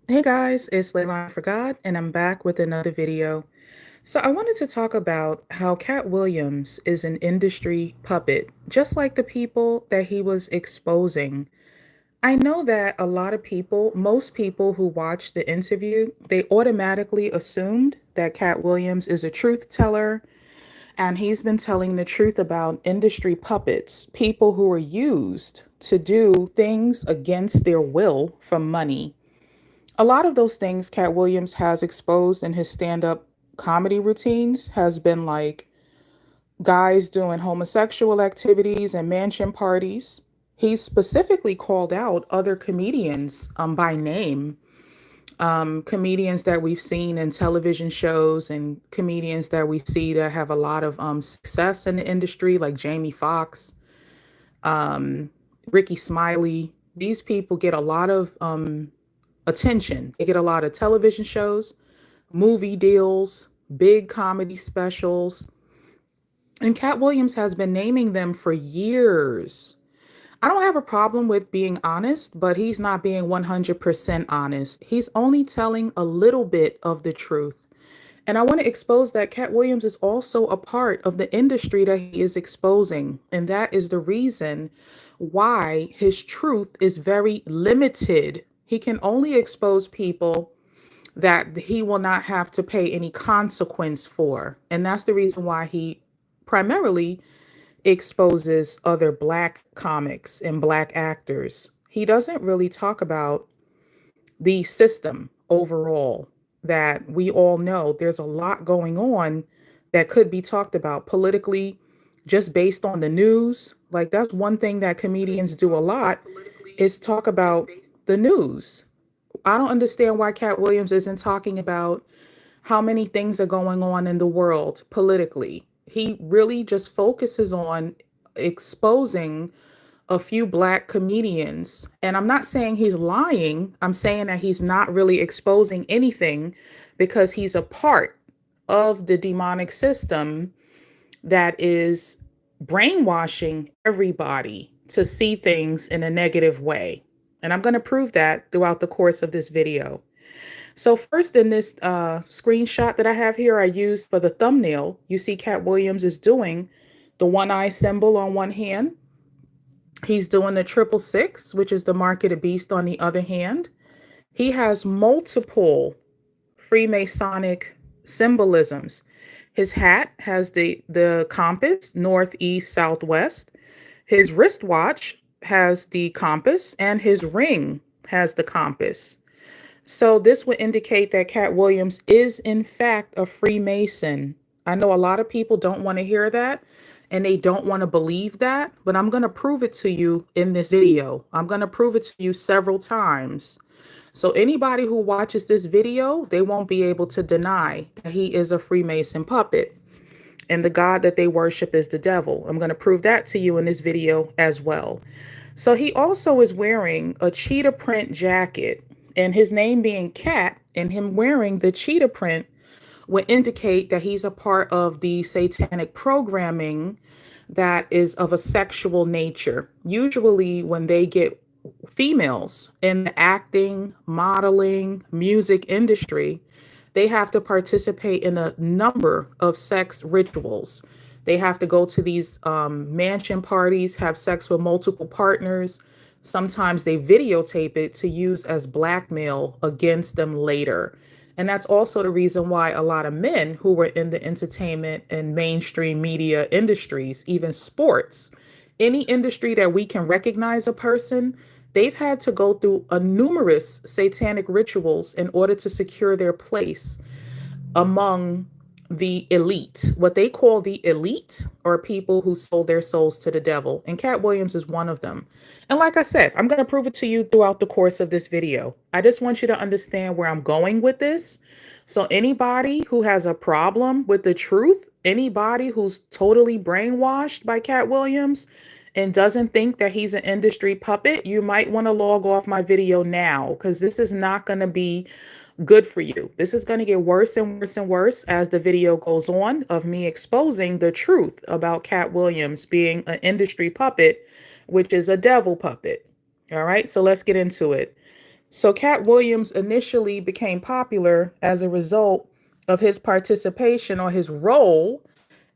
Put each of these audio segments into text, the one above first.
Hey guys, it's Layla for God, and I'm back with another video. So I wanted to talk about how Katt Williams is an industry puppet, just like the people that he was exposing. I know that a lot of people, most people who watched the interview, they automatically assumed that Katt Williams is a truth teller, and he's been telling the truth about industry puppets, people who are used to do things against their will for money. A lot of those things Katt Williams has exposed in his stand-up comedy routines has been like guys doing homosexual activities and mansion parties. He's specifically called out other comedians by name, comedians that we've seen in television shows and comedians that we see that have a lot of success in the industry, like Jamie Foxx, Rickey Smiley. These people get a lot of attention. They get a lot of television shows, movie deals, big comedy specials. And Katt Williams has been naming them for years. I don't have a problem with being honest, but he's not being 100% honest. He's only telling a little bit of the truth. And I want to expose that Katt Williams is also a part of the industry that he is exposing. And that is the reason why his truth is very limited. He can only expose people that he will not have to pay any consequence for. And that's the reason why he primarily exposes other Black comics and Black actors. He doesn't really talk about the system overall, that we all know there's a lot going on that could be talked about politically, just based on the news. Like, that's one thing that comedians do a lot, is talk about the news. I don't understand why Katt Williams isn't talking about how many things are going on in the world politically. He really just focuses on exposing a few Black comedians. And I'm not saying he's lying. I'm saying that he's not really exposing anything because he's a part of the demonic system that is brainwashing everybody to see things in a negative way. And I'm going to prove that throughout the course of this video. So first, in this screenshot that I have here, I used for the thumbnail, you see Katt Williams is doing the one eye symbol on one hand. He's doing the 666, which is the mark of the beast on the other hand. He has multiple Freemasonic symbolisms. His hat has the compass, north, east, southwest. His wristwatch has the compass, and his ring has the compass. So this would indicate that Katt Williams is in fact a Freemason. I know a lot of people don't want to hear that and they don't want to believe that, but I'm going to prove it to you in this video. I'm going to prove it to you several times. So anybody who watches this video, they won't be able to deny that he is a Freemason puppet and the God that they worship is the devil. I'm going to prove that to you in this video as well. So he also is wearing a cheetah print jacket, and his name being Katt and him wearing the cheetah print would indicate that he's a part of the satanic programming that is of a sexual nature. Usually when they get females in the acting, modeling, music industry, they have to participate in a number of sex rituals. They have to go to these mansion parties, have sex with multiple partners. Sometimes they videotape it to use as blackmail against them later. And that's also the reason why a lot of men who were in the entertainment and mainstream media industries, even sports, any industry that we can recognize a person, they've had to go through a numerous satanic rituals in order to secure their place among the elite. What they call the elite are people who sold their souls to the devil. And Katt Williams is one of them. And like I said, I'm going to prove it to you throughout the course of this video. I just want you to understand where I'm going with this. So anybody who has a problem with the truth, anybody who's totally brainwashed by Katt Williams and doesn't think that he's an industry puppet, you might want to log off my video now, because this is not going to be good for you. This is going to get worse and worse and worse as the video goes on of me exposing the truth about Katt Williams being an industry puppet, which is a devil puppet. All right, so let's get into it. So Katt Williams initially became popular as a result of his participation or his role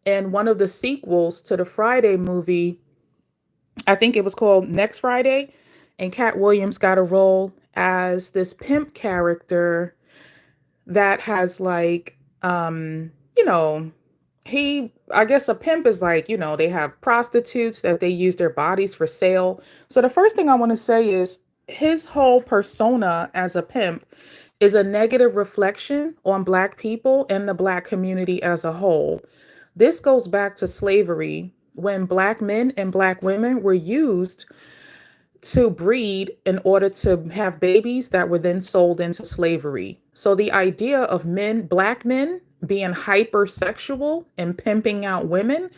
in one of the sequels to the Friday movie. I think it was called Next Friday. And Katt Williams got a role as this pimp character that has like, you know, I guess a pimp is like, they have prostitutes that they use their bodies for sale. So the first thing I want to say is his whole persona as a pimp is a negative reflection on Black people and the Black community as a whole. This goes back to slavery, when Black men and Black women were used to breed in order to have babies that were then sold into slavery. So the idea of Black men being hypersexual and pimping out women,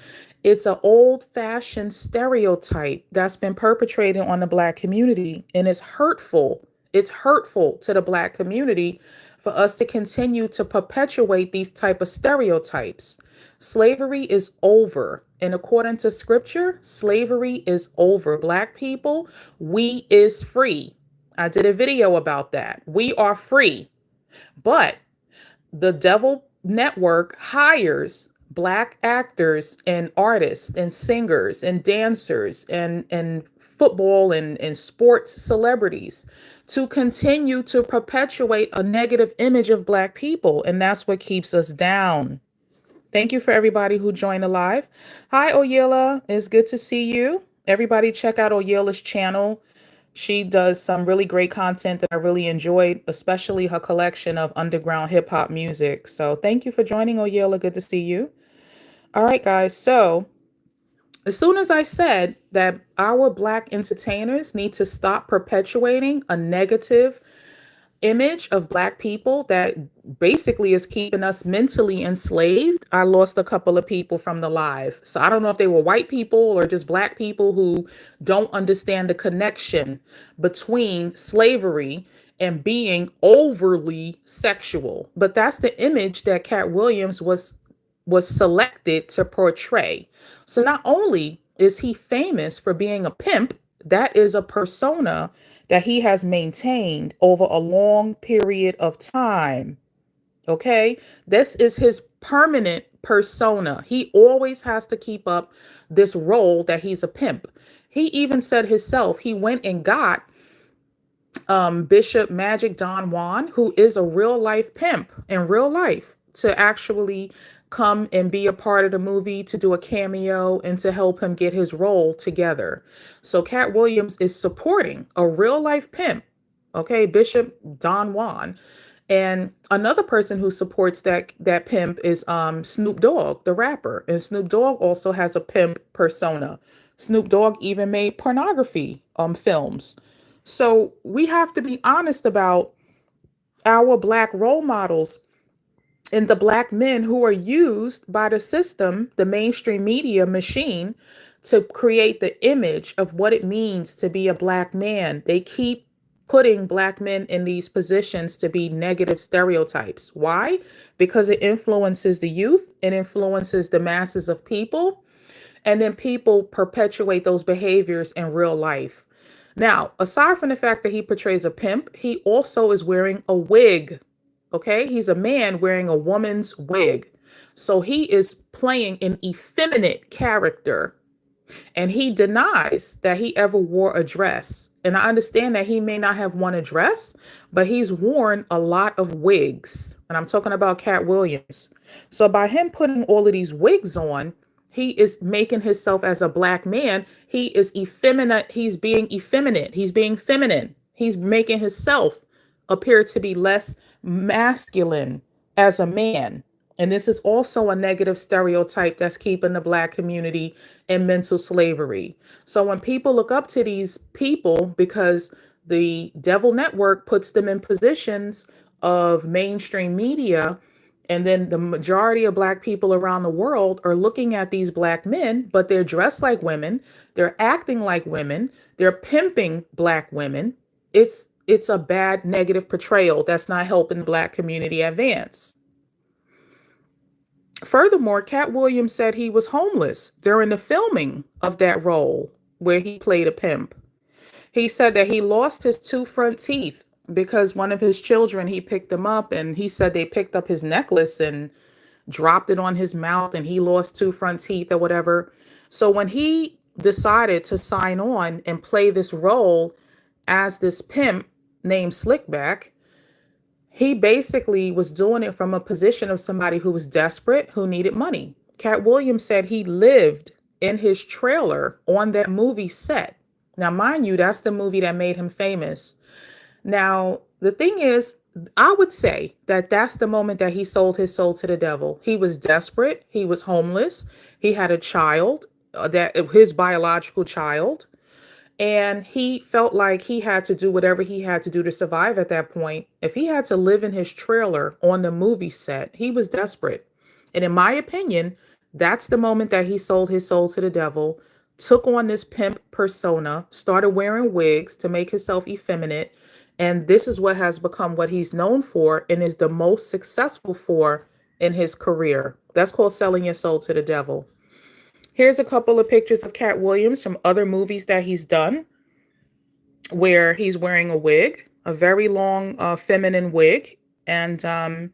it's an old-fashioned stereotype that's been perpetrated on the Black community, and it's hurtful. It's hurtful to the Black community for us to continue to perpetuate these type of stereotypes. Slavery is over. And according to scripture, slavery is over. Black people, we is free. I did a video about that. We are free. But the devil network hires Black actors and artists and singers and dancers and football and sports celebrities to continue to perpetuate a negative image of Black people. And that's what keeps us down. Thank you for everybody who joined the live. Hi, Oyela. It's good to see you. Everybody check out Oyela's channel. She does some really great content that I really enjoyed, especially her collection of underground hip hop music. So thank you for joining, Oyela. Good to see you. All right, guys. So as soon as I said that our Black entertainers need to stop perpetuating a negative image of Black people that basically is keeping us mentally enslaved, I lost a couple of people from the live. So I don't know if they were white people or just Black people who don't understand the connection between slavery and being overly sexual. But that's the image that Katt Williams was selected to portray. So not only is he famous for being a pimp, that is a persona that he has maintained over a long period of time. Okay, this is his permanent persona. He always has to keep up this role that he's a pimp. He even said himself, he went and got Bishop Magic Don Juan, who is a real life pimp in real life, to actually come and be a part of the movie, to do a cameo and to help him get his role together. So Katt Williams is supporting a real life pimp, okay, Bishop Don Juan. And another person who supports that pimp is Snoop Dogg, the rapper. And Snoop Dogg also has a pimp persona. Snoop Dogg even made pornography films. So we have to be honest about our Black role models and the Black men who are used by the system, the mainstream media machine, to create the image of what it means to be a Black man. They keep putting Black men in these positions to be negative stereotypes. Why? Because it influences the youth, it influences the masses of people, and then people perpetuate those behaviors in real life. Now, aside from the fact that he portrays a pimp, he also is wearing a wig. Okay, he's a man wearing a woman's wig. So he is playing an effeminate character, and he denies that he ever wore a dress. And I understand that he may not have worn a dress, but he's worn a lot of wigs. And I'm talking about Katt Williams. So by him putting all of these wigs on, he is making himself as a Black man. He is effeminate. He's being effeminate. He's being feminine. He's making himself appear to be less masculine as a man. And this is also a negative stereotype that's keeping the Black community in mental slavery. So when people look up to these people because the Devil Network puts them in positions of mainstream media, and then the majority of Black people around the world are looking at these Black men, but they're dressed like women, they're acting like women, they're pimping Black women. It's a bad negative portrayal that's not helping the Black community advance. Furthermore, Katt Williams said he was homeless during the filming of that role where he played a pimp. He said that he lost his 2 front teeth because one of his children, he picked them up and he said they picked up his necklace and dropped it on his mouth and he lost two front teeth or whatever. So when he decided to sign on and play this role as this pimp named Slickback, he basically was doing it from a position of somebody who was desperate, who needed money. Katt Williams said he lived in his trailer on that movie set. Now, mind you, that's the movie that made him famous. Now, the thing is, I would say that that's the moment that he sold his soul to the devil. He was desperate. He was homeless. He had a child, that his biological child. And he felt like he had to do whatever he had to do to survive at that point. If he had to live in his trailer on the movie set, he was desperate. And in my opinion, that's the moment that he sold his soul to the devil, took on this pimp persona, started wearing wigs to make himself effeminate. And this is what has become what he's known for and is the most successful for in his career. That's called selling your soul to the devil. Here's a couple of pictures of Katt Williams from other movies that he's done where he's wearing a wig, a very long feminine wig. And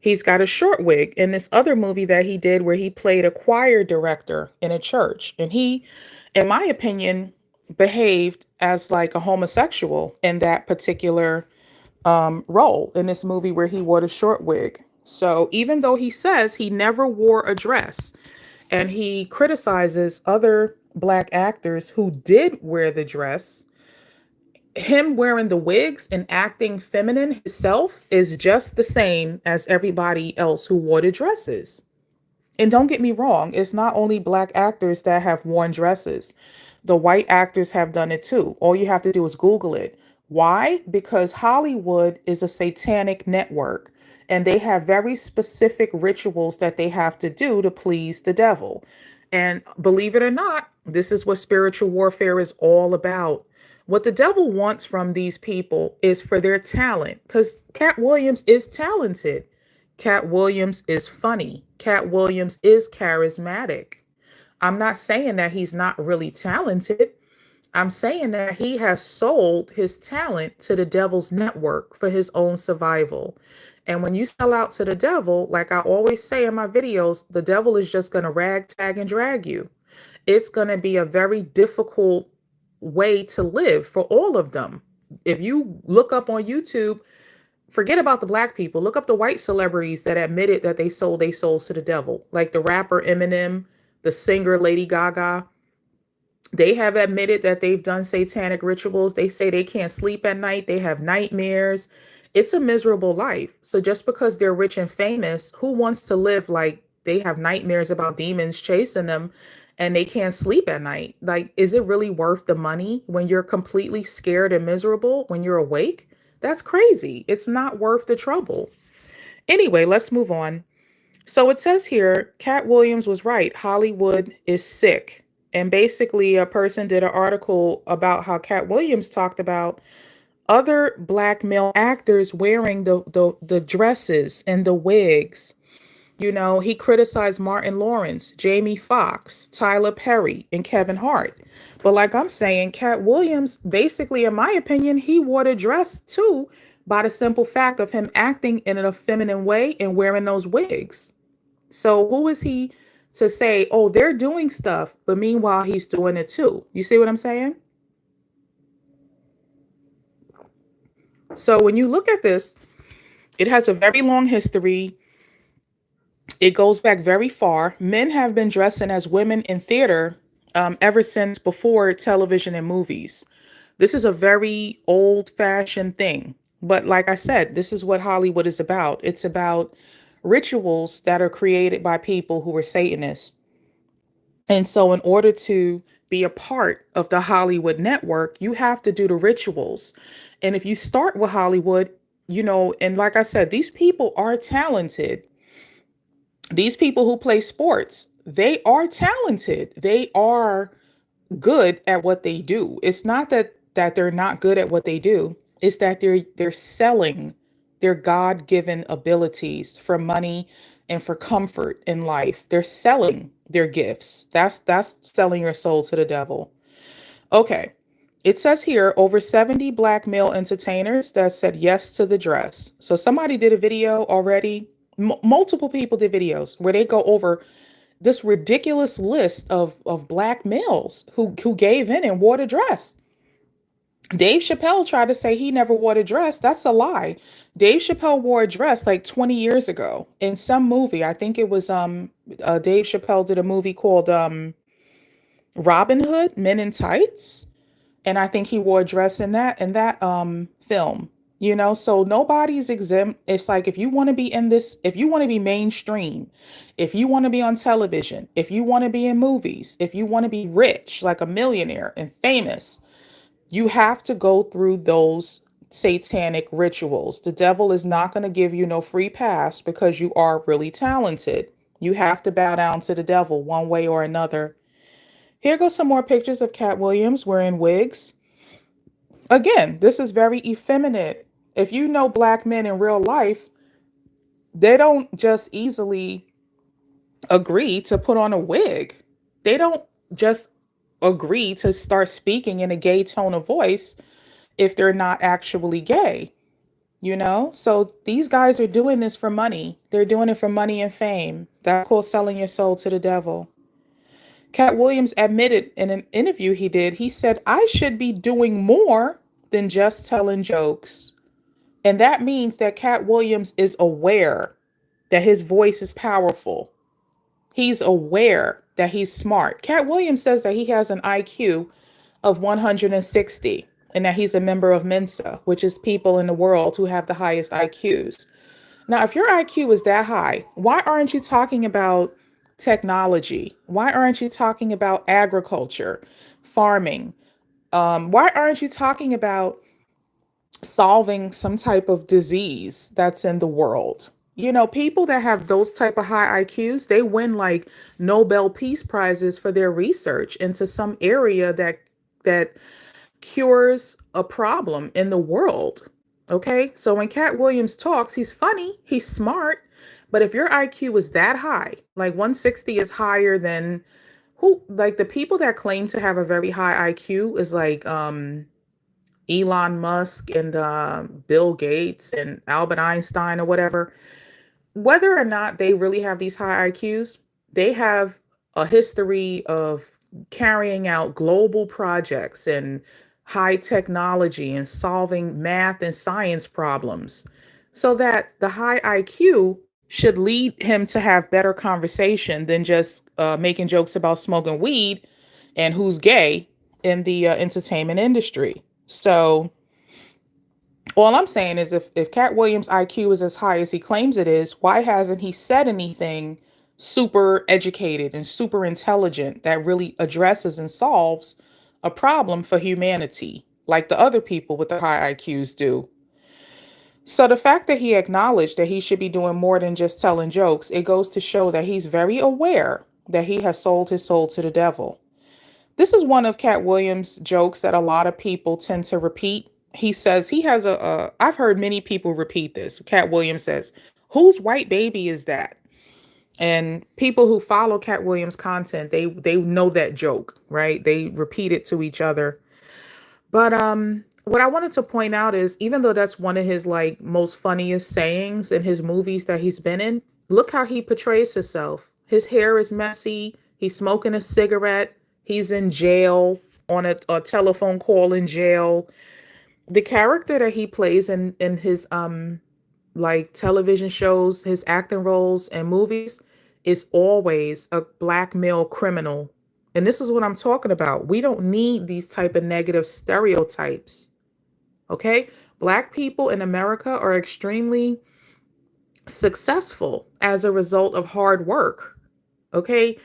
he's got a short wig in this other movie that he did where he played a choir director in a church. And he, in my opinion, behaved as like a homosexual in that particular role in this movie where he wore the short wig. So even though he says he never wore a dress, and he criticizes other Black actors who did wear the dress, him wearing the wigs and acting feminine himself is just the same as everybody else who wore the dresses. And don't get me wrong, it's not only Black actors that have worn dresses. The white actors have done it too. All you have to do is Google it. Why? Because Hollywood is a satanic network and they have very specific rituals that they have to do to please the devil. And believe it or not, this is what spiritual warfare is all about. What the devil wants from these people is for their talent, because Katt Williams is talented. Katt Williams is funny. Katt Williams is charismatic. I'm not saying that he's not really talented. I'm saying that he has sold his talent to the devil's network for his own survival. And when you sell out to the devil, like I always say in my videos, the devil is just going to rag, tag, and drag you. It's going to be a very difficult way to live for all of them. If you look up on YouTube, forget about the Black people, look up the white celebrities that admitted that they sold their souls to the devil, like the rapper Eminem, the singer Lady Gaga. They have admitted that they've done satanic rituals. They say they can't sleep at night. They have nightmares. It's a miserable life. So just because they're rich and famous, who wants to live like they have nightmares about demons chasing them and they can't sleep at night? Like, is it really worth the money when you're completely scared and miserable when you're awake? That's crazy. It's not worth the trouble. Anyway, let's move on. So it says here, Katt Williams was right. Hollywood is sick. And basically, a person did an article about how Katt Williams talked about other Black male actors wearing the dresses and the wigs. You know, he criticized Martin Lawrence, Jamie Foxx, Tyler Perry, and Kevin Hart. But like I'm saying, Katt Williams, basically, in my opinion, he wore the dress too by the simple fact of him acting in a feminine way and wearing those wigs. So who is he to say, oh, they're doing stuff, but meanwhile, he's doing it too? You see what I'm saying? So when you look at this, it has a very long history. It goes back very far. Men have been dressing as women in theater ever since before television and movies. This is a very old-fashioned thing. But like I said, this is what Hollywood is about. It's about rituals that are created by people who are Satanists. And so in order to be a part of the Hollywood network, you have to do the rituals. And if you start with Hollywood, you know, and like I said, these people are talented. These people who play sports, they are talented. They are good at what they do. It's not that they're not good at what they do. It's that they're selling their God-given abilities for money and for comfort in life. They're selling their gifts. That's selling your soul to the devil. Okay. It says here over 70 black male entertainers that said yes to the dress. So somebody did a video already. Multiple people did videos where they go over this ridiculous list of black males who gave in and wore the dress. Dave Chappelle tried to say he never wore a dress. That's a lie. Dave Chappelle wore a dress like 20 years ago in some movie. I think it was Dave Chappelle did a movie called Robin Hood, Men in Tights, and I think he wore a dress in that film. You know, so nobody's exempt. It's like if you want to be in this, if you want to be mainstream, if you want to be on television, if you want to be in movies, if you want to be rich, like a millionaire and famous, you have to go through those satanic rituals. The devil is not going to give you no free pass because you are really talented. You have to bow down to the devil one way or another. Here goes some more pictures of Katt Williams wearing wigs. Again, this is very effeminate. If you know black men in real life, they don't just easily agree to put on a wig. They don't just agree to start speaking in a gay tone of voice if they're not actually gay, you know? So these guys are doing this for money. They're doing it for money and fame. That's called selling your soul to the devil. Katt Williams admitted in an interview he did, he said, I should be doing more than just telling jokes. And that means that Katt Williams is aware that his voice is powerful. He's aware that he's smart. Katt Williams says that he has an IQ of 160 and that he's a member of Mensa, which is people in the world who have the highest IQs. Now, if your IQ is that high, why aren't you talking about technology? Why aren't you talking about agriculture, farming? Why aren't you talking about solving some type of disease that's in the world? You know, people that have those type of high IQs, they win like Nobel Peace Prizes for their research into some area that cures a problem in the world. Okay, so when Katt Williams talks, he's funny, he's smart, but if your IQ is that high, like 160 is higher than who, like the people that claim to have a very high IQ is like Elon Musk and Bill Gates and Albert Einstein or whatever. Whether or not they really have these high IQs, they have a history of carrying out global projects and high technology and solving math and science problems, so that the high IQ should lead him to have better conversation than just making jokes about smoking weed and who's gay in the entertainment industry. So all I'm saying is if Katt Williams' IQ is as high as he claims it is, why hasn't he said anything super educated and super intelligent that really addresses and solves a problem for humanity like the other people with the high IQs do? So the fact that he acknowledged that he should be doing more than just telling jokes, it goes to show that he's very aware that he has sold his soul to the devil. This is one of Katt Williams' jokes that a lot of people tend to repeat. He says he has I've heard many people repeat this. Katt Williams says, whose white baby is that? And people who follow Katt Williams content, they know that joke, right? They repeat it to each other. But what I wanted to point out is, even though that's one of his like most funniest sayings in his movies that he's been in, look how he portrays himself. His hair is messy. He's smoking a cigarette. He's in jail on a telephone call in jail. The character that he plays in his like television shows, his acting roles and movies is always a black male criminal. And this is what I'm talking about. We don't need these type of negative stereotypes. Okay? Black people in America are extremely successful as a result of hard work. Okay?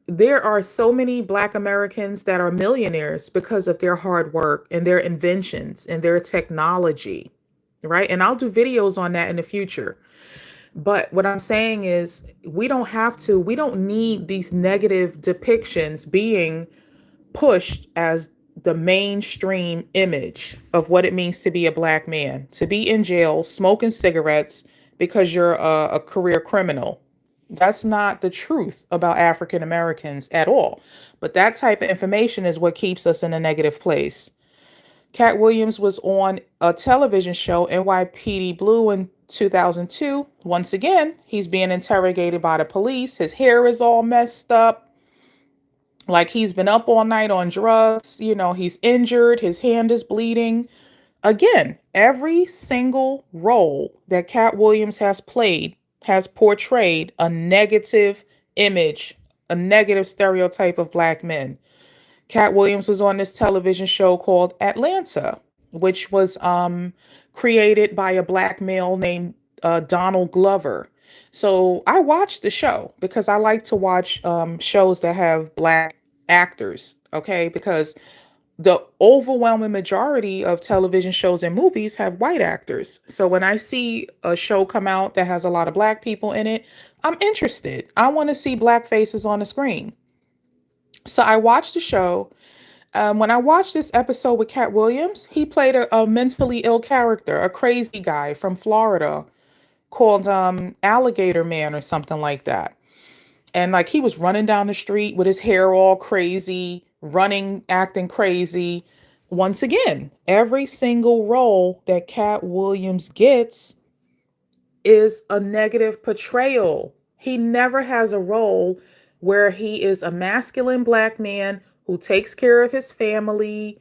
There are so many Black Americans that are millionaires because of their hard work and their inventions and their technology, right? And I'll do videos on that in the future. But what I'm saying is we don't need these negative depictions being pushed as the mainstream image of what it means to be a Black man, to be in jail, smoking cigarettes because you're a career criminal. That's not the truth about African Americans at all. But that type of information is what keeps us in a negative place. Katt Williams was on a television show, NYPD Blue, in 2002. Once again, he's being interrogated by the police. His hair is all messed up, like he's been up all night on drugs. He's injured. His hand is bleeding. Again, every single role that Katt Williams has played has portrayed a negative image, a negative stereotype of black men. Katt Williams was on this television show called Atlanta, which was created by a black male named Donald Glover. So I watched the show because I like to watch shows that have black actors, okay? Because the overwhelming majority of television shows and movies have white actors. So when I see a show come out that has a lot of black people in it, I'm interested. I want to see black faces on the screen. So I watched the show. When I watched this episode with Katt Williams, he played a mentally ill character, a crazy guy from Florida called Alligator Man or something like that. And like he was running down the street with his hair all crazy, running, acting crazy. Once again, every single role that Katt Williams gets is a negative portrayal. He never has a role where he is a masculine black man who takes care of his family,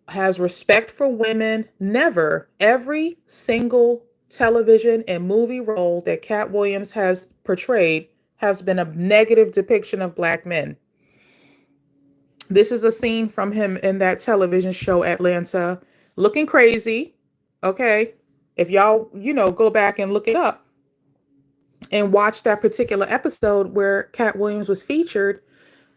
has respect for women. Never. Every single television and movie role that Katt Williams has portrayed has been a negative depiction of black men. This is a scene from him in that television show Atlanta, looking crazy. Okay. If y'all, go back and look it up and watch that particular episode where Katt Williams was featured,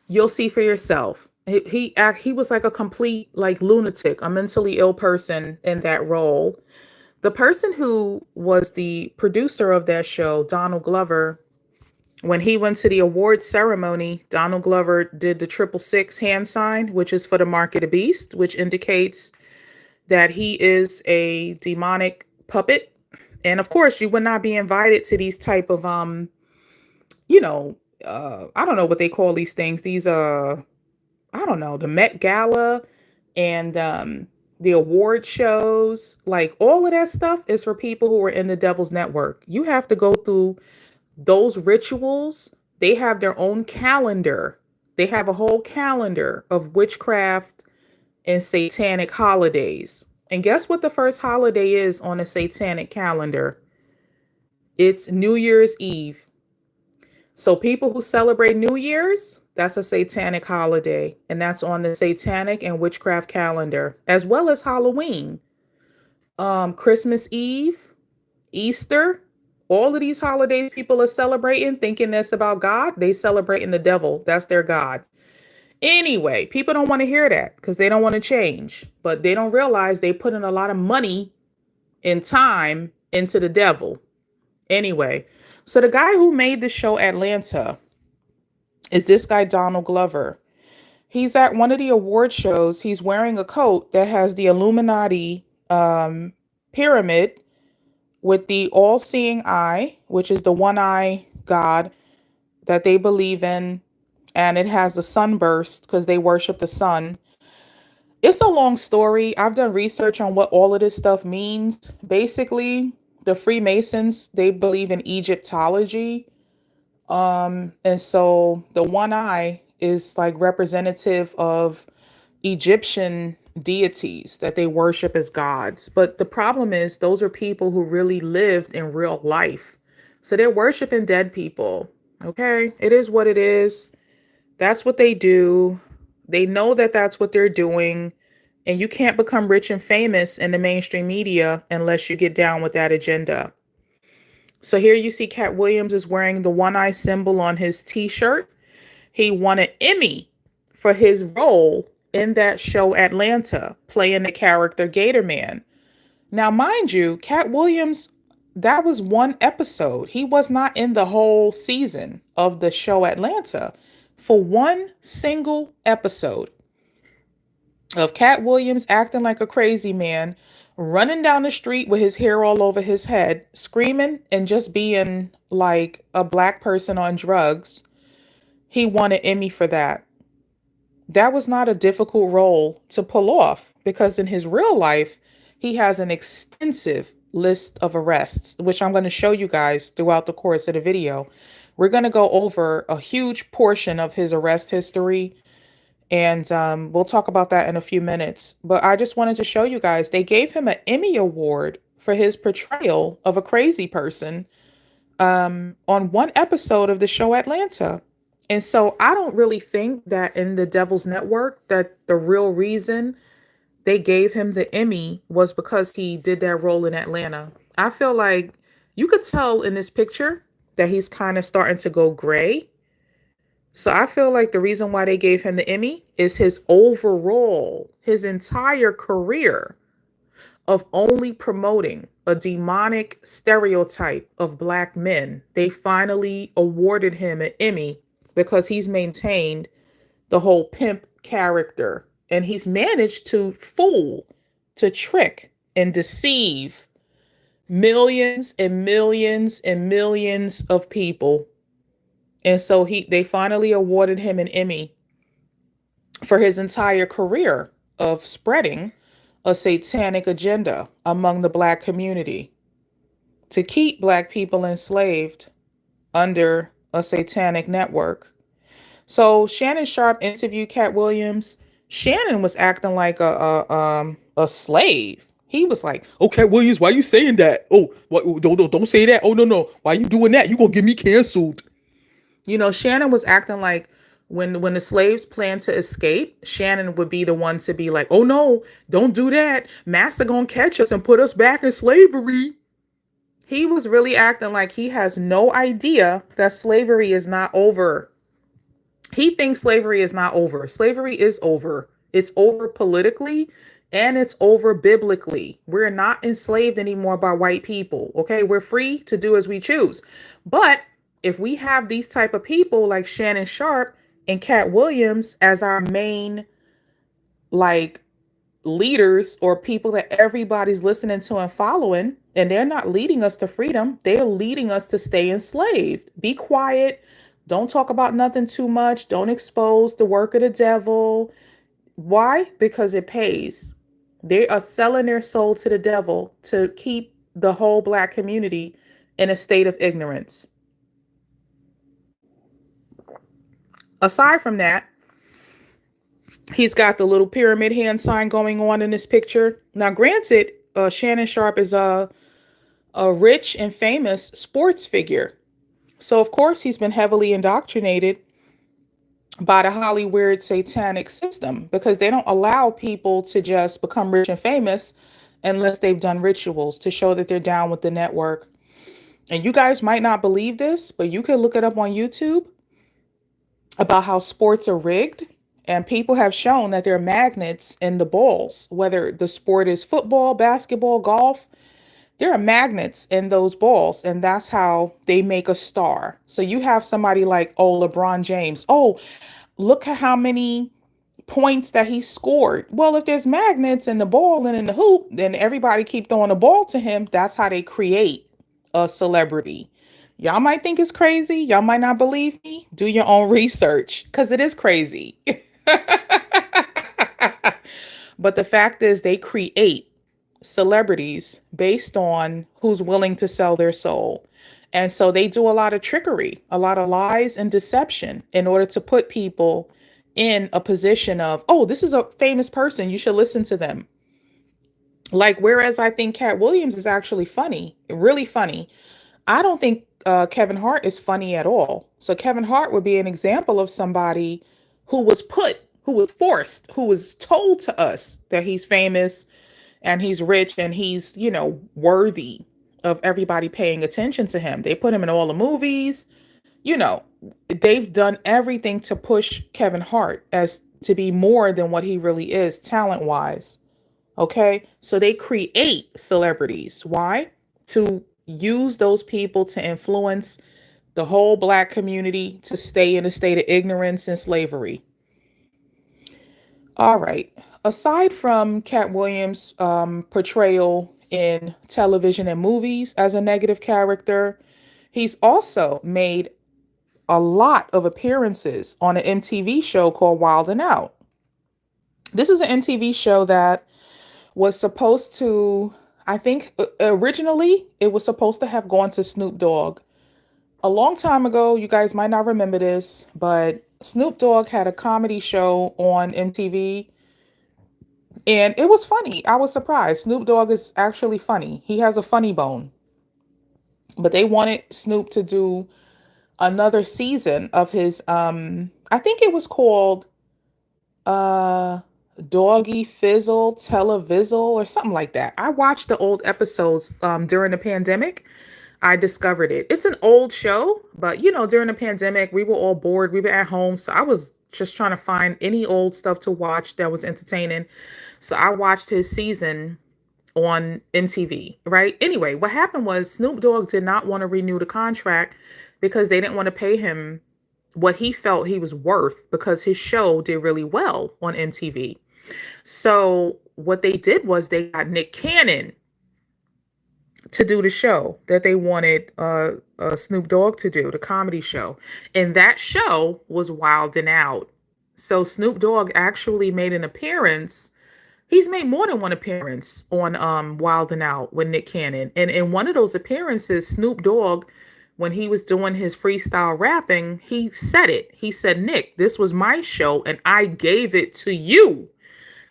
you'll see for yourself. He was like a complete like lunatic, a mentally ill person in that role. The person who was the producer of that show, Donald Glover, when he went to the award ceremony, Donald Glover did the 666 hand sign, which is for the mark of the beast, which indicates that he is a demonic puppet. And of course, you would not be invited to these type of, I don't know what they call these things. These, I don't know, the Met Gala and the award shows, like all of that stuff is for people who are in the devil's network. You have to go through those rituals. They have their own calendar. They have a whole calendar of witchcraft and satanic holidays. And guess what the first holiday is on a satanic calendar? It's New Year's Eve. So people who celebrate New Year's, that's a satanic holiday. And that's on the satanic and witchcraft calendar, as well as Halloween, Christmas Eve, Easter. All of these holidays people are celebrating, thinking that's about God. They celebrating the devil. That's their God. Anyway, people don't want to hear that because they don't want to change. But they don't realize they put in a lot of money and time into the devil. Anyway, so the guy who made the show Atlanta is this guy, Donald Glover. He's at one of the award shows. He's wearing a coat that has the Illuminati pyramid with the all-seeing eye, which is the one-eye God that they believe in. And it has the sunburst because they worship the sun. It's a long story. I've done research on what all of this stuff means. Basically, the Freemasons, they believe in Egyptology. And so the one eye is like representative of Egyptian deities that they worship as gods. But the problem is those are people who really lived in real life. So they're worshiping dead people. Okay, it is what it is. That's what they do. They know that that's what they're doing. And you can't become rich and famous in the mainstream media unless you get down with that agenda. So here you see Katt Williams is wearing the one eye symbol on his t-shirt. He won an Emmy for his role in that show Atlanta, playing the character Gator Man. Now, mind you, Katt Williams, that was one episode. He was not in the whole season of the show Atlanta. For one single episode of Katt Williams acting like a crazy man running down the street with his hair all over his head, screaming and just being like a black person on drugs. He won an Emmy for that. That was not a difficult role to pull off because in his real life, he has an extensive list of arrests, which I'm going to show you guys throughout the course of the video. We're going to go over a huge portion of his arrest history, and we'll talk about that in a few minutes. But I just wanted to show you guys, they gave him an Emmy Award for his portrayal of a crazy person on one episode of the show Atlanta. And so I don't really think that in the Devil's Network that the real reason they gave him the Emmy was because he did that role in Atlanta. I feel like you could tell in this picture that he's kind of starting to go gray. So I feel like the reason why they gave him the Emmy is his overall, his entire career of only promoting a demonic stereotype of black men. They finally awarded him an Emmy because he's maintained the whole pimp character, and he's managed to fool, to trick and deceive millions and millions and millions of people. And so they finally awarded him an Emmy for his entire career of spreading a satanic agenda among the black community to keep black people enslaved under a satanic network. So Shannon Sharpe interviewed Katt Williams. Shannon was acting like a slave. He was like, "Oh, Katt Williams, why you saying that? Oh, what, don't say that. Oh, no. Why you doing that? You gonna get me canceled." You know, Shannon was acting like when the slaves planned to escape, Shannon would be the one to be like, "Oh no, don't do that. Master gonna catch us and put us back in slavery." He was really acting like he has no idea that slavery is not over. He thinks slavery is not over. Slavery is over. It's over politically and it's over biblically. We're not enslaved anymore by white people. Okay, we're free to do as we choose. But if we have these type of people like Shannon Sharpe and Katt Williams as our main like leaders or people that everybody's listening to and following, and they're not leading us to freedom, they're leading us to stay enslaved. Be quiet. Don't talk about nothing too much. Don't expose the work of the devil. Why? Because it pays. They are selling their soul to the devil to keep the whole black community in a state of ignorance. Aside from that, he's got the little pyramid hand sign going on in this picture. Now, granted, Shannon Sharpe is a rich and famous sports figure. So, of course, he's been heavily indoctrinated by the Hollywood satanic system because they don't allow people to just become rich and famous unless they've done rituals to show that they're down with the network. And you guys might not believe this, but you can look it up on YouTube about how sports are rigged. And people have shown that there are magnets in the balls, whether the sport is football, basketball, golf. There are magnets in those balls, and that's how they make a star. So you have somebody like, LeBron James. Oh, look at how many points that he scored. Well, if there's magnets in the ball and in the hoop, then everybody keep throwing the ball to him. That's how they create a celebrity. Y'all might think it's crazy. Y'all might not believe me. Do your own research because it is crazy. But the fact is they create celebrities based on who's willing to sell their soul. And so they do a lot of trickery, a lot of lies and deception in order to put people in a position of, oh, this is a famous person, you should listen to them. Like, whereas I think Katt Williams is actually funny, really funny, I don't think Kevin Hart is funny at all. So Kevin Hart would be an example of somebody who was forced, who was told to us that he's famous and he's rich and he's, worthy of everybody paying attention to him. They put him in all the movies. They've done everything to push Kevin Hart as to be more than what he really is talent-wise. Okay? So they create celebrities. Why? To use those people to influence the whole black community to stay in a state of ignorance and slavery. All right. aside from Katt Williams' portrayal in television and movies as a negative character, he's also made a lot of appearances on an MTV show called Wild and Out. This is an MTV show that was supposed to, I think originally it was supposed to have gone to Snoop Dogg. A long time ago, you guys might not remember this, but Snoop Dogg had a comedy show on MTV and it was funny. I was surprised. Snoop Dogg is actually funny. He has a funny bone. But they wanted Snoop to do another season of his I think it was called uh Doggy Fizzle Televizzle or something like that. I watched the old episodes during the pandemic. I discovered it. It's an old show, but you know, during the pandemic, we were all bored. We were at home, so I was just trying to find any old stuff to watch that was entertaining. So I watched his season on MTV, right? Anyway, what happened was Snoop Dogg did not want to renew the contract because they didn't want to pay him what he felt he was worth because his show did really well on MTV. So what they did was they got Nick Cannon to do the show that they wanted Snoop Dogg to do, the comedy show. And that show was Wild and Out. So Snoop Dogg actually made an appearance. He's made more than one appearance on Wild and Out with Nick Cannon. And in one of those appearances, Snoop Dogg, when he was doing his freestyle rapping, he said it. He said, "Nick, this was my show and I gave it to you."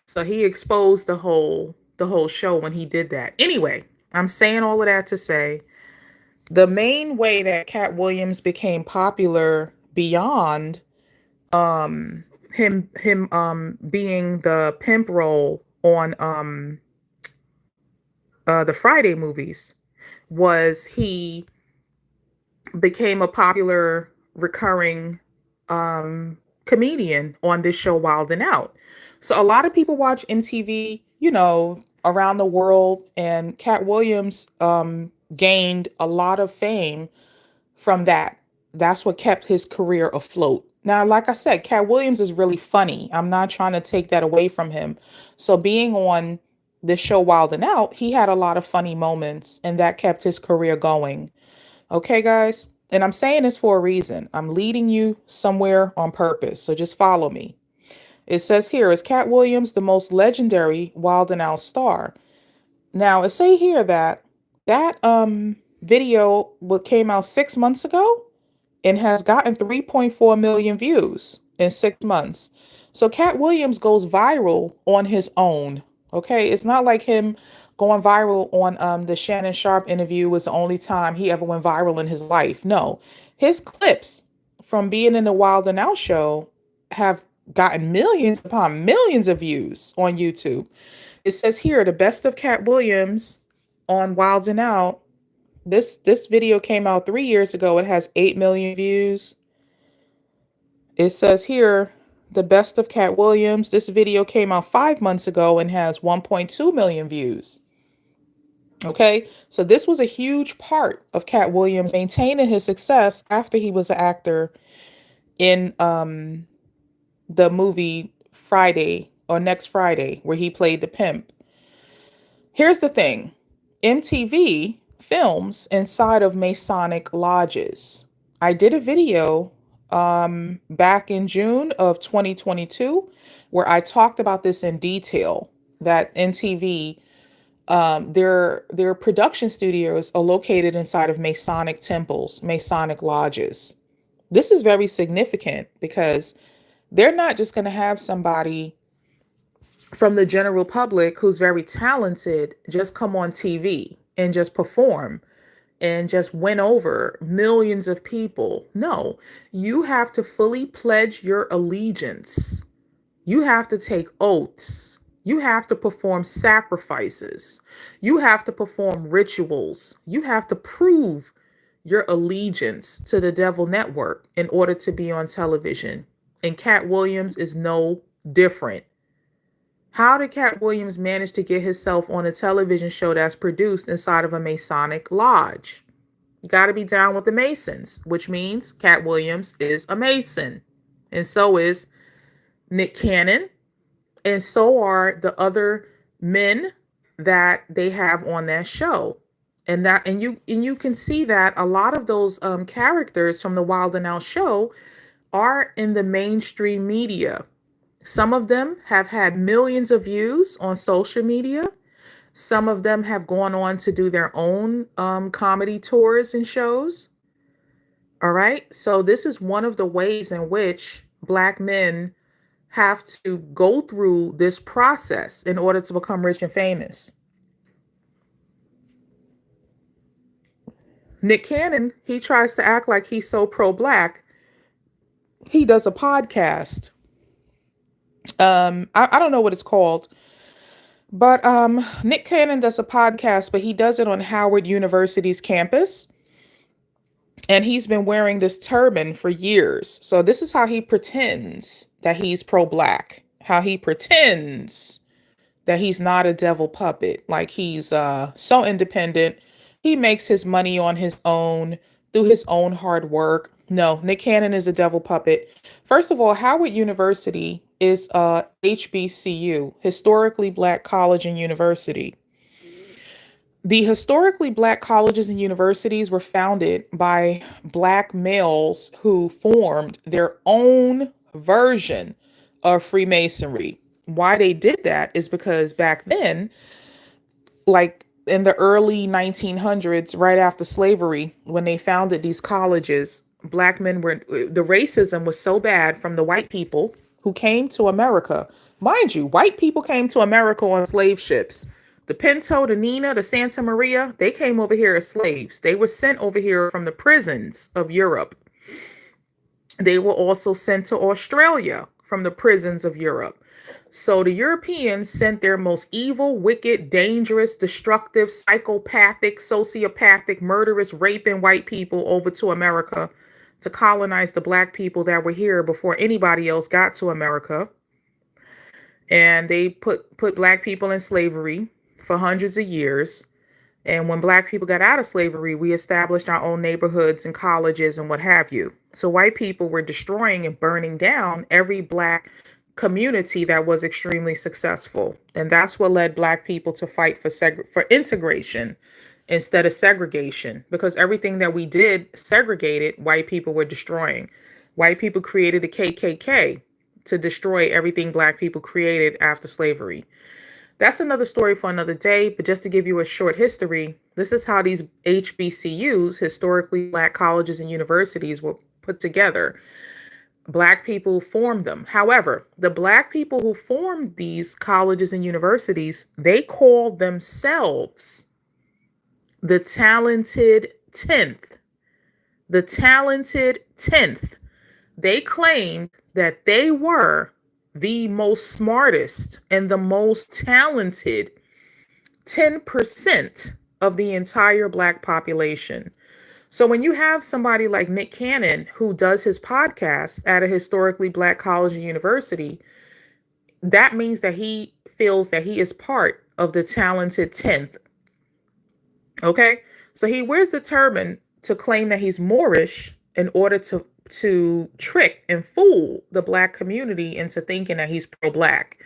So he exposed the whole show when he did that. Anyway, I'm saying all of that to say the main way that Katt Williams became popular beyond him being the pimp role on the Friday movies was he became a popular recurring comedian on this show Wild and Out. So a lot of people watch MTV, you know, around the world, and Katt Williams gained a lot of fame from that. That's what kept his career afloat. Now, like I said, Katt Williams is really funny. I'm not trying to take that away from him. So being on this show Wild and Out, he had a lot of funny moments and that kept his career going. Okay, guys? And I'm saying this for a reason. I'm leading you somewhere on purpose. So just follow me. It says here, is Katt Williams the most legendary Wild and Out star? Now, it say here that video came out 6 months ago and has gotten 3.4 million views in 6 months. So Katt Williams goes viral on his own. Okay, it's not like him going viral on the Shannon Sharpe interview was the only time he ever went viral in his life. No, his clips from being in the Wild and Out show have gotten millions upon millions of views on YouTube. It says here, the best of Katt Williams on Wild and Out. This video came out 3 years ago. It has 8 million views. It says here, the best of Katt Williams. This video came out 5 months ago and has 1.2 million views. Okay, so this was a huge part of Katt Williams maintaining his success after he was an actor in the movie Friday or Next Friday, where he played the pimp. Here's the thing. MTV films inside of Masonic lodges. I did a video back in June of 2022 where I talked about this in detail, that MTV, their production studios are located inside of Masonic temples, Masonic lodges. This is very significant because they're not just going to have somebody from the general public who's very talented just come on TV and just perform and just win over millions of people. No, you have to fully pledge your allegiance. You have to take oaths. You have to perform sacrifices. You have to perform rituals. You have to prove your allegiance to the Devil Network in order to be on television. And Katt Williams is no different. How did Katt Williams manage to get himself on a television show that's produced inside of a Masonic lodge? You got to be down with the Masons, which means Katt Williams is a Mason. And so is Nick Cannon And so are the other men that they have on that show. And you can see that a lot of those characters from the Wild and Out show are in the mainstream media. Some of them have had millions of views on social media. Some of them have gone on to do their own comedy tours and shows. All right. So this is one of the ways in which Black men have to go through this process in order to become rich and famous. Nick Cannon, he tries to act like he's so pro-Black. He does a podcast. I don't know what it's called, but Nick Cannon does a podcast, but he does it on Howard University's campus. And he's been wearing this turban for years. So this is how he pretends that he's pro-Black, how he pretends that he's not a devil puppet, like he's so independent. He makes his money on his own through his own hard work. No, Nick Cannon is a devil puppet. First of all, Howard University is HBCU, historically Black college and university. The historically Black colleges and universities were founded by Black males who formed their own version of Freemasonry. Why they did that is because back then, like in the early 1900s, right after slavery, when they founded these colleges, Black men the racism was so bad from the white people who came to America. Mind you, white people came to America on slave ships. The Pinto, the Nina, the Santa Maria, they came over here as slaves. They were sent over here from the prisons of Europe. They were also sent to Australia from the prisons of Europe. So the Europeans sent their most evil, wicked, dangerous, destructive, psychopathic, sociopathic, murderous, raping white people over to America to colonize the Black people that were here before anybody else got to America. And they put Black people in slavery for hundreds of years. And when Black people got out of slavery, we established our own neighborhoods and colleges and what have you. So white people were destroying and burning down every Black community that was extremely successful. And that's what led Black people to fight for integration instead of segregation, because everything that we did segregated, white people were destroying. White people created the KKK to destroy everything Black people created after slavery. That's another story for another day, but just to give you a short history, this is how these HBCUs, historically Black colleges and universities, were put together. Black people formed them. However, the Black people who formed these colleges and universities, they called themselves the talented 10th. The talented 10th. They claimed that they were the most smartest and the most talented 10% of the entire Black population. So when you have somebody like Nick Cannon who does his podcast at a historically Black college and university, that means that he feels that he is part of the talented 10th. Okay? So he wears the turban to claim that he's Moorish in order to trick and fool the Black community into thinking that he's pro-Black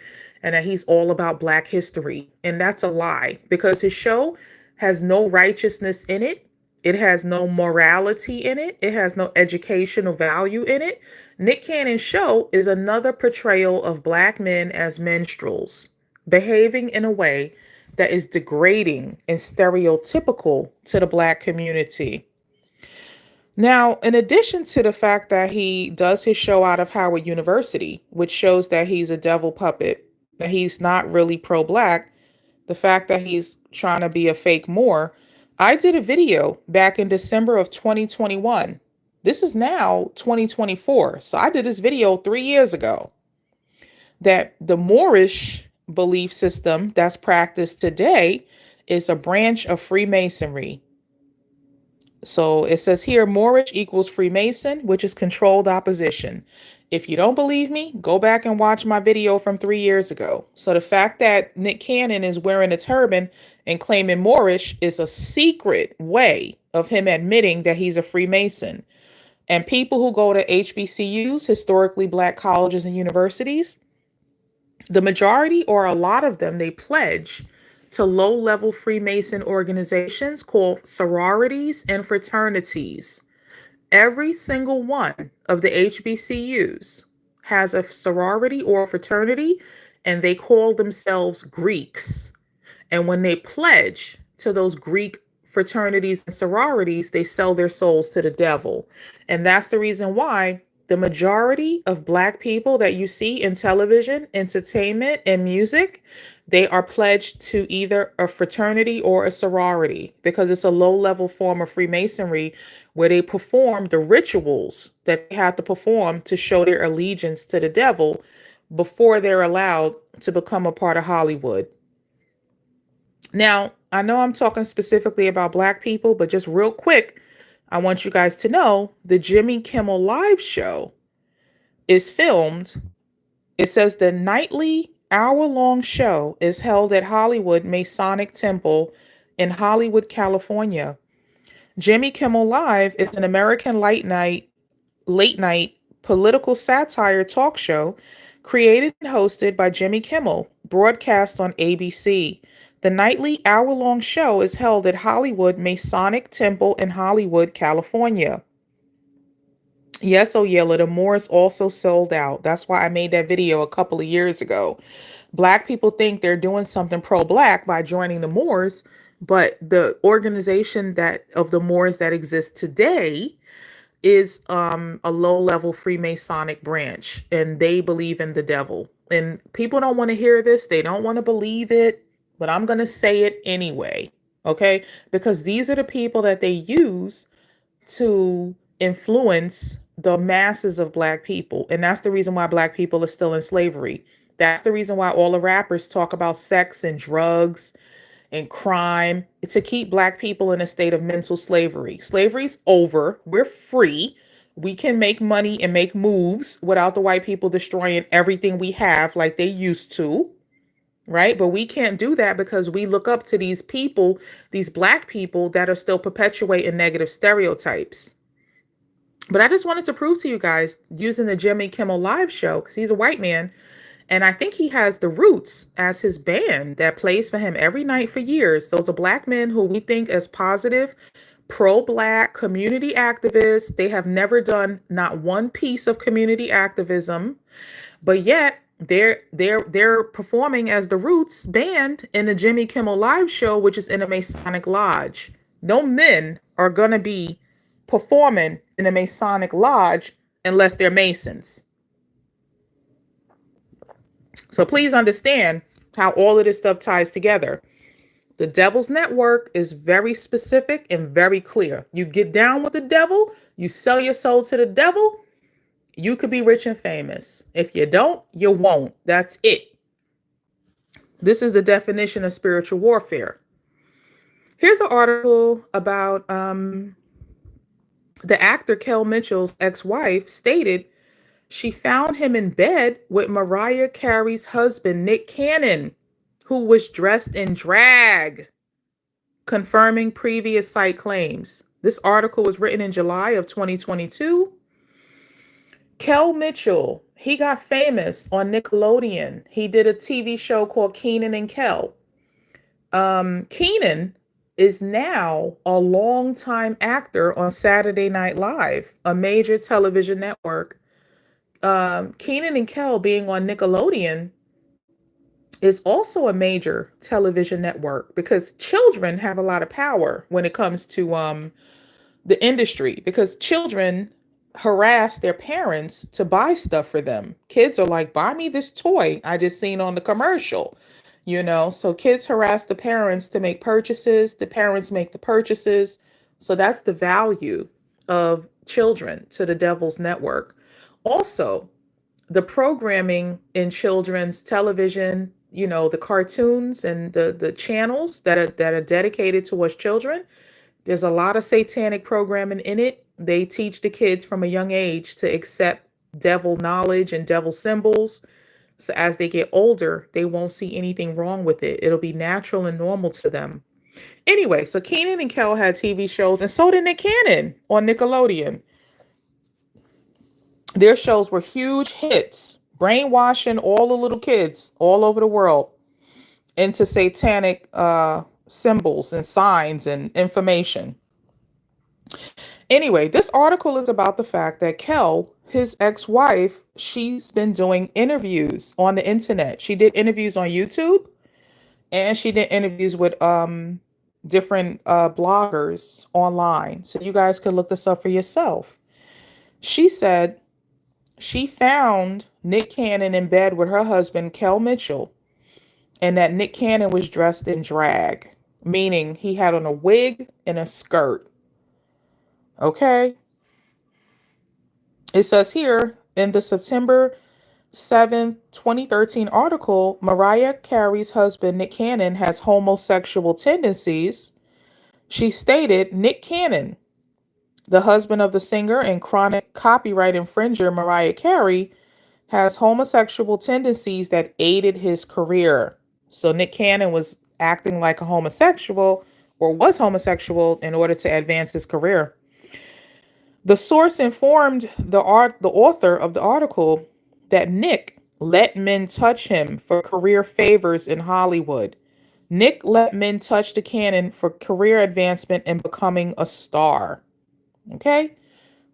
and that he's all about Black history. And that's a lie, because his show has no righteousness in it. It has no morality in it. It has no educational value in it. Nick Cannon's show is another portrayal of Black men as minstrels, behaving in a way that is degrading and stereotypical to the Black community. Now, in addition to the fact that he does his show out of Howard University, which shows that he's a devil puppet, that he's not really pro-Black, the fact that he's trying to be a fake Moor, I did a video back in December of 2021. This is now 2024. So I did this video 3 years ago, that the Moorish belief system that's practiced today is a branch of Freemasonry. So it says here, Moorish equals Freemason, which is controlled opposition. If you don't believe me, go back and watch my video from 3 years ago. So the fact that Nick Cannon is wearing a turban and claiming Moorish is a secret way of him admitting that he's a Freemason. And people who go to HBCUs, historically Black colleges and universities, The majority, or a lot of them, they pledge to low-level Freemason organizations called sororities and fraternities. Every single one of the HBCUs has a sorority or a fraternity, and they call themselves Greeks. And when they pledge to those Greek fraternities and sororities, they sell their souls to the devil. And that's the reason why the majority of Black people that you see in television, entertainment, and music, they are pledged to either a fraternity or a sorority, because it's a low-level form of Freemasonry where they perform the rituals that they have to perform to show their allegiance to the devil before they're allowed to become a part of Hollywood. Now, I know I'm talking specifically about Black people, but just real quick, I want you guys to know the Jimmy Kimmel Live show is filmed. It says the nightly hour-long show is held at Hollywood Masonic Temple in Hollywood, California. Jimmy Kimmel Live is an American late night political satire talk show created and hosted by Jimmy Kimmel, broadcast on ABC. The nightly hour-long show is held at Hollywood Masonic Temple in Hollywood, California. Yes, oh yeah, the Moors also sold out. That's why I made that video a couple of years ago. Black people think they're doing something pro-Black by joining the Moors, but the organization of the Moors that exists today is a low-level Freemasonic branch, and they believe in the devil. And people don't want to hear this. They don't want to believe it, but I'm going to say it anyway, okay? Because these are the people that they use to influence the masses of Black people. And that's the reason why Black people are still in slavery. That's the reason why all the rappers talk about sex and drugs and crime. It's to keep Black people in a state of mental slavery. Slavery's over. We're free. We can make money and make moves without the white people destroying everything we have like they used to. Right? But we can't do that because we look up to these people, these Black people that are still perpetuating negative stereotypes. But I just wanted to prove to you guys using the Jimmy Kimmel Live show, because he's a white man, and I think he has the Roots as his band that plays for him every night for years. Those are Black men who we think as positive, pro-Black community activists. They have never done not one piece of community activism, but yet they're performing as the Roots band in the Jimmy Kimmel Live show, which is in a Masonic lodge. No men are going to be performing in a Masonic lodge unless they're Masons. So please understand how all of this stuff ties together. The Devil's Network is very specific and very clear. You get down with the devil, you sell your soul to the devil, you could be rich and famous. If you don't, you won't. That's it. This is the definition of spiritual warfare. Here's an article about the actor Kel Mitchell's ex-wife stated she found him in bed with Mariah Carey's husband, Nick Cannon, who was dressed in drag, confirming previous site claims. This article was written in July of 2022. Kel Mitchell, he got famous on Nickelodeon. He did a TV show called Kenan and Kel. Kenan is now a longtime actor on Saturday Night Live, a major television network. Kenan and Kel being on Nickelodeon is also a major television network because children have a lot of power when it comes to the industry, because children harass their parents to buy stuff for them. Kids are like, buy me this toy I just seen on the commercial, so kids harass the parents to make purchases. The parents make the purchases. So that's the value of children to the Devil's Network. Also, the programming in children's television, the cartoons and the channels that are dedicated towards children, there's a lot of satanic programming in it. They teach the kids from a young age to accept devil knowledge and devil symbols. So as they get older, they won't see anything wrong with it. It'll be natural and normal to them. Anyway, so Kenan and Kel had TV shows, and so did Nick Cannon on Nickelodeon. Their shows were huge hits. brainwashing all the little kids all over the world into satanic symbols and signs and information. Anyway, this article is about the fact that Kel, his ex-wife, she's been doing interviews on the internet. She did interviews on YouTube, and she did interviews with different bloggers online. So you guys can look this up for yourself. She said she found Nick Cannon in bed with her husband, Kel Mitchell, and that Nick Cannon was dressed in drag, meaning he had on a wig and a skirt. Okay. It says here in the September 7th, 2013 article, Mariah Carey's husband, Nick Cannon, has homosexual tendencies. She stated, Nick Cannon, the husband of the singer and chronic copyright infringer Mariah Carey, has homosexual tendencies that aided his career. So Nick Cannon was acting like a homosexual, or was homosexual, in order to advance his career. The source informed the author of the article that Nick let men touch him for career favors in Hollywood. Nick let men touch the Cannon for career advancement and becoming a star. Okay?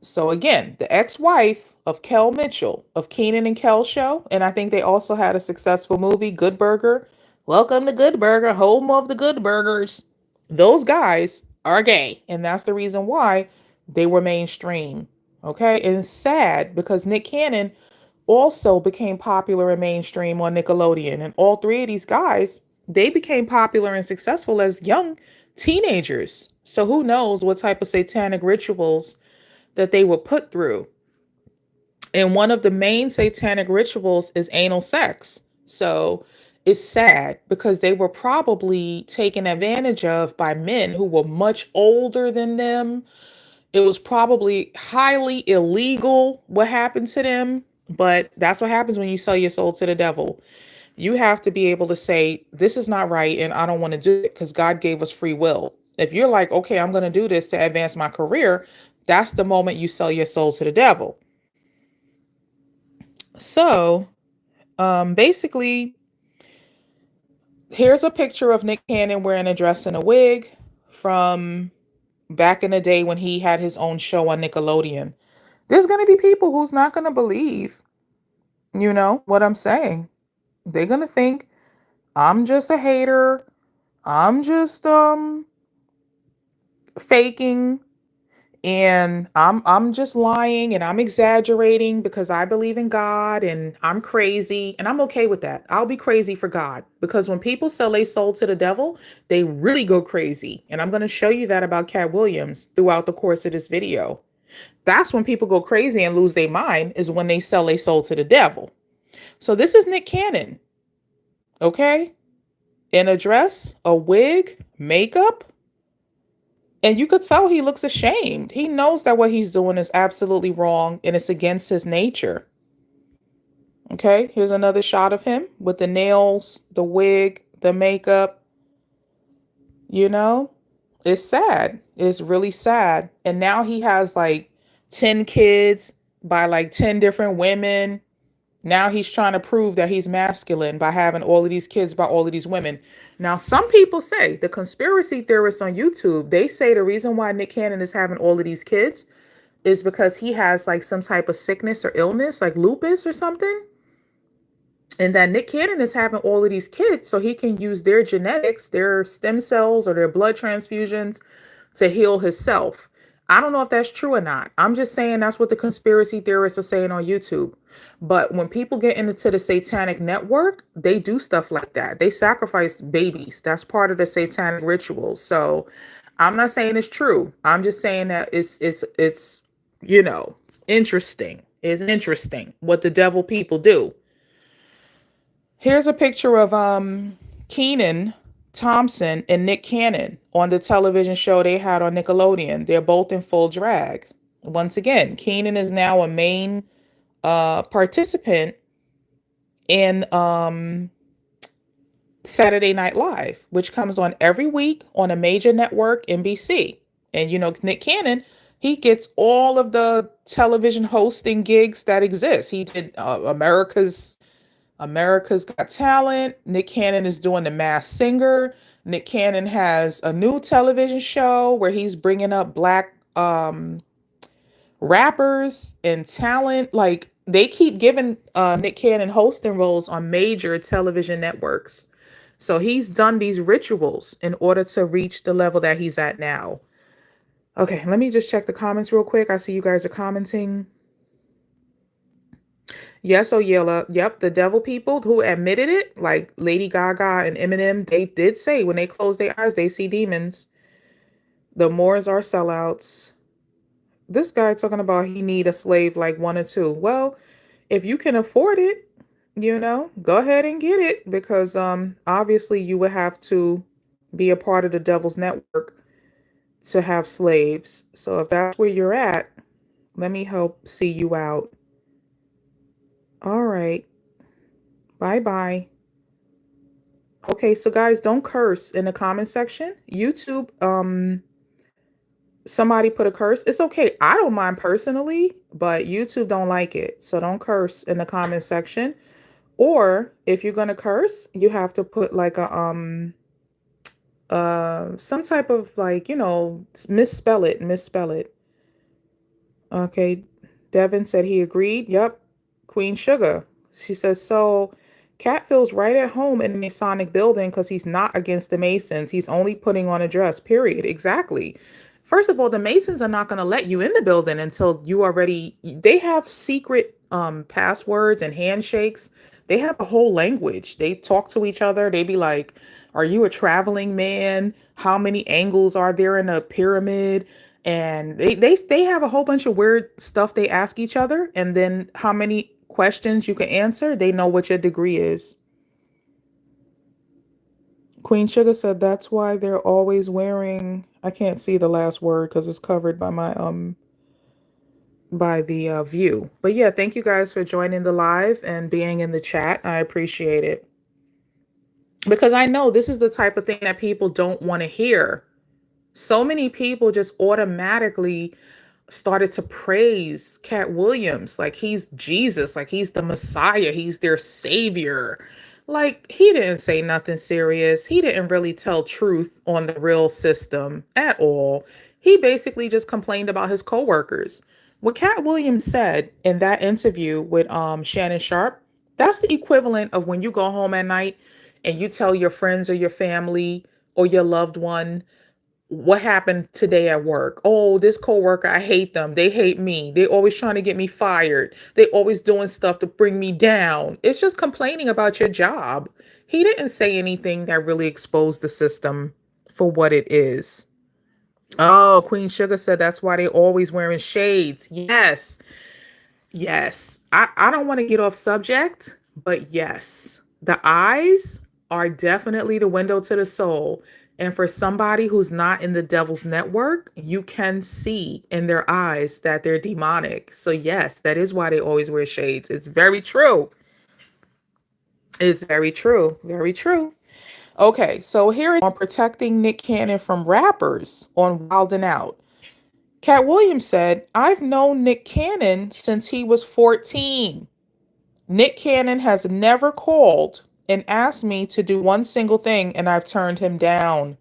So again, the ex-wife of Kel Mitchell of Kenan and Kel Show, and I think they also had a successful movie, Good Burger. Welcome to Good Burger, home of the Good Burgers. Those guys are gay, and that's the reason why they were mainstream. Okay? And it's sad because Nick Cannon also became popular and mainstream on Nickelodeon, and all three of these guys, they became popular and successful as young teenagers. So who knows what type of satanic rituals that they were put through. And one of the main satanic rituals is anal sex. So it's sad because they were probably taken advantage of by men who were much older than them. It was probably highly illegal what happened to them, but that's what happens when you sell your soul to the devil. You have to be able to say, this is not right and I don't want to do it, because God gave us free will. If you're like, okay, I'm going to do this to advance my career, that's the moment you sell your soul to the devil. So basically, here's a picture of Nick Cannon wearing a dress and a wig from back in the day when he had his own show on Nickelodeon. There's going to be people who's not going to believe, what I'm saying. They're going to think I'm just a hater. I'm just faking, and I'm just lying, and I'm exaggerating because I believe in God, and I'm crazy, and I'm okay with that. I'll be crazy for God, because when people sell their soul to the devil, they really go crazy. And I'm going to show you that about Katt Williams throughout the course of this video. That's when people go crazy and lose their mind, is when they sell their soul to the devil. So this is Nick Cannon. Okay? In a dress, a wig, makeup. And you could tell he looks ashamed. He knows that what he's doing is absolutely wrong and it's against his nature. Okay, here's another shot of him with the nails, the wig, the makeup. It's sad. It's really sad. And now he has like 10 kids by like 10 different women. Now he's trying to prove that he's masculine by having all of these kids by all of these women. Now, some people say, the conspiracy theorists on YouTube, they say the reason why Nick Cannon is having all of these kids is because he has like some type of sickness or illness, like lupus or something. And that Nick Cannon is having all of these kids so he can use their genetics, their stem cells or their blood transfusions to heal himself. I don't know if that's true or not. I'm just saying that's what the conspiracy theorists are saying on YouTube. But when people get into the satanic network, they do stuff like that. They sacrifice babies. That's part of the satanic rituals. So I'm not saying it's true. I'm just saying that it's interesting. It's interesting what the devil people do. Here's a picture of Kenan Thompson and Nick Cannon on the television show they had on Nickelodeon. They're both in full drag. Once again, Kenan is now a main participant in Saturday Night Live, which comes on every week on a major network, NBC. And Nick Cannon, He gets all of the television hosting gigs that exist. He did America's Got Talent. Nick Cannon is doing The Masked Singer. Nick Cannon has a new television show where he's bringing up black rappers and talent. Like, they keep giving Nick Cannon hosting roles on major television networks. So he's done these rituals in order to reach the level that he's at now. Okay, let me just check the comments real quick. I see you guys are commenting. Yes, Oyela. Yep, the devil people who admitted it, like Lady Gaga and Eminem, they did say when they close their eyes, they see demons. The Moors are sellouts. This guy talking about he need a slave like one or two. Well, if you can afford it, go ahead and get it, because obviously you would have to be a part of the devil's network to have slaves. So if that's where you're at, let me help see you out. All right. Bye-bye. Okay, so guys, don't curse in the comment section. YouTube, somebody put a curse. It's okay. I don't mind personally, but YouTube don't like it. So don't curse in the comment section. Or if you're gonna curse, you have to put like a some type of, like, misspell it. Okay. Devin said he agreed. Yep. Queen Sugar. She says, so Katt feels right at home in the Masonic building because he's not against the Masons. He's only putting on a dress, period. Exactly. First of all, the Masons are not going to let you in the building until they have secret passwords and handshakes. They have a whole language. They talk to each other. They be like, are you a traveling man? How many angles are there in a pyramid? And they have a whole bunch of weird stuff they ask each other. And then how many questions you can answer, they know what your degree is. Queen Sugar said that's why they're always wearing, I can't see the last word because it's covered by my by the view. But yeah, thank you guys for joining the live and being in the chat. I appreciate it. Because I know this is the type of thing that people don't want to hear. So many people just automatically started to praise Katt Williams like he's Jesus, like he's the Messiah, he's their savior. Like, he didn't say nothing serious. He didn't really tell truth on the real system at all. He basically just complained about his coworkers. What Katt Williams said in that interview with Shannon Sharpe, that's the equivalent of when you go home at night and you tell your friends or your family or your loved one what happened today at work. Oh, this coworker, I hate them. They hate me. They're always trying to get me fired. They always doing stuff to bring me down. It's just complaining about your job. He didn't say anything that really exposed the system for what it is. Oh, Queen Sugar said that's why they always wearing shades. Yes. Yes. I don't want to get off subject, but yes, the eyes are definitely the window to the soul. And for somebody who's not in the devil's network, you can see in their eyes that they're demonic. So yes, that is why they always wear shades. It's very true. It's very true. Very true. Okay, so here on protecting Nick Cannon from rappers on Wild 'N Out. Katt Williams said, I've known Nick Cannon since he was 14. Nick Cannon has never called and asked me to do one single thing, and I've turned him down.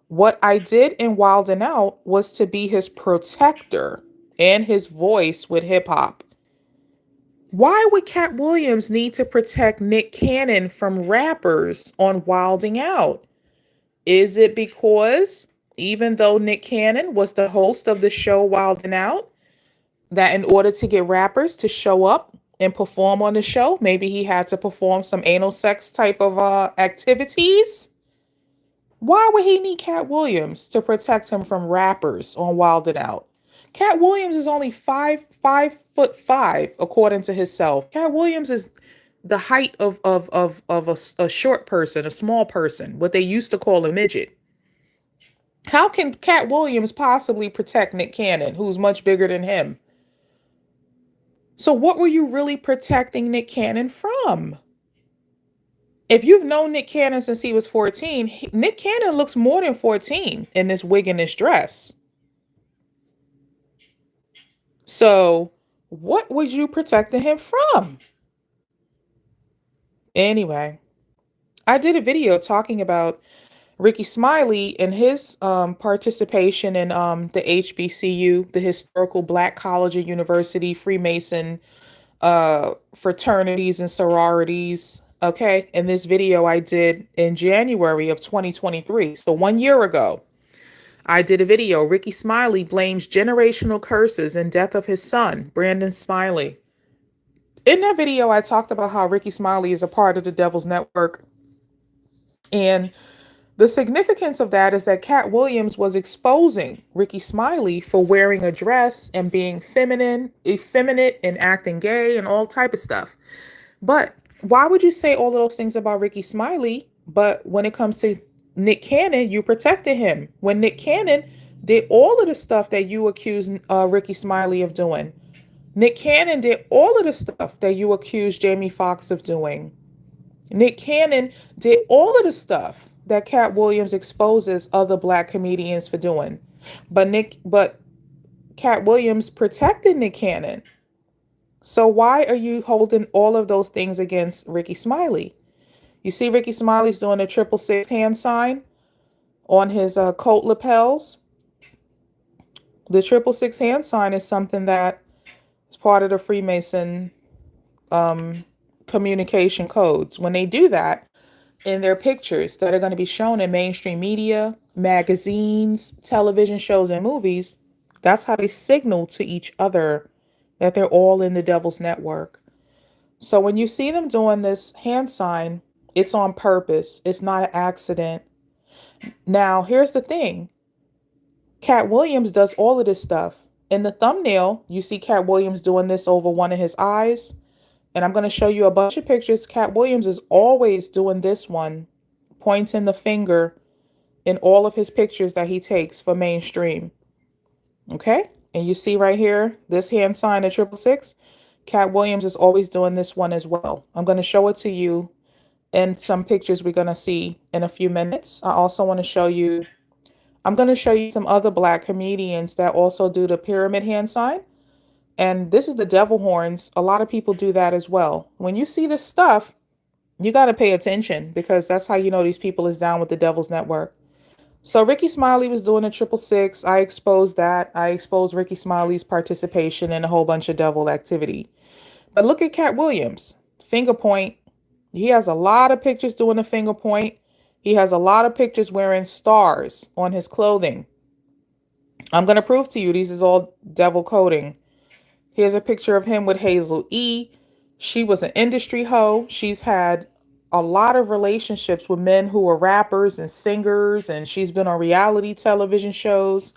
What I did in Wild 'N Out was to be his protector and his voice with hip hop. Why would Katt Williams need to protect Nick Cannon from rappers on Wild 'N Out? Is it because even though Nick Cannon was the host of the show Wild 'N Out, that in order to get rappers to show up and perform on the show, maybe he had to perform some anal sex type of activities? Why would he need Katt Williams to protect him from rappers on Wild 'N Out? Katt Williams is only 5'5" according to himself. Katt Williams is the height of a short person, a small person, what they used to call a midget. How can Katt Williams possibly protect Nick Cannon, who's much bigger than him? So what were you really protecting Nick Cannon from? If you've known Nick Cannon since he was 14, Nick Cannon looks more than 14 in this wig and this dress. So what was you protecting him from? Anyway, I did a video talking about Rickey Smiley and his participation in the HBCU, the Historical Black College and University Freemason fraternities and sororities. Okay, in this video I did in January of 2023, so 1 year ago, I did a video. Rickey Smiley blames generational curses and death of his son, Brandon Smiley. In that video, I talked about how Rickey Smiley is a part of the Devil's Network, and the significance of that is that Katt Williams was exposing Rickey Smiley for wearing a dress and being feminine, effeminate, and acting gay and all type of stuff. But why would you say all of those things about Rickey Smiley? But when it comes to Nick Cannon, you protected him. When Nick Cannon did all of the stuff that you accused Rickey Smiley of doing. Nick Cannon did all of the stuff that you accused Jamie Foxx of doing. Nick Cannon did all of the stuff that Katt Williams exposes other Black comedians for doing. But Katt Williams protected Nick Cannon. So why are you holding all of those things against Rickey Smiley? You see Rickey Smiley's doing a 666 hand sign on his coat lapels. The 666 hand sign is something that is part of the Freemason communication codes. When they do that in their pictures that are going to be shown in mainstream media, magazines, television shows, and movies, that's how they signal to each other that they're all in the Devil's Network. So when you see them doing this hand sign, it's on purpose. It's not an accident. Now, here's the thing. Katt Williams does all of this stuff. In the thumbnail, you see Katt Williams doing this over one of his eyes. And I'm going to show you a bunch of pictures. Katt Williams is always doing this one, pointing the finger in all of his pictures that he takes for mainstream. Okay? And you see right here, this hand sign at 666. Katt Williams is always doing this one as well. I'm going to show it to you in some pictures we're going to see in a few minutes. I also want to show you, I'm going to show you some other Black comedians that also do the pyramid hand sign. And this is the devil horns. A lot of people do that as well. When you see this stuff, you got to pay attention, because that's how you know these people is down with the Devil's Network. So Rickey Smiley was doing a 666. I exposed that. I exposed Rickey Smiley's participation in a whole bunch of devil activity. But look at Katt Williams. Finger point. He has a lot of pictures doing a finger point. He has a lot of pictures wearing stars on his clothing. I'm going to prove to you these is all devil coding. Here's a picture of him with Hazel E. She was an industry hoe. She's had a lot of relationships with men who are rappers and singers, and she's been on reality television shows.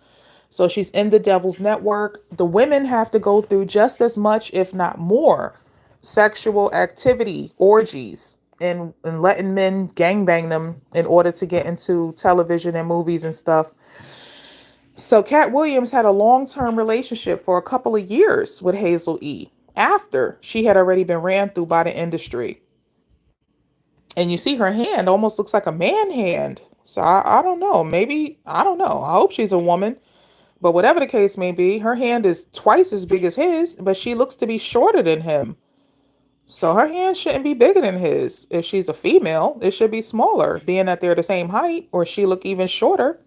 So she's in the Devil's Network. The women have to go through just as much, if not more, sexual activity, orgies, and letting men gangbang them in order to get into television and movies and stuff. So Katt Williams had a long-term relationship for a couple of years with Hazel E. after she had already been ran through by the industry. And you see her hand almost looks like a man hand. So I don't know. Maybe, I don't know. I hope she's a woman. But whatever the case may be, her hand is twice as big as his, but she looks to be shorter than him. So her hand shouldn't be bigger than his. If she's a female, it should be smaller, being that they're the same height, or she look even shorter.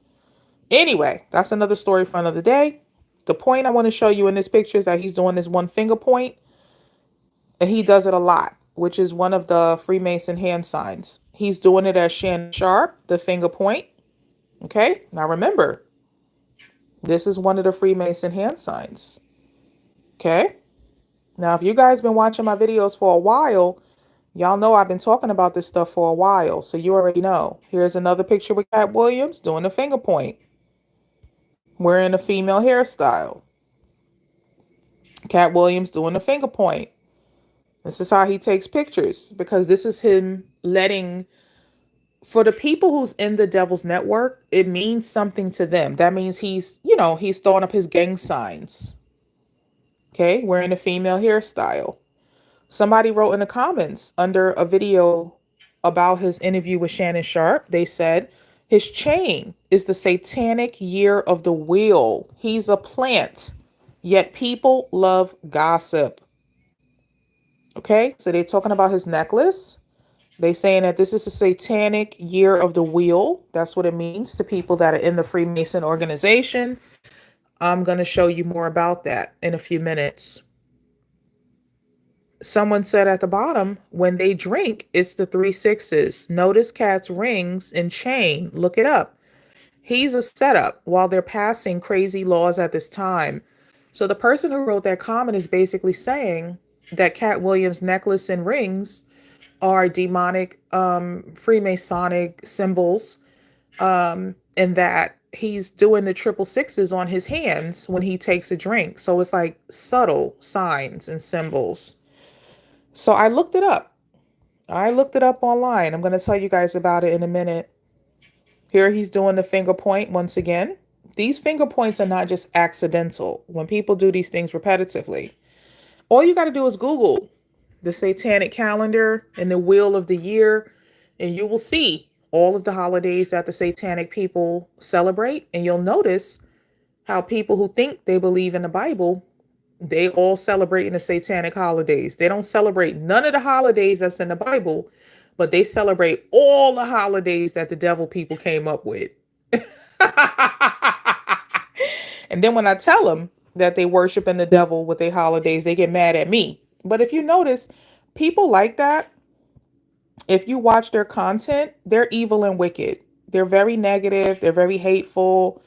Anyway, that's another story for another day. The point I want to show you in this picture is that he's doing this one finger point, and he does it a lot, which is one of the Freemason hand signs. He's doing it as Shannon Sharpe, the finger point. Okay, now remember, this is one of the Freemason hand signs. Okay, now if you guys been watching my videos for a while, y'all know I've been talking about this stuff for a while, so you already know. Here's another picture with Katt Williams doing the finger point, wearing a female hairstyle. Katt Williams doing the finger point. This is how he takes pictures, because this is him letting, for the people who's in the Devil's Network, it means something to them. That means he's, he's throwing up his gang signs. Okay, wearing a female hairstyle. Somebody wrote in the comments under a video about his interview with Shannon Sharpe, they said his chain is the satanic year of the wheel. He's a plant. Yet people love gossip. Okay, so they're talking about his necklace. They saying that this is a satanic year of the wheel. That's what it means to people that are in the Freemason organization. I'm going to show you more about that in a few minutes. Someone said at the bottom, when they drink, it's the 3 6s. Notice Katt's rings and chain. Look it up. He's a setup while they're passing crazy laws at this time. So the person who wrote that comment is basically saying that Katt Williams' necklace and rings are demonic Freemasonic symbols, and that he's doing the 666s on his hands when he takes a drink. So it's like subtle signs and symbols. So I looked it up. I looked it up online. I'm going to tell you guys about it in a minute. Here he's doing the finger point once again. These finger points are not just accidental. When people do these things repetitively, all you got to do is Google the satanic calendar and the wheel of the year, and you will see all of the holidays that the satanic people celebrate. And you'll notice how people who think they believe in the Bible, they all celebrate in the satanic holidays. They don't celebrate none of the holidays that's in the Bible, but they celebrate all the holidays that the devil people came up with. And then when I tell them that they worship in the devil with their holidays, they get mad at me. But if you notice, people like that, if you watch their content, they're evil and wicked. They're very negative. They're very hateful.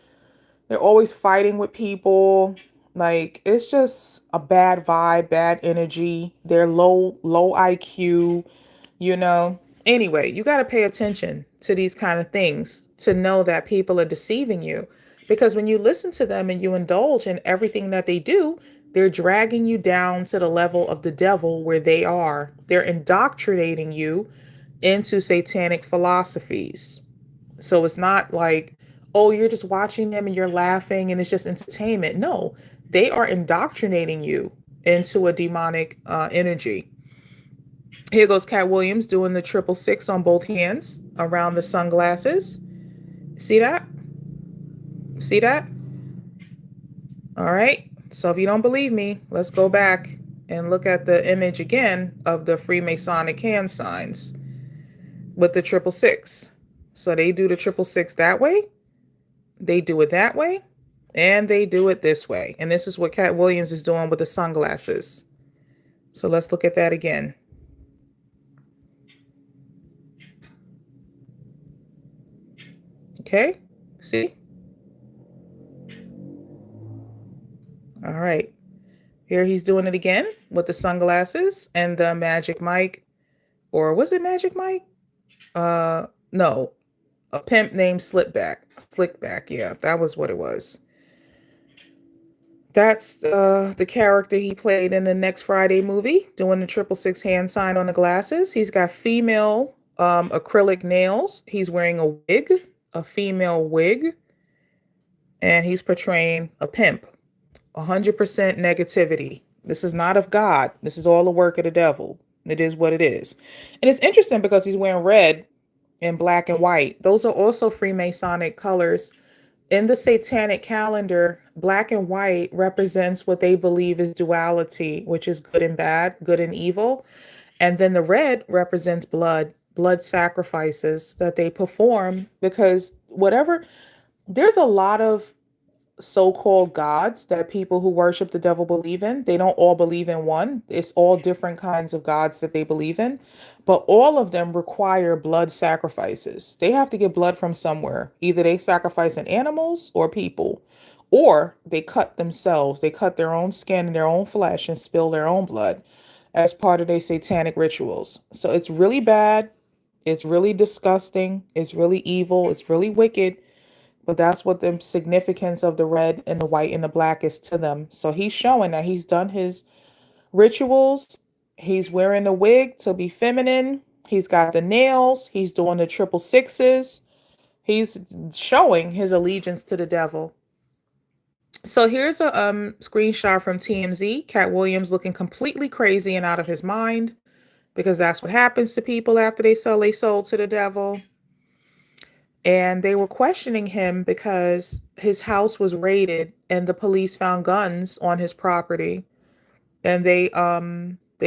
They're always fighting with people. Like, it's just a bad vibe, bad energy. They're low IQ, you know. Anyway, you got to pay attention to these kind of things to know that people are deceiving you. Because when you listen to them and you indulge in everything that they do, they're dragging you down to the level of the devil where they are. They're indoctrinating you into satanic philosophies. So it's not like, oh, you're just watching them and you're laughing and it's just entertainment. No, they are indoctrinating you into a demonic energy. Here goes Katt Williams doing the 666 on both hands around the sunglasses. See that? See that? All right. So if you don't believe me, let's go back and look at the image again of the Freemasonic hand signs with the 666. So they do the 666 that way. They do it that way. And they do it this way. And this is what Katt Williams is doing with the sunglasses. So let's look at that again. Okay. See? All right. Here he's doing it again with the sunglasses and the Magic Mike. Or was it Magic Mike? No. A pimp named Slickback. Slickback, yeah. That was what it was. That's the character he played in the Next Friday movie, doing the 666 hand sign on the glasses. He's got female acrylic nails. He's wearing a wig, a female wig, and he's portraying a pimp. 100% negativity. This is not of God. This is all the work of the devil. It is what it is. And it's interesting because he's wearing red and black and white. Those are also Freemasonic colors. In the satanic calendar, black and white represents what they believe is duality, which is good and bad, good and evil. And then the red represents blood sacrifices that they perform, because there's a lot of so-called gods that people who worship the devil believe in. They don't all believe in one. It's all different kinds of gods that they believe in, but all of them require blood sacrifices. They have to get blood from somewhere. Either they sacrifice in animals or people, or they cut themselves. They cut their own skin and their own flesh and spill their own blood as part of their satanic rituals. So it's really bad. It's really disgusting. It's really evil. It's really wicked. But that's what the significance of the red and the white and the black is to them. So he's showing that he's done his rituals. He's wearing a wig to be feminine. He's got the nails. He's doing the 666s. He's showing his allegiance to the devil. So here's a screenshot from TMZ. Katt Williams looking completely crazy and out of his mind, because that's what happens to people after they sell their soul to the devil. And they were questioning him because his house was raided and the police found guns on his property, and they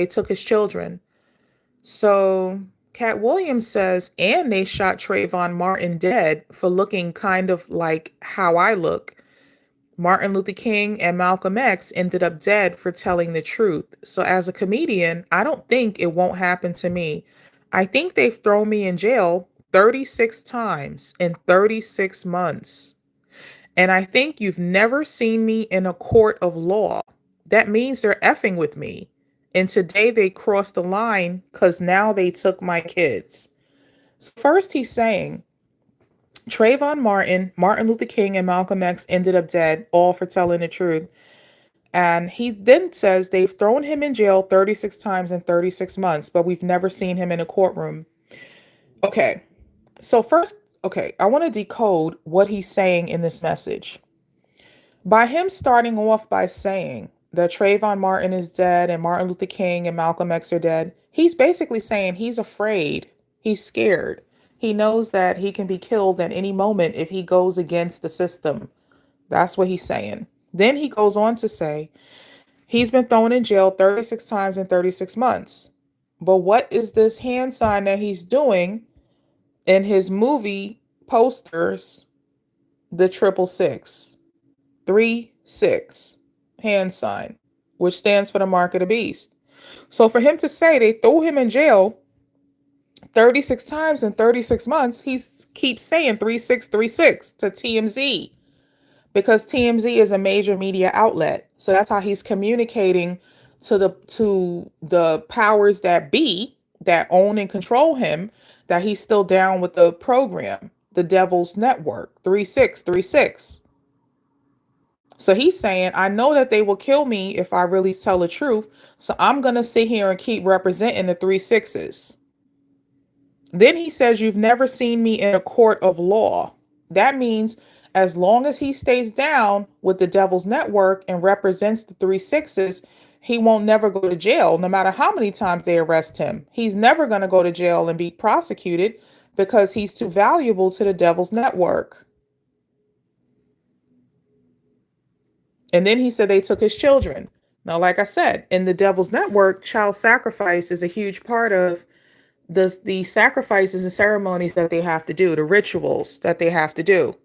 took his children. So Katt Williams says, and they shot Trayvon Martin dead for looking kind of like how I look. Martin Luther King and Malcolm X ended up dead for telling the truth. So as a comedian, I don't think it won't happen to me. I think they've thrown me in jail 36 times in 36 months. And I think you've never seen me in a court of law. That means they're effing with me. And today they crossed the line because now they took my kids. So first he's saying Trayvon Martin, Martin Luther King, and Malcolm X ended up dead, all for telling the truth. And he then says they've thrown him in jail 36 times in 36 months, but we've never seen him in a courtroom. Okay, so first, okay, I want to decode what he's saying in this message. By him starting off by saying that Trayvon Martin is dead and Martin Luther King and Malcolm X are dead, he's basically saying he's afraid, he's scared. He knows that he can be killed at any moment if he goes against the system. That's what he's saying. Then he goes on to say he's been thrown in jail 36 times in 36 months. But what is this hand sign that he's doing in his movie posters? The 666. 3-6 hand sign, which stands for the mark of the beast. So for him to say they threw him in jail 36 times in 36 months, he keeps saying 3636 to TMZ because TMZ is a major media outlet. So that's how he's communicating to the powers that be that own and control him that he's still down with the program, the Devil's Network, 3636. So he's saying, I know that they will kill me if I really tell the truth. So I'm going to sit here and keep representing the 3-6s. Then he says, you've never seen me in a court of law. That means as long as he stays down with the Devil's Network and represents the 3-6s, he won't never go to jail, no matter how many times they arrest him. He's never going to go to jail and be prosecuted because he's too valuable to the Devil's Network. And then he said they took his children. Now, like I said, in the Devil's Network, child sacrifice is a huge part of the sacrifices and ceremonies that they have to do, the rituals that they have to do.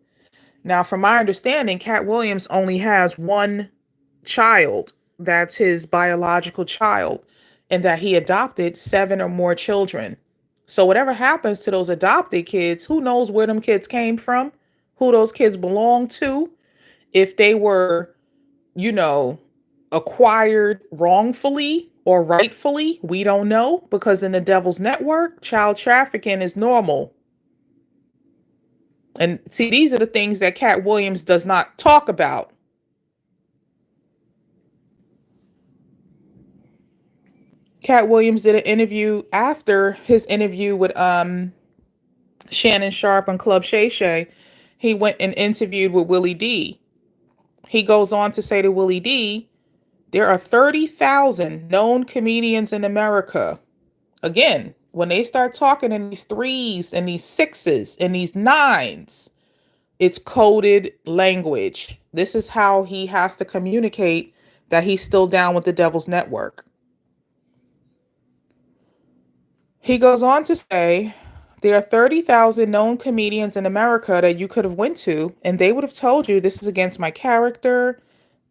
Now, from my understanding, Katt Williams only has one child that's his biological child, and that he adopted 7 or more children. So whatever happens to those adopted kids, who knows where them kids came from, who those kids belong to, if they were, acquired wrongfully or rightfully, we don't know, because in the Devil's Network, child trafficking is normal. And see, these are the things that Katt Williams does not talk about. Katt Williams did an interview after his interview with Shannon, Sharpe on Club Shay. He went and interviewed with Willie D. He goes on to say to Willie D, there are 30,000 known comedians in America. Again, when they start talking in these 3s and these 6s and these 9s, it's coded language. This is how he has to communicate that he's still down with the Devil's Network. He goes on to say, there are 30,000 known comedians in America that you could have went to, and they would have told you this is against my character.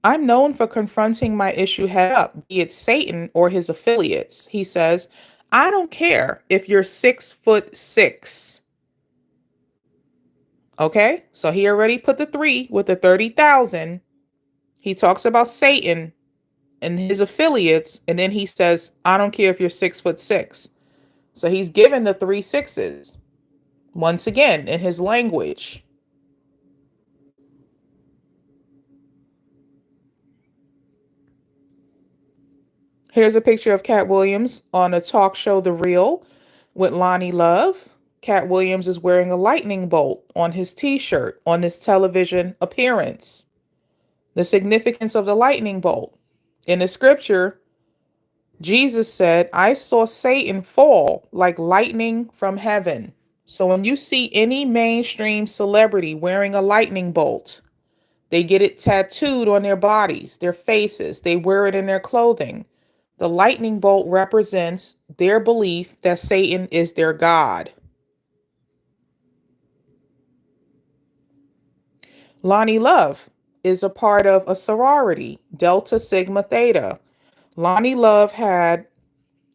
I'm known for confronting my issue head up, be it Satan or his affiliates. He says, I don't care if you're 6'6". Okay, so he already put the 3 with the 30,000. He talks about Satan and his affiliates, and then he says, I don't care if you're 6'6". So he's given the 3-6s once again in his language. Here's a picture of Katt Williams on a talk show, The Real, with Lonnie Love. Katt Williams is wearing a lightning bolt on his t-shirt on this television appearance. The significance of the lightning bolt. In the scripture, Jesus said, I saw Satan fall like lightning from heaven. So when you see any mainstream celebrity wearing a lightning bolt, they get it tattooed on their bodies, their faces, they wear it in their clothing. The lightning bolt represents their belief that Satan is their God. Lonnie Love is a part of a sorority, Delta Sigma Theta. Lonnie Love had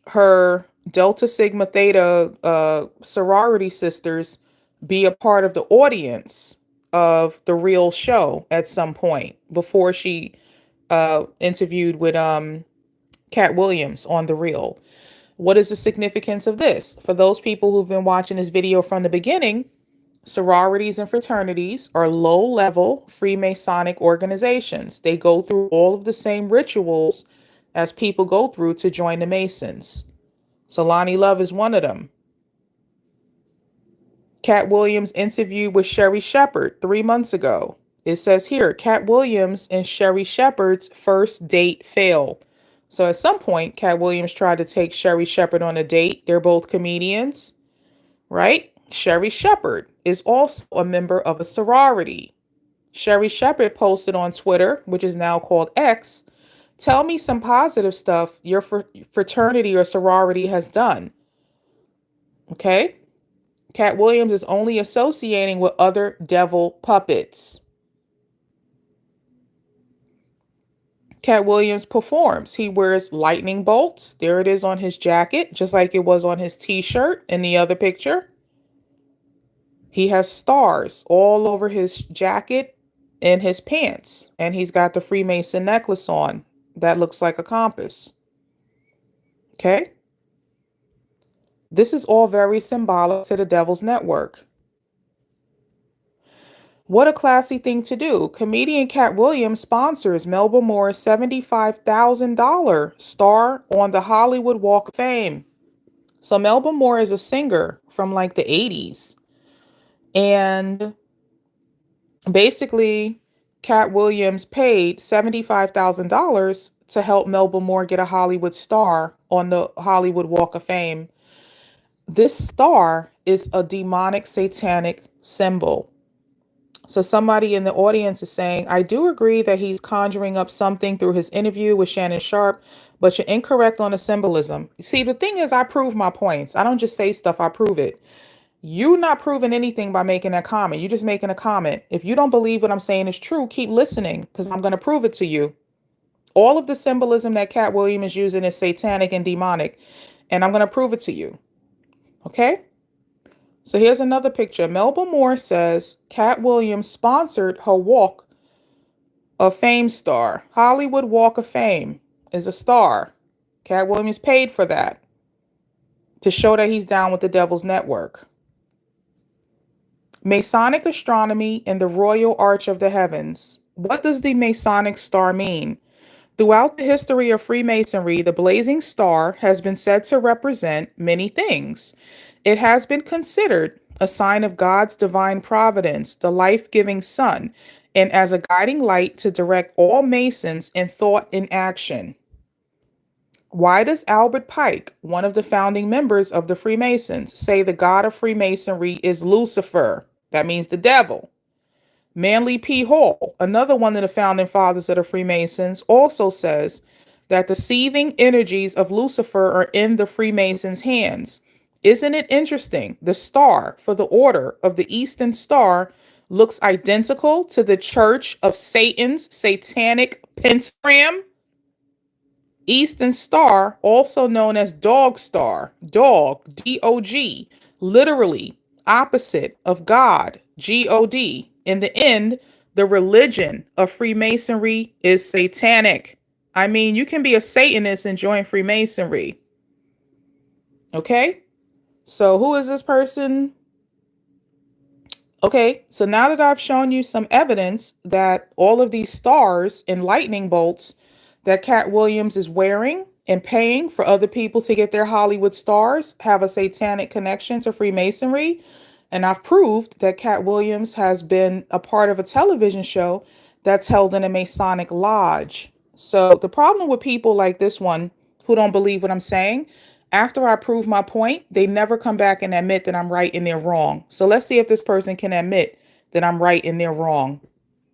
her Delta Sigma Theta sorority sisters be a part of the audience of the real show at some point before she interviewed with Katt Williams on The Real. What is the significance of this? For those people who've been watching this video from the beginning, sororities and fraternities are low-level Freemasonic organizations. They go through all of the same rituals as people go through to join the Masons. So Lonnie Love is one of them. Katt Williams interviewed with Sherry Shepherd 3 months ago. It says here, Katt Williams and Sherry Shepherd's first date failed. So at some point, Katt Williams tried to take Sherry Shepherd on a date. They're both comedians, right? Sherry Shepherd is also a member of a sorority. Sherry Shepherd posted on Twitter, which is now called X, "Tell me some positive stuff your fraternity or sorority has done." Okay? Katt Williams is only associating with other devil puppets. Katt Williams performs. He wears lightning bolts. There it is on his jacket, just like it was on his t-shirt in the other picture. He has stars all over his jacket and his pants. And he's got the Freemason necklace on that looks like a compass. Okay? This is all very symbolic to the Devil's Network. What a classy thing to do. Comedian Katt Williams sponsors Melba Moore's $75,000 star on the Hollywood Walk of Fame. So Melba Moore is a singer from like the 80s. And basically, Katt Williams paid $75,000 to help Melba Moore get a Hollywood star on the Hollywood Walk of Fame. This star is a demonic, satanic symbol. So somebody in the audience is saying, "I do agree that he's conjuring up something through his interview with Shannon Sharpe, but you're incorrect on the symbolism." See, the thing is, I prove my points. I don't just say stuff, I prove it. You're not proving anything by making that comment. You're just making a comment. If you don't believe what I'm saying is true, keep listening, because I'm going to prove it to you. All of the symbolism that Katt Williams is using is satanic and demonic, and I'm going to prove it to you. Okay? So here's another picture. Melba Moore says Katt Williams sponsored her Walk of Fame star. Hollywood Walk of Fame is a star. Katt Williams paid for that to show that he's down with the Devil's Network. Masonic astronomy and the Royal Arch of the Heavens. What does the Masonic star mean? Throughout the history of Freemasonry, the blazing star has been said to represent many things. It has been considered a sign of God's divine providence, the life-giving sun, and as a guiding light to direct all Masons in thought and action. Why does Albert Pike, one of the founding members of the Freemasons, say the god of Freemasonry is Lucifer? That means the devil. Manly P. Hall, another one of the founding fathers of the Freemasons, also says that the seething energies of Lucifer are in the Freemasons' hands. Isn't it interesting? The star for the Order of the Eastern Star looks identical to the Church of Satan's satanic pentagram. Eastern Star, also known as Dog Star, dog, D-O-G, literally opposite of God, G-O-D. In the end, the religion of Freemasonry is satanic. I mean, you can be a Satanist and join Freemasonry. Okay? So who is this person? Okay, so now that I've shown you some evidence that all of these stars and lightning bolts that Katt Williams is wearing and paying for other people to get their Hollywood stars have a satanic connection to Freemasonry, and I've proved that Katt Williams has been a part of a television show that's held in a Masonic lodge. So the problem with people like this one who don't believe what I'm saying, After I prove my point, they never come back and admit that I'm right and they're wrong. So let's see if this person can admit that I'm right and they're wrong.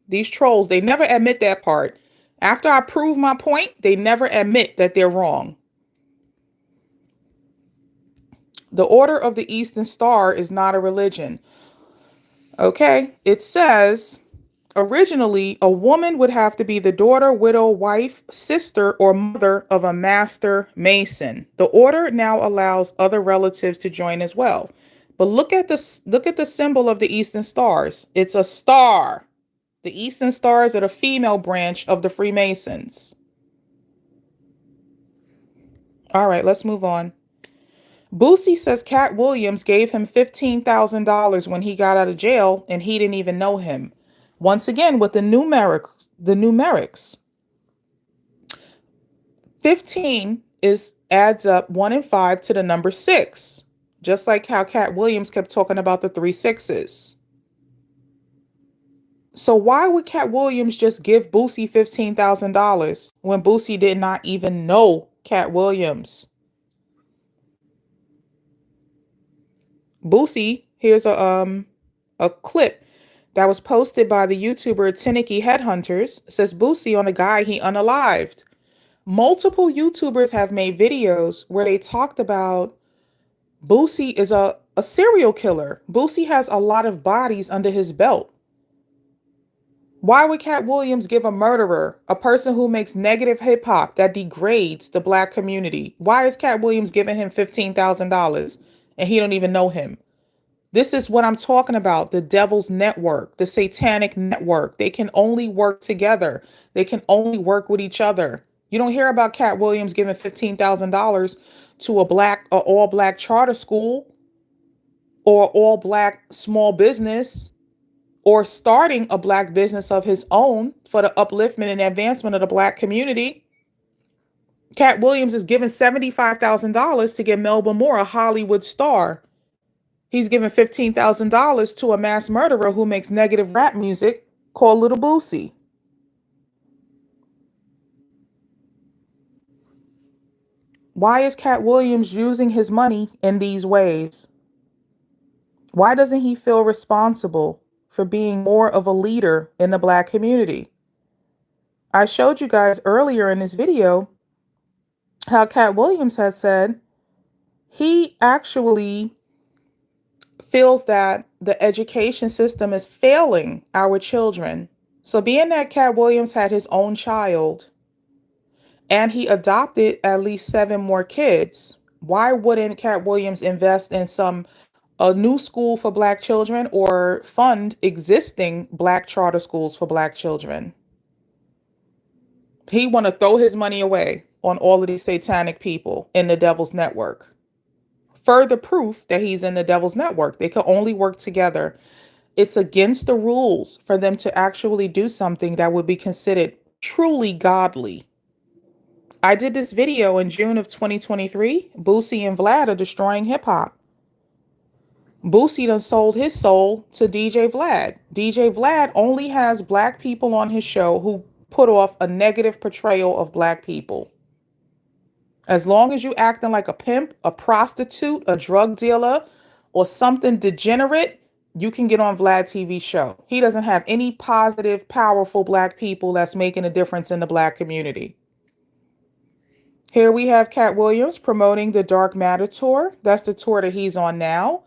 These trolls, they never admit that part. After I prove my point, they never admit that they're wrong. The Order of the Eastern Star is not a religion. Okay, it says originally a woman would have to be the daughter, widow, wife, sister, or mother of a master mason. The order now allows other relatives to join as well. But look at the symbol of the Eastern Stars. It's a star. The Eastern Stars are the female branch of the Freemasons. All right, let's move on. Boosie says Katt Williams gave him $15,000 when he got out of jail and he didn't even know him. Once again, with the numerics. 15 adds up 1 and 5 to the number 6. Just like how Katt Williams kept talking about the 3 6s. So why would Katt Williams just give Boosie $15,000 when Boosie did not even know Katt Williams? Boosie, here's a clip that was posted by the YouTuber Tinicky Headhunters. Says Boosie on a guy he unalived. Multiple YouTubers have made videos where they talked about Boosie is a serial killer. Boosie has a lot of bodies under his belt. Why would Katt Williams give a murderer, a person who makes negative hip hop that degrades the black community? Why is Katt Williams giving him $15,000 and he don't even know him? This is what I'm talking about. The devil's network, the satanic network. They can only work together. They can only work with each other. You don't hear about Katt Williams giving $15,000 to a all black charter school or all black small business, or starting a black business of his own for the upliftment and advancement of the black community. Katt Williams is giving $75,000 to get Melba Moore, a Hollywood star. He's giving $15,000 to a mass murderer who makes negative rap music called Little Boosie. Why is Katt Williams using his money in these ways? Why doesn't he feel responsible for being more of a leader in the black community? I showed you guys earlier in this video how Katt Williams has said he actually feels that the education system is failing our children. So being that Katt Williams had his own child and he adopted at least 7 more kids, why wouldn't Katt Williams invest in a new school for black children or fund existing black charter schools for black children? He want to throw his money away on all of these satanic people in the devil's network. Further proof that he's in the devil's network. They can only work together. It's against the rules for them to actually do something that would be considered truly godly. I did this video in June of 2023. Boosie and Vlad are destroying hip hop. Boosie done sold his soul to DJ Vlad. DJ Vlad only has black people on his show who put off a negative portrayal of black people. As long as you acting like a pimp, a prostitute, a drug dealer, or something degenerate, you can get on Vlad TV's show. He doesn't have any positive, powerful black people that's making a difference in the black community. Here we have Katt Williams promoting the Dark Matter tour. That's the tour that he's on now.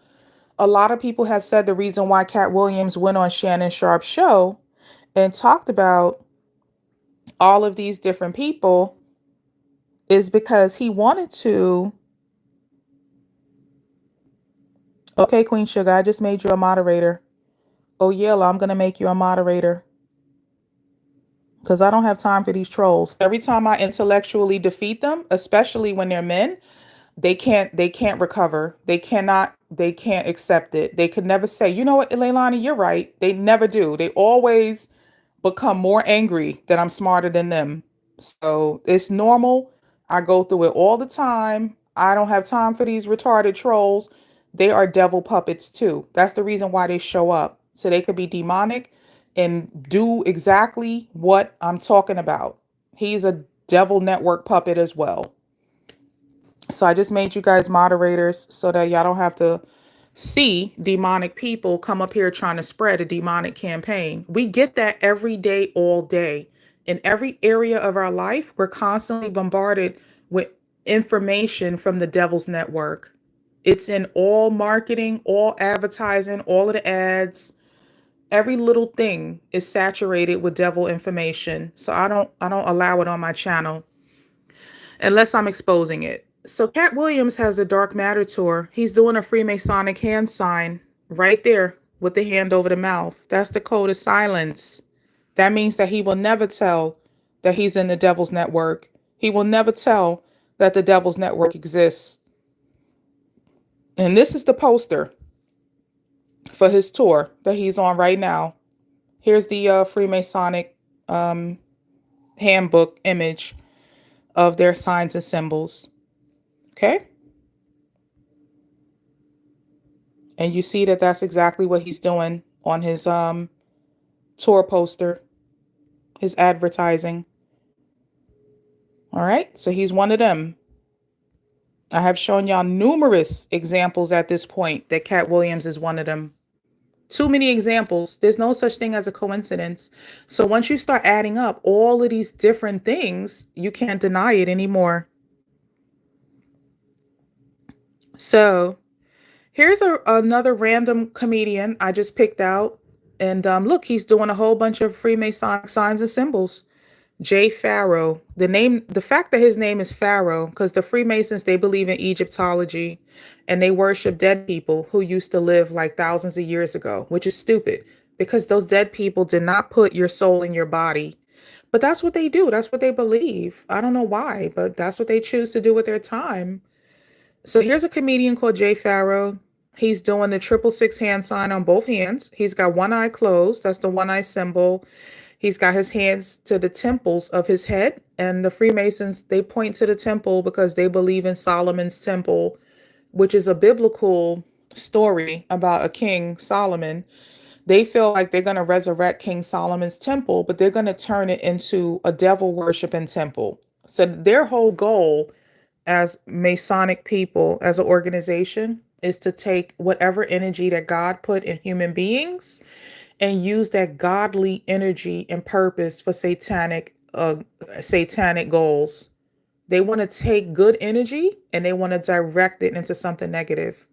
A lot of people have said the reason why Katt Williams went on Shannon Sharpe's show and talked about all of these different people is because he wanted to. Okay, Queen Sugar, I just made you a moderator. Oh, Yella, I'm going to make you a moderator. Because I don't have time for these trolls. Every time I intellectually defeat them, especially when they're men, they can't recover. They can't accept it. They could never say, you know what, Leilani, you're right. They never do. They always become more angry that I'm smarter than them. So it's normal. I go through it all the time. I don't have time for these retarded trolls. They are devil puppets too. That's the reason why they show up. So they could be demonic and do exactly what I'm talking about. He's a devil network puppet as well. So I just made you guys moderators so that y'all don't have to see demonic people come up here trying to spread a demonic campaign. We get that every day, all day. In every area of our life, we're constantly bombarded with information from the devil's network. It's in all marketing, all advertising, all of the ads. Every little thing is saturated with devil information. So I don't allow it on my channel unless I'm exposing it. So Katt Williams has a dark matter tour. He's doing a Freemasonic hand sign right there with the hand over the mouth. That's the code of silence. That means that he will never tell that he's in the devil's network. He will never tell that the devil's network exists. And this is the poster for his tour that he's on right now. Here's the Freemasonic handbook image of their signs and symbols. Okay. And you see that that's exactly what he's doing on his tour poster, his advertising. All right. So he's one of them. I have shown y'all numerous examples at this point that Katt Williams is one of them. Too many examples. There's no such thing as a coincidence. So once you start adding up all of these different things, you can't deny it anymore. So here's another random comedian I just picked out. And look, he's doing a whole bunch of Freemasonic signs and symbols. Jay Pharoah. The fact that his name is Pharaoh, because the Freemasons, they believe in Egyptology and they worship dead people who used to live like thousands of years ago, which is stupid because those dead people did not put your soul in your body. But that's what they do. That's what they believe. I don't know why, but that's what they choose to do with their time. So here's a comedian called Jay Pharoah. He's doing the 666 hand sign on both hands. He's got one eye closed. That's the one eye symbol. He's got his hands to the temples of his head. And the Freemasons, they point to the temple because they believe in Solomon's temple, which is a biblical story about a king, Solomon. They feel like they're going to resurrect King Solomon's temple, but they're going to turn it into a devil worshiping temple. So their whole goal as Masonic people, as an organization, is to take whatever energy that God put in human beings and use that godly energy and purpose for satanic goals. They want to take good energy and they want to direct it into something negative.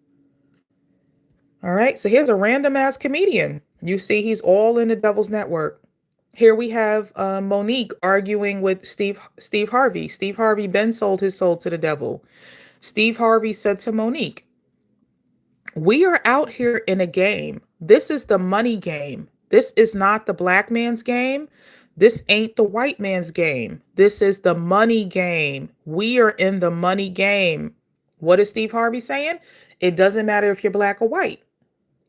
All right, so here's a random ass comedian. You see, he's all in the devil's network. Here we have Monique arguing with Steve Harvey. Steve Harvey Ben sold his soul to the devil. Steve Harvey said to Monique, "We are out here in a game. This is the money game. This is not the black man's game. This ain't the white man's game. This is the money game. We are in the money game." What is Steve Harvey saying? It doesn't matter if you're black or white.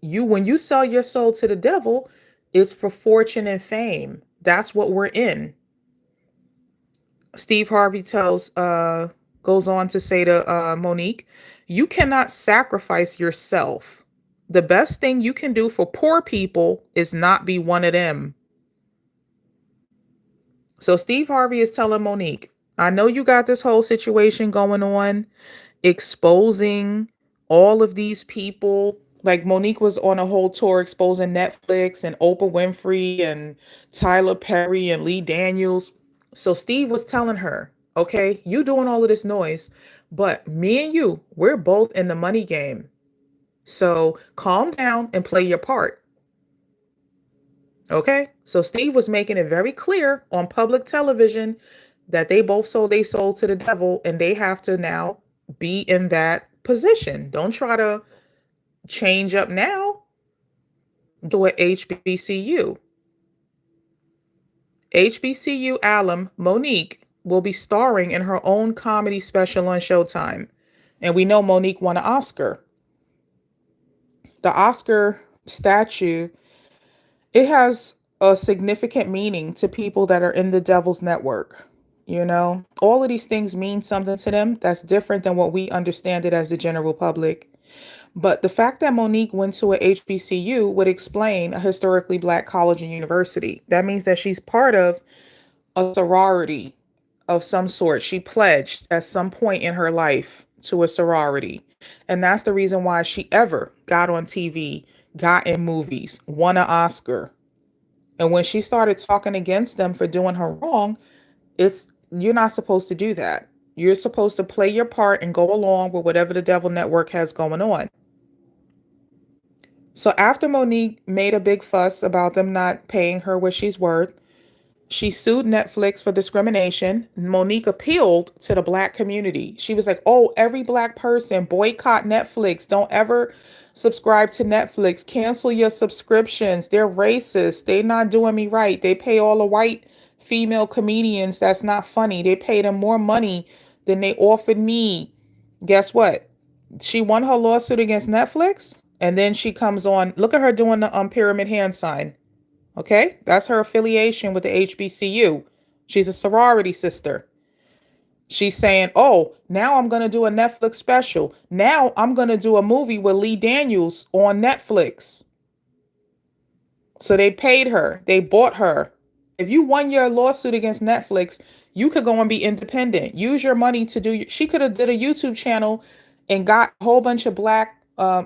When you sell your soul to the devil, it's for fortune and fame. That's what we're in. Steve Harvey goes on to say to Monique, "You cannot sacrifice yourself. The best thing you can do for poor people is not be one of them." So Steve Harvey is telling Monique, I know you got this whole situation going on, exposing all of these people. Like Monique was on a whole tour exposing Netflix and Oprah Winfrey and Tyler Perry and Lee Daniels. So Steve was telling her, okay, you doing all of this noise, but me and you, we're both in the money game. So calm down and play your part. Okay, so Steve was making it very clear on public television that they both sold their soul to the devil and they have to now be in that position. Don't try to change up now. Do a HBCU. HBCU alum Monique will be starring in her own comedy special on Showtime. And we know Monique won an Oscar. The Oscar statue, it has a significant meaning to people that are in the devil's network. You know, all of these things mean something to them that's different than what we understand it as the general public. But the fact that Monique went to a HBCU would explain a historically black college and university. That means that she's part of a sorority of some sort. She pledged at some point in her life. to a sorority. And that's the reason why she ever got on TV, got in movies, won an Oscar. And when she started talking against them for doing her wrong, you're not supposed to do that. You're supposed to play your part and go along with whatever the Devil Network has going on. So after Monique made a big fuss about them not paying her what she's worth, she sued Netflix for discrimination. Monique appealed to the Black community. She was like, oh, every Black person, boycott Netflix. Don't ever subscribe to Netflix. Cancel your subscriptions. They're racist. They're not doing me right. They pay all the white female comedians. That's not funny. They pay them more money than they offered me. Guess what? She won her lawsuit against Netflix. And then she comes on. Look at her doing the pyramid hand sign. Okay, that's her affiliation with the HBCU. She's a sorority sister. She's saying, oh, now I'm going to do a Netflix special. Now I'm going to do a movie with Lee Daniels on Netflix. So they paid her. They bought her. If you won your lawsuit against Netflix, you could go and be independent. Use your money to do. She could have did a YouTube channel and got a whole bunch of Black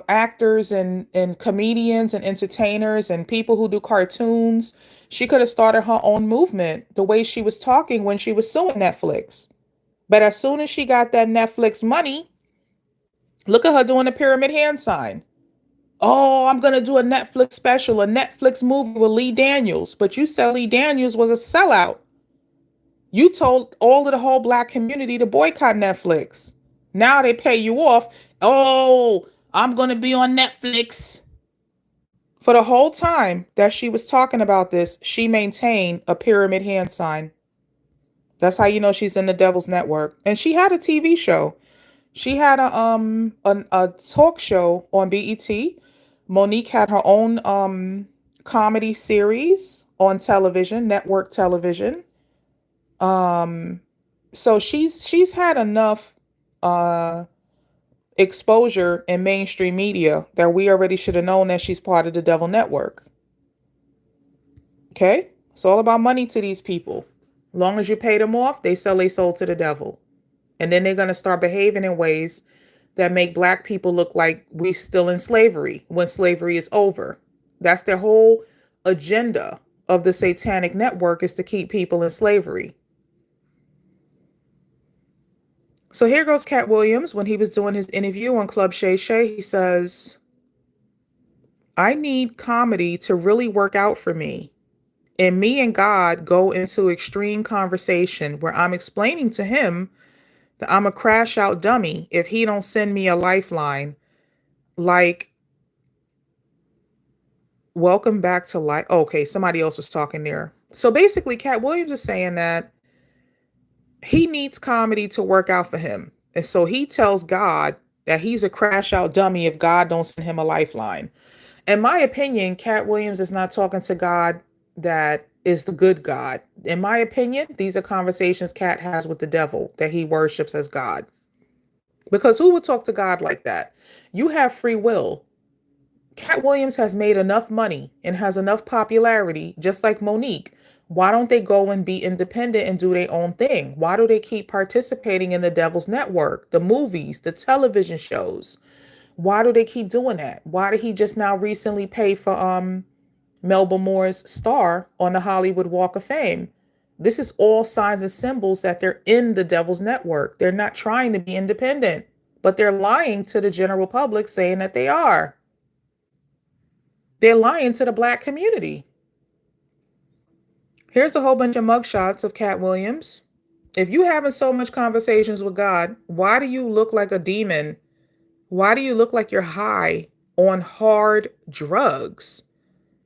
actors and comedians and entertainers and people who do cartoons. She could have started her own movement the way she was talking when she was suing Netflix. But as soon as she got that Netflix money, look at her doing the pyramid hand sign. Oh, I'm going to do a Netflix special, a Netflix movie with Lee Daniels. But you said Lee Daniels was a sellout. You told all of the whole Black community to boycott Netflix. Now they pay you off. Oh, I'm going to be on Netflix. For the whole time that she was talking about this, she maintained a pyramid hand sign. That's how you know she's in the Devil's Network. And she had a TV show. She had a talk show on BET. Monique had her own comedy series on television, network television. So she's had enough exposure in mainstream media that we already should have known that she's part of the Devil Network. Okay? It's all about money to these people. As long as you pay them off, they sell their soul to the devil. And then they're going to start behaving in ways that make Black people look like we're still in slavery when slavery is over. That's their whole agenda of the satanic network, is to keep people in slavery. So here goes Katt Williams when he was doing his interview on Club Shay. He says, I need comedy to really work out for me. And me and God go into extreme conversation where I'm explaining to him that I'm a crash out dummy if he don't send me a lifeline. Like, welcome back to life. Okay, somebody else was talking there. So basically, Katt Williams is saying that he needs comedy to work out for him. And so he tells God that he's a crash out dummy if God don't send him a lifeline. In my opinion, Katt Williams is not talking to God that is the good God. In my opinion, these are conversations Katt has with the devil that he worships as God. Because who would talk to God like that? You have free will. Katt Williams has made enough money and has enough popularity, just like Monique. Why don't they go and be independent and do their own thing? Why do they keep participating in the Devil's Network, the movies, the television shows? Why do they keep doing that? Why did he just now recently pay for Melba Moore's star on the Hollywood Walk of Fame? This is all signs and symbols that they're in the Devil's Network. They're not trying to be independent, but they're lying to the general public saying that they are. They're lying to the Black community. Here's a whole bunch of mugshots of Katt Williams. If you having so much conversations with God, why do you look like a demon? Why do you look like you're high on hard drugs?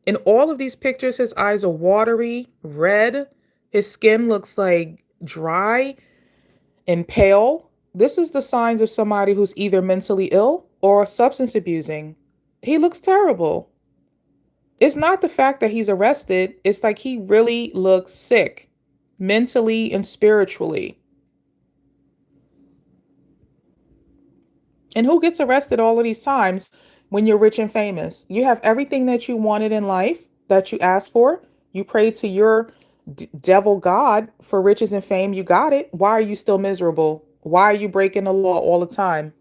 In all of these pictures, his eyes are watery, red. His skin looks like dry and pale. This is the signs of somebody who's either mentally ill or substance abusing. He looks terrible. It's not the fact that he's arrested. It's like he really looks sick, mentally and spiritually. And who gets arrested all of these times when you're rich and famous? You have everything that you wanted in life that you asked for. You prayed to your devil God for riches and fame. You got it. Why are you still miserable? Why are you breaking the law all the time?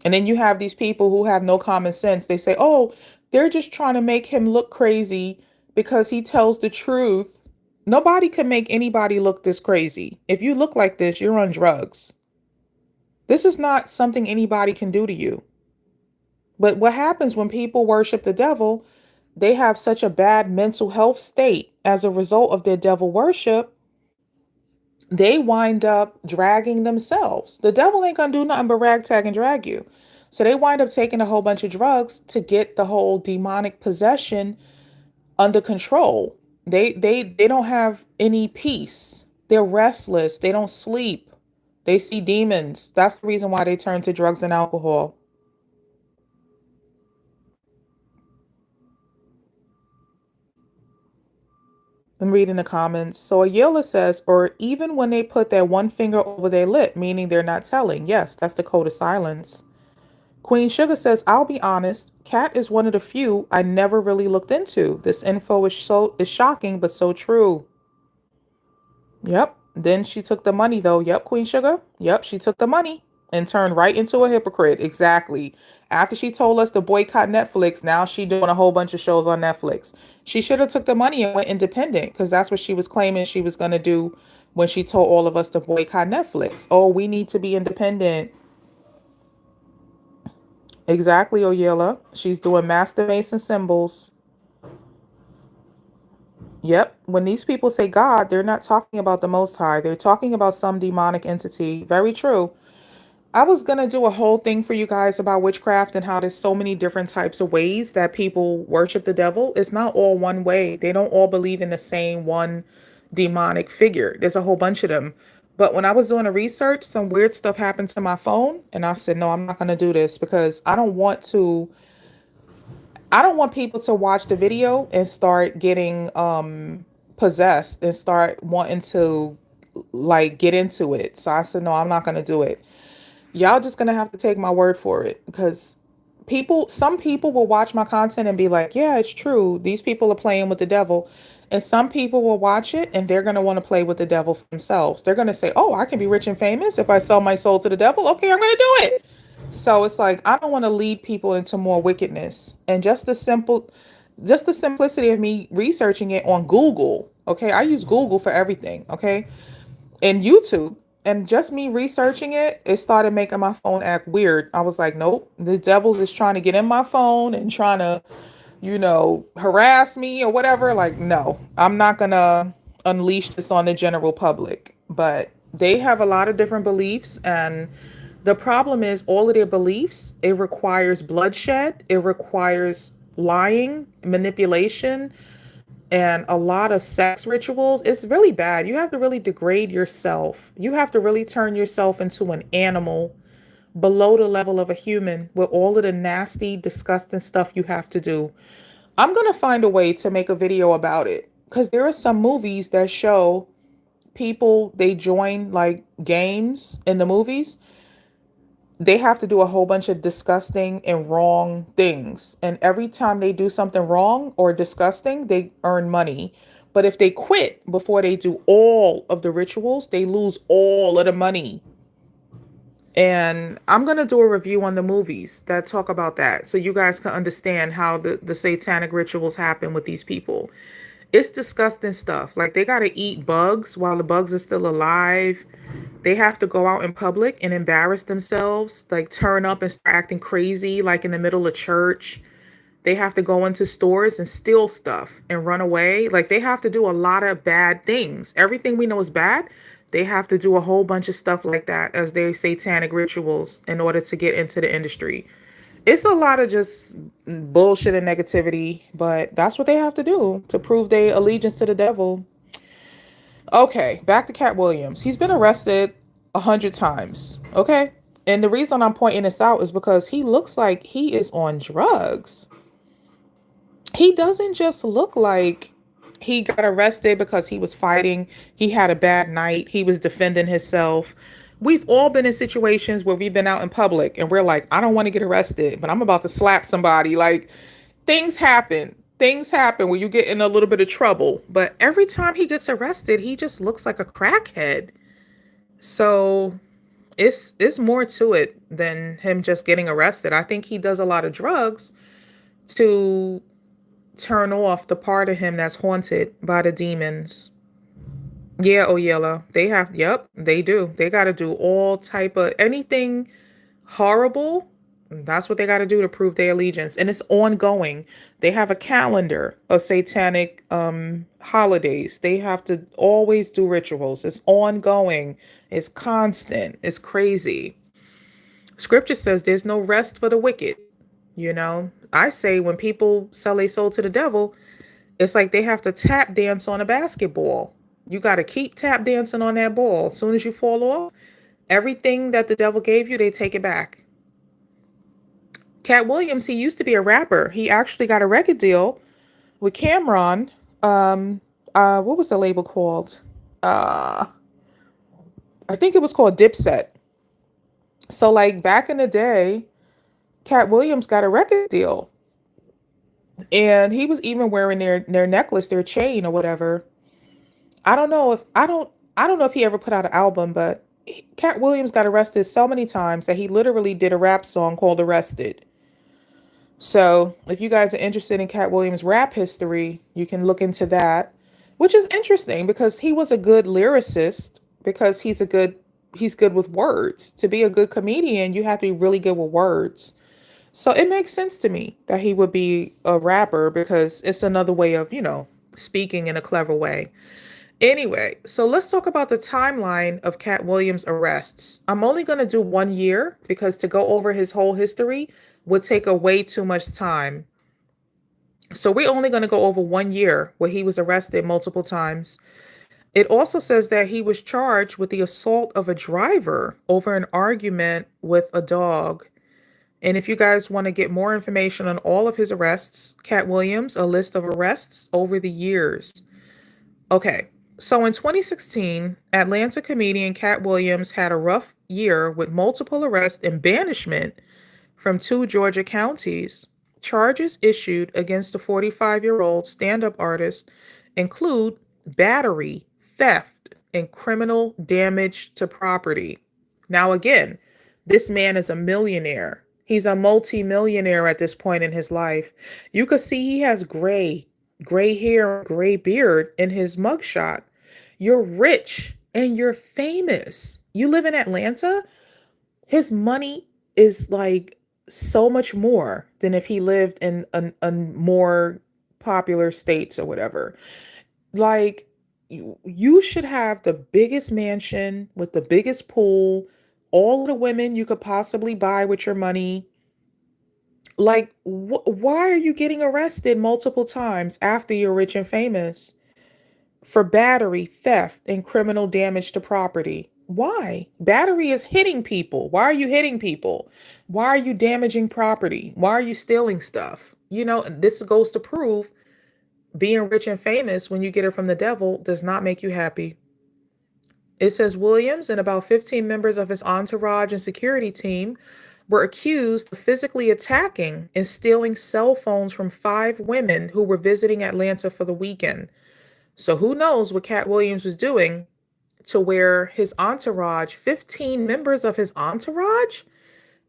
And then you have these people who have no common sense. They say, oh, they're just trying to make him look crazy because he tells the truth. Nobody can make anybody look this crazy. If you look like this, you're on drugs. This is not something anybody can do to you. But what happens when people worship the devil, they have such a bad mental health state as a result of their devil worship, they wind up dragging themselves. The devil ain't gonna do nothing but ragtag and drag you. So they wind up taking a whole bunch of drugs to get the whole demonic possession under control. They don't have any peace. They're restless. They don't sleep. They see demons. That's the reason why they turn to drugs and alcohol. I'm reading the comments. So Ayala says, or even when they put their one finger over their lip, meaning they're not telling. Yes, that's the code of silence. Queen Sugar says, I'll be honest, Katt is one of the few I never really looked into. This info is shocking, but so true. Yep. Then she took the money though. Yep, Queen Sugar. Yep, she took the money and turned right into a hypocrite. Exactly. After she told us to boycott Netflix, now she doing a whole bunch of shows on Netflix. She should have took the money and went independent, because that's what she was claiming she was going to do when she told all of us to boycott Netflix. Oh, we need to be independent. Exactly, Oyela. She's doing Master Mason symbols. Yep. When these people say God, they're not talking about the Most High. They're talking about some demonic entity. Very true. I was going to do a whole thing for you guys about witchcraft and how there's so many different types of ways that people worship the devil. It's not all one way. They don't all believe in the same one demonic figure. There's a whole bunch of them. But when I was doing the research, some weird stuff happened to my phone. And I said, no, I'm not going to do this, because I don't want people to watch the video and start getting possessed and start wanting to like get into it. So I said, no, I'm not going to do it. Y'all just going to have to take my word for it, because some people will watch my content and be like, yeah, it's true, these people are playing with the devil. And some people will watch it and they're going to want to play with the devil for themselves. They're going to say, oh, I can be rich and famous if I sell my soul to the devil. Okay, I'm going to do it. So it's like, I don't want to lead people into more wickedness. And just the simplicity of me researching it on Google. Okay, I use Google for everything. Okay, and YouTube. And just me researching it, it started making my phone act weird. I was like, nope, the devil's is trying to get in my phone and trying to, harass me or whatever. Like, no, I'm not going to unleash this on the general public. But they have a lot of different beliefs. And the problem is, all of their beliefs, it requires bloodshed. It requires lying, manipulation, and a lot of sex rituals. It's really bad. You have to really degrade yourself. You have to really turn yourself into an animal below the level of a human, with all of the nasty, disgusting stuff you have to do. I'm going to find a way to make a video about it, because there are some movies that show people, they join like games in the movies. They have to do a whole bunch of disgusting and wrong things. And every time they do something wrong or disgusting, they earn money. But if they quit before they do all of the rituals, they lose all of the money. And I'm going to do a review on the movies that talk about that, so you guys can understand how the satanic rituals happen with these people. It's disgusting stuff. Like, they got to eat bugs while the bugs are still alive. They have to go out in public and embarrass themselves, like turn up and start acting crazy, like in the middle of church. They have to go into stores and steal stuff and run away. Like, they have to do a lot of bad things. Everything we know is bad. They have to do a whole bunch of stuff like that as their satanic rituals in order to get into the industry. It's a lot of just bullshit and negativity, but that's what they have to do to prove their allegiance to the devil. Okay, back to Katt Williams. He's been arrested 100 times. Okay. And the reason I'm pointing this out is because he looks like he is on drugs. He doesn't just look like he got arrested because he was fighting. He had a bad night. He was defending himself. We've all been in situations where we've been out in public and we're like, I don't want to get arrested, but I'm about to slap somebody. Like, things happen. Things happen when you get in a little bit of trouble. But every time he gets arrested, he just looks like a crackhead. So It's more to it than him just getting arrested. I think he does a lot of drugs to turn off the part of him that's haunted by the demons. Yeah, oh yellow. Yep, they do. They got to do all type of anything horrible. That's what they got to do to prove their allegiance. And it's ongoing. They have a calendar of satanic holidays. They have to always do rituals. It's ongoing. It's constant. It's crazy. Scripture says there's no rest for the wicked. You know, I say when people sell their soul to the devil, it's like they have to tap dance on a basketball. You got to keep tap dancing on that ball. As soon as you fall off, everything that the devil gave you, they take it back. Katt Williams, he used to be a rapper. He actually got a record deal with Cameron. What was the label called? I think it was called Dipset. So like back in the day, Katt Williams got a record deal. And he was even wearing their necklace, their chain or whatever. I don't know if he ever put out an album, but Katt Williams got arrested so many times that he literally did a rap song called Arrested. So if you guys are interested in Katt Williams' rap history, you can look into that, which is interesting because he was a good lyricist, because he's good with words. To be a good comedian, you have to be really good with words. So it makes sense to me that he would be a rapper because it's another way of, speaking in a clever way. Anyway, so let's talk about the timeline of Katt Williams' arrests. I'm only going to do 1 year because to go over his whole history would take way too much time. So we're only going to go over 1 year where he was arrested multiple times. It also says that he was charged with the assault of a driver over an argument with a dog. And if you guys want to get more information on all of his arrests, Katt Williams, a list of arrests over the years. Okay, so in 2016, Atlanta comedian Katt Williams had a rough year with multiple arrests and banishment from 2 Georgia counties. Charges issued against the 45-year-old stand-up artist include battery, theft, and criminal damage to property. Now again, this man is a millionaire. He's a multi-millionaire at this point in his life. You could see he has gray hair, gray beard in his mugshot. You're rich and you're famous. You live in Atlanta. His money is like so much more than if he lived in a more popular states or whatever. Like you should have the biggest mansion with the biggest pool, all the women you could possibly buy with your money. Like, why are you getting arrested multiple times after you're rich and famous for battery, theft, and criminal damage to property? Why? Battery is hitting people. Why are you hitting people? Why are you damaging property? Why are you stealing stuff? This goes to prove being rich and famous when you get it from the devil does not make you happy. It says Williams and about 15 members of his entourage and security team were accused of physically attacking and stealing cell phones from 5 women who were visiting Atlanta for the weekend. So who knows what Katt Williams was doing to where his entourage, 15 members of his entourage,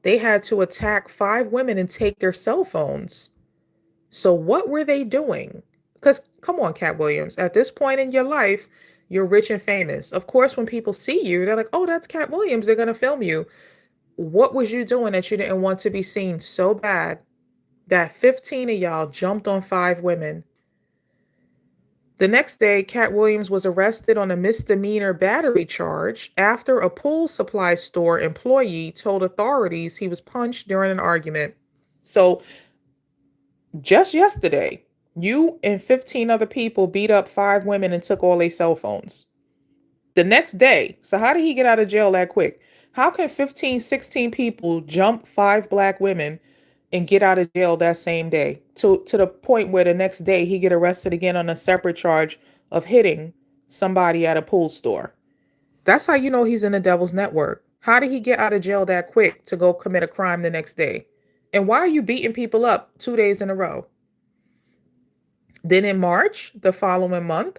they had to attack 5 women and take their cell phones. So what were they doing? Because come on, Katt Williams, at this point in your life, you're rich and famous. Of course, when people see you, they're like, oh, that's Katt Williams. They're going to film you. What was you doing that you didn't want to be seen so bad that 15 of y'all jumped on 5 women? The next day, Katt Williams was arrested on a misdemeanor battery charge after a pool supply store employee told authorities he was punched during an argument. So just yesterday, you and 15 other people beat up 5 women and took all their cell phones. The next day, so how did he get out of jail that quick? How can 15, 16 people jump 5 black women and get out of jail that same day to the point where the next day he get arrested again on a separate charge of hitting somebody at a pool store? That's how you know he's in the devil's network. How did he get out of jail that quick to go commit a crime the next day? And why are you beating people up 2 days in a row? Then in March, the following month,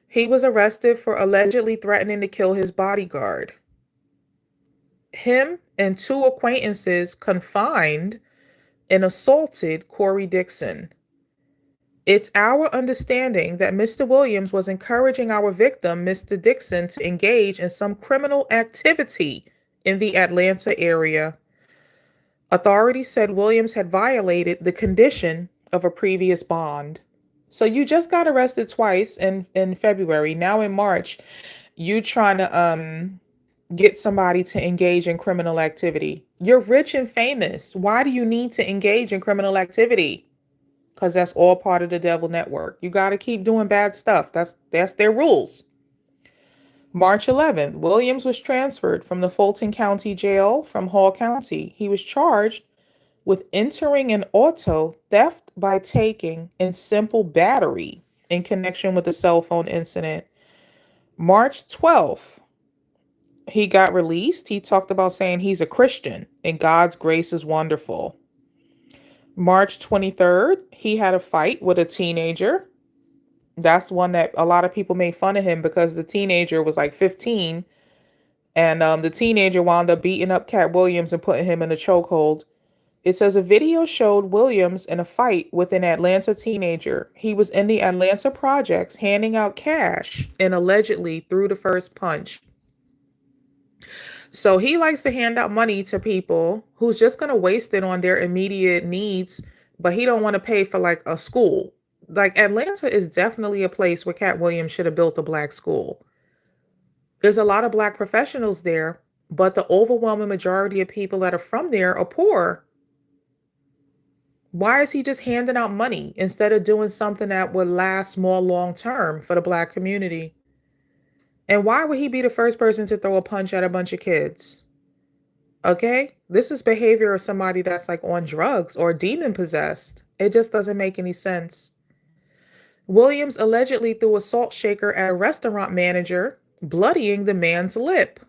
he was arrested for allegedly threatening to kill his bodyguard. him and two acquaintances confined and assaulted Corey Dixon. It's our understanding that Mr. Williams was encouraging our victim, Mr. Dixon, to engage in some criminal activity in the Atlanta area. Authorities said Williams had violated the condition of a previous bond. So you just got arrested twice in February. Now in March, you trying to get somebody to engage in criminal activity. You're rich and famous. Why do you need to engage in criminal activity? Because that's all part of the devil network. You got to keep doing bad stuff. That's their rules. March 11th, Williams was transferred from the Fulton County Jail from Hall County. He was charged with entering an auto, theft by taking, and simple battery in connection with the cell phone incident. March 12th, he got released. He talked about saying he's a Christian and God's grace is wonderful. March 23rd, he had a fight with a teenager. That's one that a lot of people made fun of him because the teenager was like 15. And the teenager wound up beating up Katt Williams and putting him in a chokehold. It says a video showed Williams in a fight with an Atlanta teenager. He was in the Atlanta projects handing out cash and allegedly threw the first punch. So he likes to hand out money to people who's just going to waste it on their immediate needs, but he don't want to pay for like a school. Like Atlanta is definitely a place where Katt Williams should have built a black school. There's a lot of black professionals there, but the overwhelming majority of people that are from there are poor. Why is he just handing out money instead of doing something that would last more long term for the black community? And why would he be the first person to throw a punch at a bunch of kids? Okay, this is behavior of somebody that's like on drugs or demon possessed. It just doesn't make any sense. Williams allegedly threw a salt shaker at a restaurant manager, bloodying the man's lip.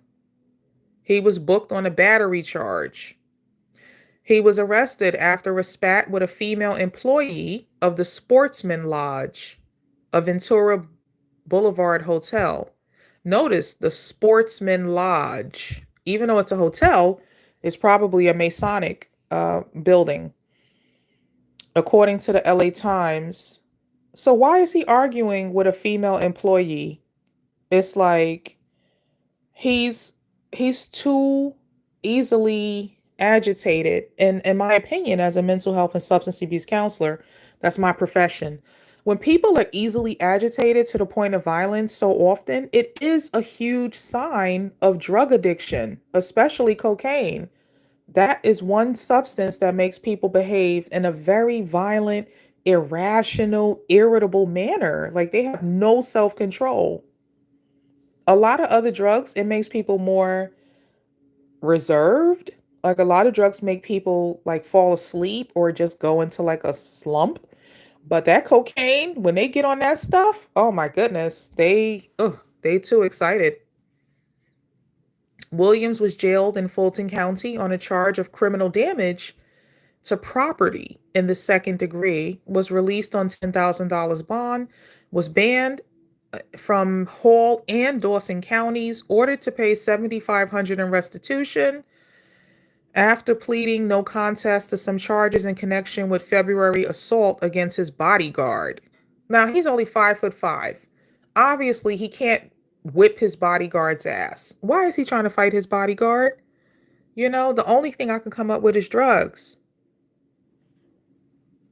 He was booked on a battery charge. He was arrested after a spat with a female employee of the Sportsman Lodge, a Ventura Boulevard hotel. Notice the Sportsman Lodge. Even though it's a hotel, it's probably a Masonic building, according to the LA Times. So why is he arguing with a female employee? It's like he's too easily agitated. And in my opinion, as a mental health and substance abuse counselor, that's my profession. When people are easily agitated to the point of violence so often, it is a huge sign of drug addiction, especially cocaine. That is one substance that makes people behave in a very violent, irrational, irritable manner. Like they have no self-control. A lot of other drugs, it makes people more reserved. Like a lot of drugs make people like fall asleep or just go into like a slump. But that cocaine, when they get on that stuff, oh my goodness, they too excited. Williams was jailed in Fulton County on a charge of criminal damage to property in the second degree, was released on $10,000 bond, was banned from Hall and Dawson counties, ordered to pay $7,500 in restitution, after pleading no contest to some charges in connection with February assault against his bodyguard. Now, he's only 5'5". Obviously, he can't whip his bodyguard's ass. Why is he trying to fight his bodyguard? You know, the only thing I can come up with is drugs.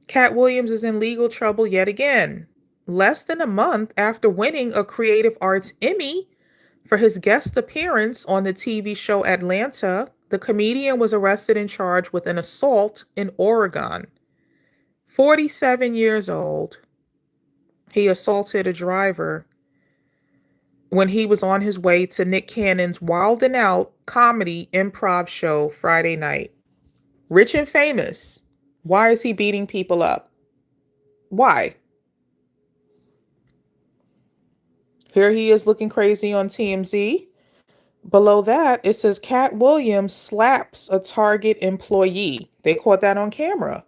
Katt Williams is in legal trouble yet again. Less than a month after winning a Creative Arts Emmy for his guest appearance on the TV show Atlanta, the comedian was arrested and charged with an assault in Oregon. 47 years old. He assaulted a driver when he was on his way to Nick Cannon's Wild 'N Out comedy improv show Friday night. Rich and famous. Why is he beating people up? Why? Here he is looking crazy on TMZ. Below that, it says Katt Williams slaps a Target employee. They caught that on camera.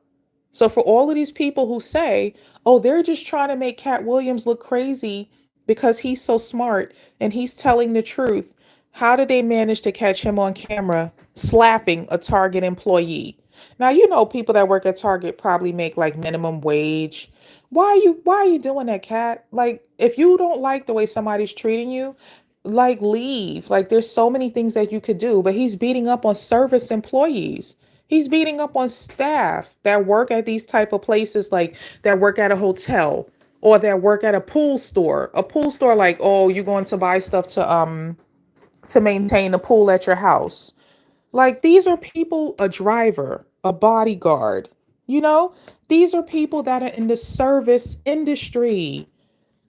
So for all of these people who say, oh, they're just trying to make Katt Williams look crazy because he's so smart and he's telling the truth. How did they manage to catch him on camera slapping a Target employee? Now, you know, people that work at Target probably make like minimum wage. Why are you doing that, Kat? Like, if you don't like the way somebody's treating you, like leave. Like, there's so many things that you could do, but he's beating up on service employees. He's beating up on staff that work at these type of places, like that work at a hotel or that work at a pool store. A pool store, like, oh, you're going to buy stuff to maintain the pool at your house. Like, these are people, a driver, a bodyguard, you know, these are people that are in the service industry.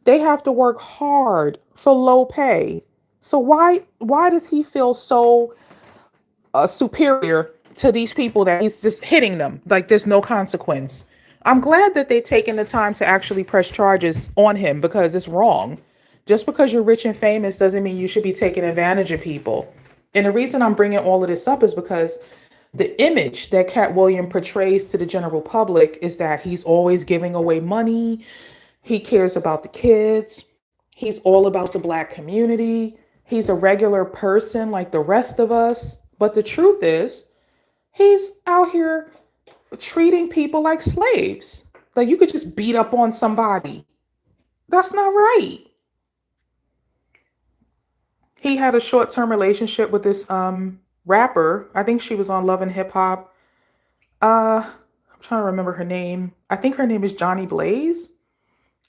They have to work hard for low pay. So why does he feel so superior to these people that he's just hitting them like there's no consequence? I'm glad that they've taken the time to actually press charges on him because it's wrong. Just because you're rich and famous doesn't mean you should be taking advantage of people. And the reason I'm bringing all of this up is because the image that Katt Williams portrays to the general public is that he's always giving away money. He cares about the kids. He's all about the Black community. He's a regular person like the rest of us. But the truth is, he's out here treating people like slaves. Like, you could just beat up on somebody. That's not right. He had a short-term relationship with this rapper. I think she was on Love and Hip Hop. I'm trying to remember her name. I think her name is Johnny Blaze.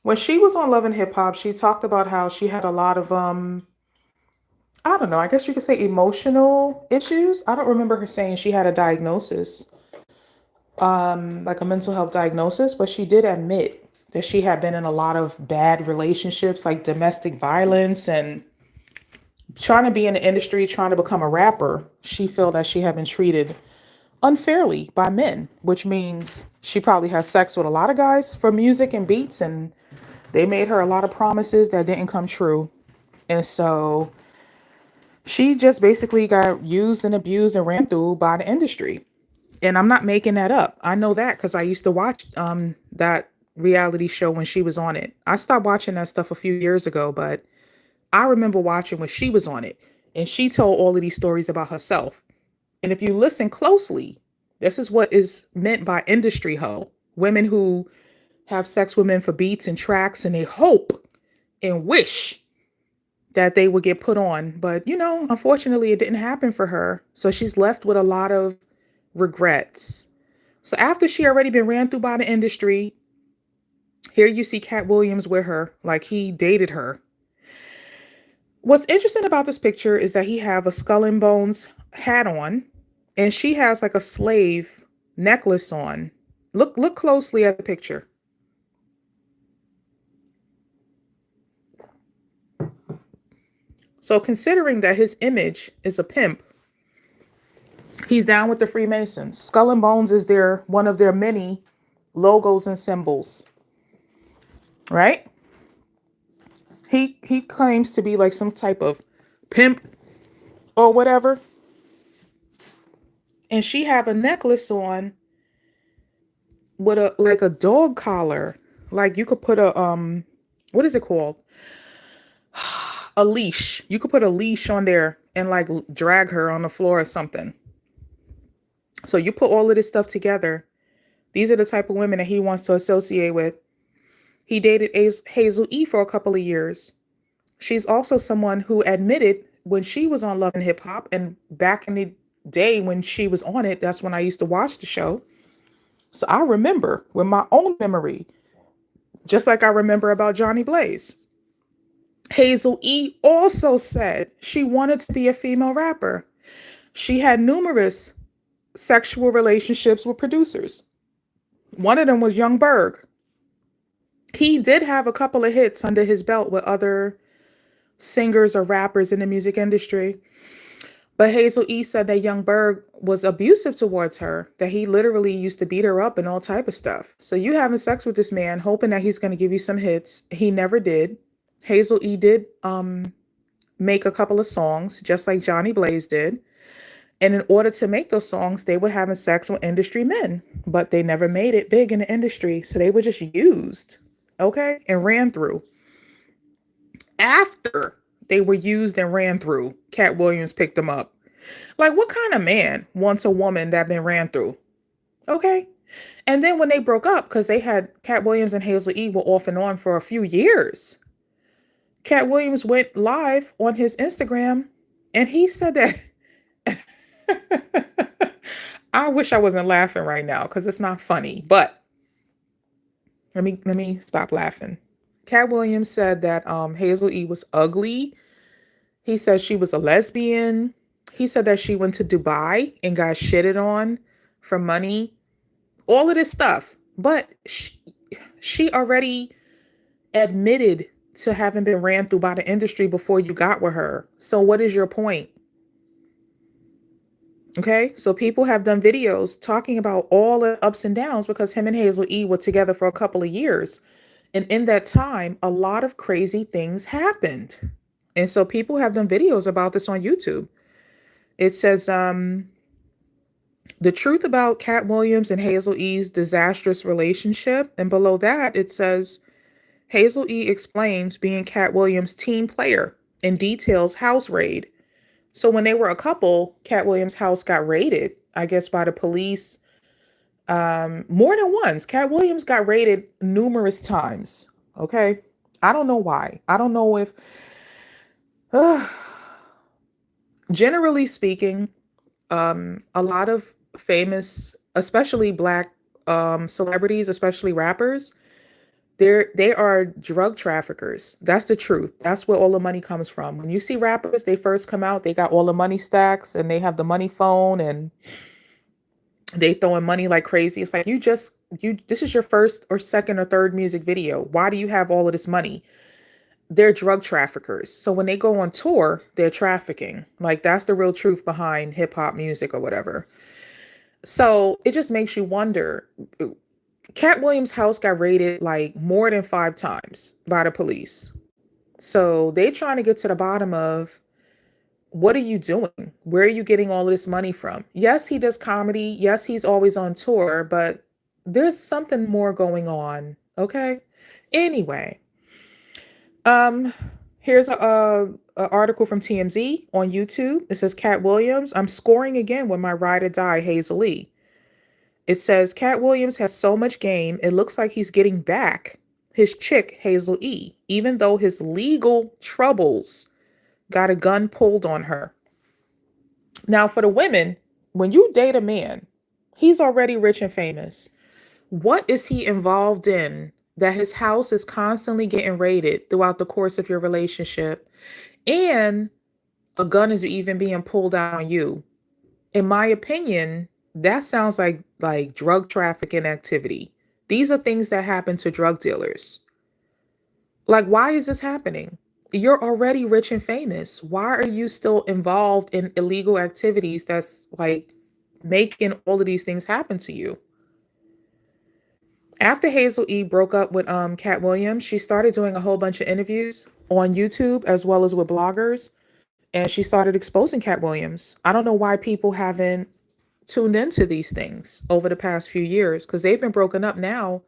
When she was on Love and Hip Hop, she talked about how she had a lot of I don't know, I guess you could say emotional issues. I don't remember her saying she had a diagnosis, like a mental health diagnosis, but she did admit that she had been in a lot of bad relationships, like domestic violence, and trying to be in the industry, trying to become a rapper. She felt that she had been treated unfairly by men, which means she probably has sex with a lot of guys for music and beats, and they made her a lot of promises that didn't come true. And so she just basically got used and abused and ran through by the industry. And I'm not making that up. I know that because I used to watch that reality show when she was on it. I stopped watching that stuff a few years ago, but I remember watching when she was on it. And she told all of these stories about herself. And if you listen closely, this is what is meant by industry hoe. Women who have sex with men for beats and tracks, and they hope and wish that they would get put on. But, you know, unfortunately, it didn't happen for her. So she's left with a lot of regrets. So after she already been ran through by the industry, here you see Katt Williams with her, like he dated her. What's interesting about this picture is that he have a skull and bones hat on, and she has like a slave necklace on. Look closely at the picture. So considering that his image is a pimp, he's down with the Freemasons. Skull and bones is one of their many logos and symbols, right? He claims to be like some type of pimp or whatever. And she have a necklace on with a dog collar. Like, you could put a what is it called? A leash. You could put a leash on there and like drag her on the floor or something. So you put all of this stuff together. These are the type of women that he wants to associate with. He dated Hazel E for a couple of years. She's also someone who admitted when she was on Love and Hip Hop, and back in the day when she was on it, that's when I used to watch the show. So I remember with my own memory, just like I remember about Johnny Blaze. Hazel E also said she wanted to be a female rapper. She had numerous sexual relationships with producers. One of them was Young Berg. He did have a couple of hits under his belt with other singers or rappers in the music industry. But Hazel E said that Young Berg was abusive towards her, that he literally used to beat her up and all type of stuff. So you having sex with this man, hoping that he's going to give you some hits. He never did. Hazel E did make a couple of songs, just like Johnny Blaze did. And in order to make those songs, they were having sex with industry men, but they never made it big in the industry. So they were just used, okay, and ran through. After They were used and ran through. Katt Williams picked them up. Like, what kind of man wants a woman that been ran through? Okay. And then when they broke up, because they had Katt Williams and Hazel E were off and on for a few years, Katt Williams went live on his Instagram and he said that I wish I wasn't laughing right now because it's not funny, but let me stop laughing. Katt Williams said that Hazel E was ugly. He said she was a lesbian. He said that she went to Dubai and got shitted on for money. All of this stuff. But she already admitted to having been ran through by the industry before you got with her. So what is your point? Okay, so people have done videos talking about all the ups and downs because him and Hazel E were together for a couple of years. And in that time, a lot of crazy things happened. And so people have done videos about this on YouTube. It says, the truth about Katt Williams and Hazel E's disastrous relationship. And below that, it says, Hazel E explains being Katt Williams' team player and details house raid. So when they were a couple, Katt Williams' house got raided, I guess, by the police more than once. Katt Williams got raided numerous times. Okay. I don't know why. I don't know if, generally speaking, a lot of famous, especially Black celebrities, especially rappers, they are drug traffickers. That's the truth. That's where all the money comes from. When you see rappers, they first come out, they got all the money stacks and they have the money phone and they throwing money like crazy. It's like, this is your first or second or third music video. Why do you have all of this money? They're drug traffickers. So when they go on tour, they're trafficking. Like, that's the real truth behind hip hop music or whatever. So it just makes you wonder. Katt Williams' house got raided like more than 5 times by the police. So they're trying to get to the bottom of, what are you doing? Where are you getting all this money from? Yes, he does comedy. Yes, he's always on tour, but there's something more going on. Okay. Anyway, here's a article from TMZ on YouTube. It says, Katt Williams, I'm scoring again with my ride or die Hazel E. It says, Katt Williams has so much game, it looks like he's getting back his chick, Hazel E, even though his legal troubles got a gun pulled on her. Now, for the women, when you date a man, he's already rich and famous. What is he involved in that his house is constantly getting raided throughout the course of your relationship, and a gun is even being pulled out on you? In my opinion, that sounds like drug trafficking activity. These are things that happen to drug dealers. Like, why is this happening? You're already rich and famous. Why are you still involved in illegal activities that's like making all of these things happen to you? After Hazel E broke up with Katt Williams, she started doing a whole bunch of interviews on YouTube as well as with bloggers, and she started exposing Katt Williams. I don't know why people haven't tuned into these things over the past few years, because they've been broken up now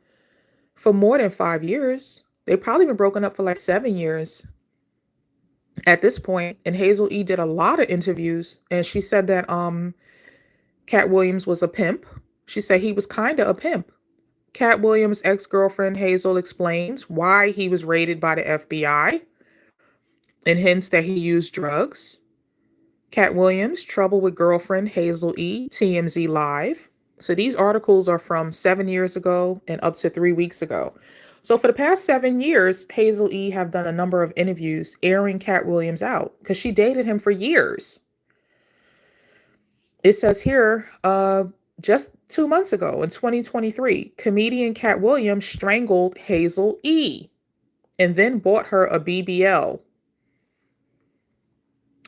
for more than 5 years. They've probably been broken up for like 7 years at this point. And Hazel E did a lot of interviews, and she said that Katt Williams was a pimp. She said he was kind of a pimp. Katt Williams' ex-girlfriend Hazel explains why he was raided by the FBI and hints that he used drugs. Katt Williams, trouble with girlfriend Hazel E, TMZ Live. So these articles are from 7 years ago and up to 3 weeks ago. So for the past 7 years, Hazel E have done a number of interviews airing Katt Williams out because she dated him for years. It says here, just 2 months ago in 2023, comedian Katt Williams strangled Hazel E and then bought her a BBL.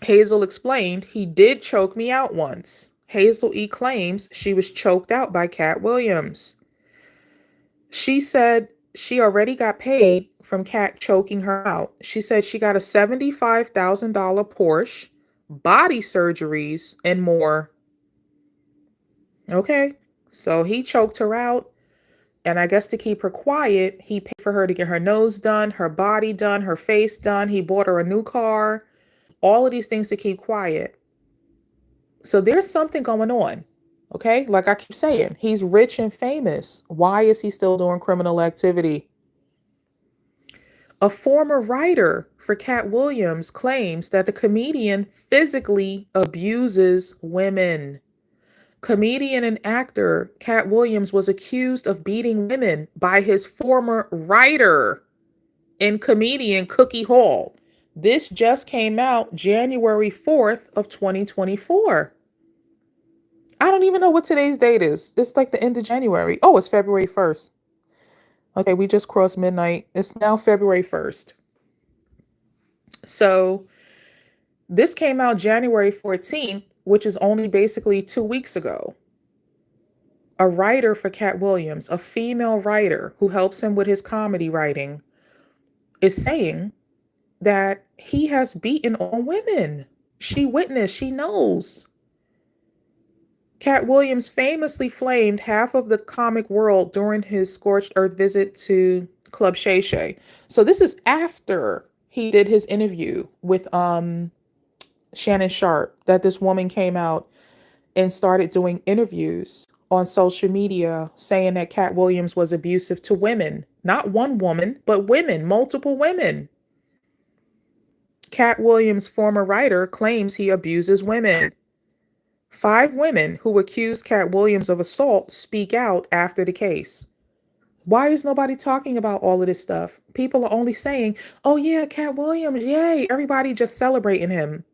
Hazel explained, he did choke me out once. Hazel E claims she was choked out by Katt Williams. She said she already got paid from Katt choking her out. She said she got a $75,000 Porsche, body surgeries, and more. Okay, so he choked her out. And I guess to keep her quiet, he paid for her to get her nose done, her body done, her face done. He bought her a new car, all of these things to keep quiet. So there's something going on. Okay. Like I keep saying, he's rich and famous. Why is he still doing criminal activity? A former writer for Katt Williams claims that the comedian physically abuses women. Comedian and actor Katt Williams was accused of beating women by his former writer and comedian Cookie Hall. This just came out January 4th of 2024. I don't even know what today's date is. It's like the end of January. Oh, it's February 1st. Okay, we just crossed midnight. It's now February 1st. So this came out January 14th, which is only basically 2 weeks ago. A writer for Katt Williams, a female writer who helps him with his comedy writing, is saying that he has beaten on women. She witnessed, she knows. Katt Williams famously flamed half of the comic world during his scorched earth visit to Club Shay. So this is after he did his interview with Shannon Sharpe, that this woman came out and started doing interviews on social media saying that Katt Williams was abusive to women. Not one woman, but women, multiple women. Katt Williams' former writer claims he abuses women. 5 women who accused Katt Williams of assault speak out after the case. Why is nobody talking about all of this stuff? People are only saying, oh yeah, Katt Williams, yay. Everybody just celebrating him.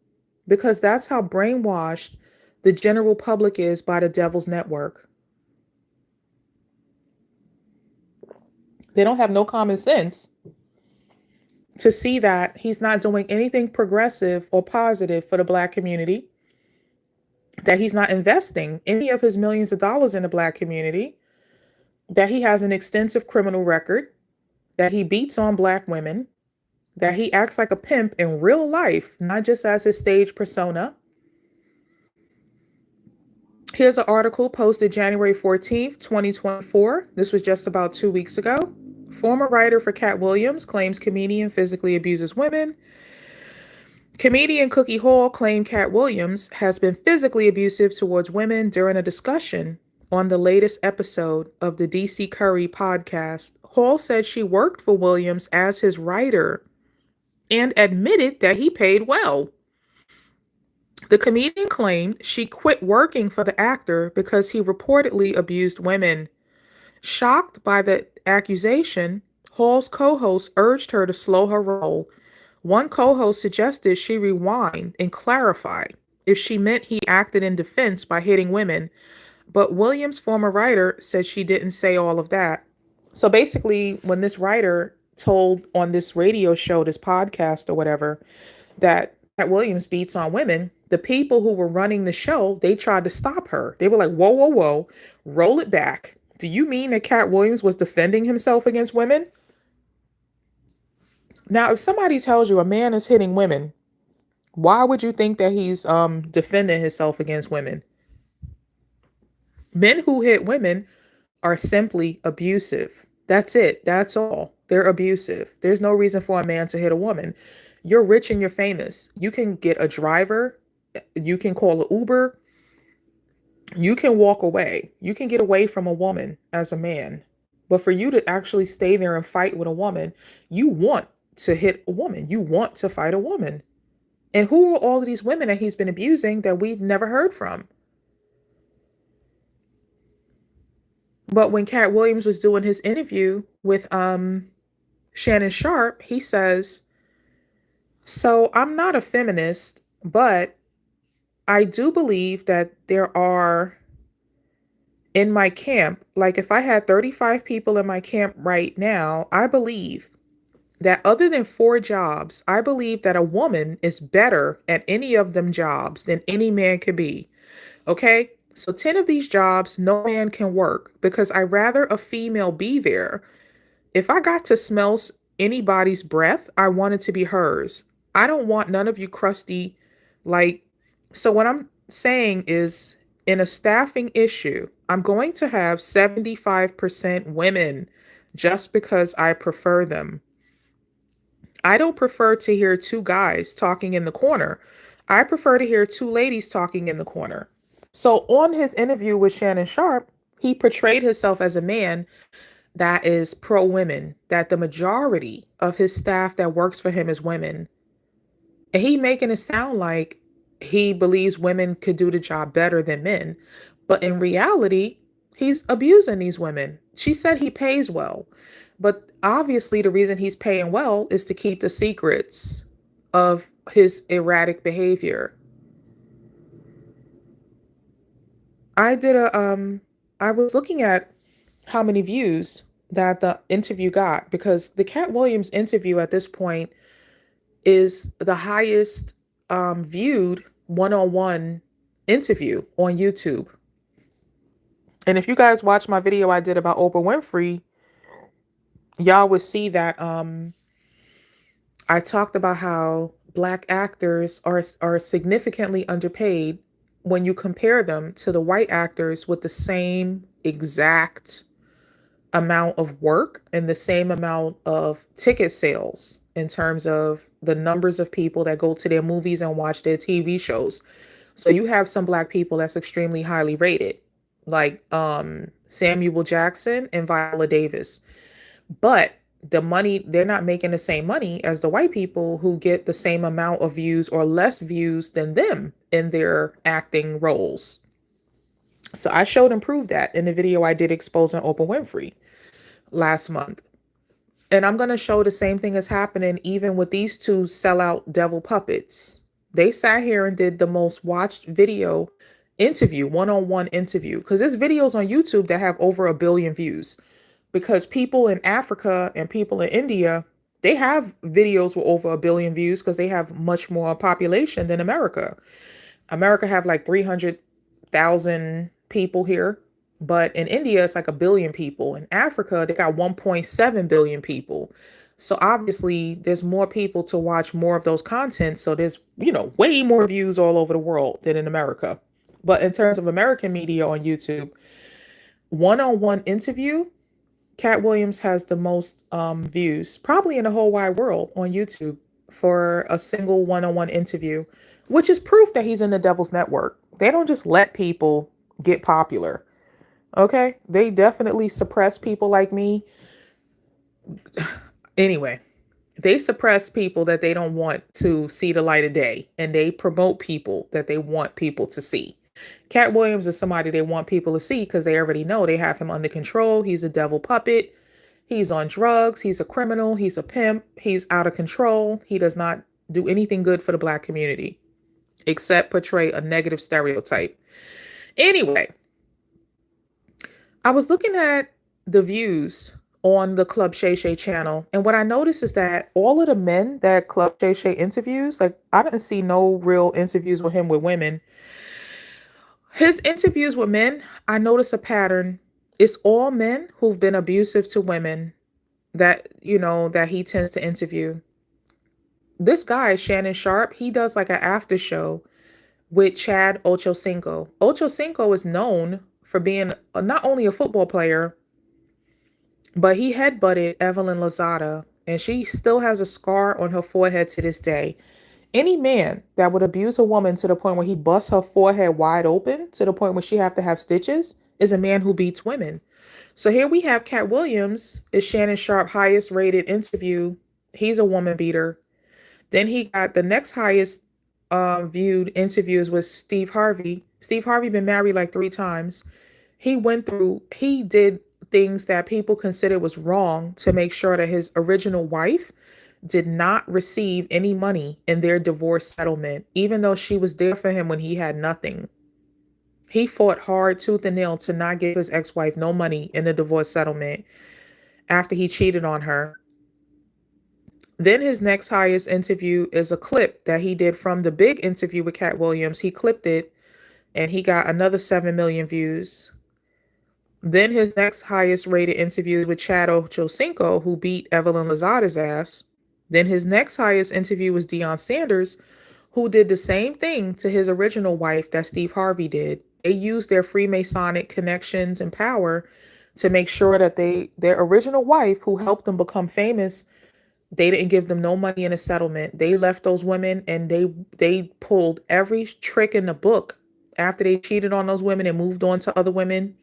Because that's how brainwashed the general public is by the Devil's Network. They don't have no common sense to see that he's not doing anything progressive or positive for the Black community, that he's not investing any of his millions of dollars in the Black community, that he has an extensive criminal record, that he beats on Black women, that he acts like a pimp in real life, not just as his stage persona. Here's an article posted January 14th, 2024. This was just about 2 weeks ago. Former writer for Katt Williams claims comedian physically abuses women. Comedian Cookie Hall claimed Katt Williams has been physically abusive towards women during a discussion on the latest episode of the DC Curry podcast. Hall said she worked for Williams as his writer and admitted that he paid well. The comedian claimed she quit working for the actor because he reportedly abused women. Shocked by the accusation, Hall's co-host urged her to slow her roll. One co-host suggested she rewind and clarify if she meant he acted in defense by hitting women, but Williams' former writer said she didn't say all of that. So basically, when this writer told on this radio show, this podcast or whatever, that Katt Williams beats on women, the people who were running the show, they tried to stop her. They were like, whoa, whoa, whoa, roll it back. Do you mean that Katt Williams was defending himself against women? Now, if somebody tells you a man is hitting women, why would you think that he's defending himself against women? Men who hit women are simply abusive. That's it. That's all. They're abusive. There's no reason for a man to hit a woman. You're rich and you're famous. You can get a driver. You can call an Uber. You can walk away. You can get away from a woman as a man. But for you to actually stay there and fight with a woman, you want to hit a woman. You want to fight a woman. And who are all of these women that he's been abusing that we've never heard from? But when Katt Williams was doing his interview with Shannon Sharpe, he says, so I'm not a feminist, but I do believe that there are in my camp, like if I had 35 people in my camp right now, I believe that other than 4 jobs, I believe that a woman is better at any of them jobs than any man could be. Okay? So 10 of these jobs, no man can work because I'd rather a female be there. If I got to smell anybody's breath, I want it to be hers. I don't want none of you crusty, so what I'm saying is in a staffing issue, I'm going to have 75% women just because I prefer them. I don't prefer to hear two guys talking in the corner. I prefer to hear two ladies talking in the corner. So on his interview with Shannon Sharpe, he portrayed himself as a man that is pro women, that the majority of his staff that works for him is women. And he making it sound like he believes women could do the job better than men. But in reality, he's abusing these women. She said he pays well. But obviously, the reason he's paying well is to keep the secrets of his erratic behavior. I was looking at how many views that the interview got, because the Katt Williams interview at this point is the highest viewed one-on-one interview on YouTube. And if you guys watch my video I did about Oprah Winfrey, y'all would see that I talked about how Black actors are significantly underpaid when you compare them to the white actors with the same exact amount of work and the same amount of ticket sales in terms of the numbers of people that go to their movies and watch their TV shows. So you have some Black people that's extremely highly rated, like Samuel Jackson and Viola Davis. But the money, they're not making the same money as the white people who get the same amount of views or less views than them in their acting roles. So I showed and proved that in the video I did exposing Oprah Winfrey last month. And I'm going to show the same thing is happening even with these two sellout devil puppets. They sat here and did the most watched video interview, one-on-one interview, because there's videos on YouTube that have over 1 billion views, because people in Africa and people in India, they have videos with over 1 billion views because they have much more population than America. America have like 300,000 people here. But in India, it's like 1 billion people. In Africa, they got 1.7 billion people. So obviously, there's more people to watch more of those content. So there's, way more views all over the world than in America. But in terms of American media on YouTube, one-on-one interview, Katt Williams has the most views, probably in the whole wide world on YouTube for a single one-on-one interview, which is proof that he's in the Devil's Network. They don't just let people get popular. Okay, they definitely suppress people like me. Anyway, they suppress people that they don't want to see the light of day, and they promote people that they want people to see. Katt Williams is somebody they want people to see because they already know they have him under control. He's a devil puppet. He's on drugs. He's a criminal. He's a pimp. He's out of control. He does not do anything good for the Black community except portray a negative stereotype. Anyway, I was looking at the views on the Club Shay Shay channel, and what I noticed is that all of the men that Club Shay Shay interviews, like I didn't see no real interviews with him with women. His interviews with men, I noticed a pattern. It's all men who've been abusive to women that, that he tends to interview. This guy, Shannon Sharpe, he does like an after show with Chad Ochocinco. Ochocinco is known for being not only a football player, but he headbutted Evelyn Lozada, and she still has a scar on her forehead to this day. Any man that would abuse a woman to the point where he busts her forehead wide open to the point where she have to have stitches is a man who beats women. So here we have Katt Williams is Shannon Sharpe highest rated interview. He's a woman beater. Then he got the next highest viewed interviews with Steve Harvey. Steve Harvey been married like 3 times. He did things that people considered was wrong to make sure that his original wife did not receive any money in their divorce settlement, even though she was there for him when he had nothing. He fought hard tooth and nail to not give his ex-wife no money in the divorce settlement after he cheated on her. Then his next highest interview is a clip that he did from the big interview with Katt Williams. He clipped it and he got another 7 million views. Then his next highest rated interview is with Chad Ochocinco, who beat Evelyn Lozada's ass. Then his next highest interview was Deion Sanders, who did the same thing to his original wife that Steve Harvey did. They use their Freemasonic connections and power to make sure that their original wife who helped them become famous, they didn't give them no money in a settlement. They left those women, and they pulled every trick in the book after they cheated on those women and moved on to other women.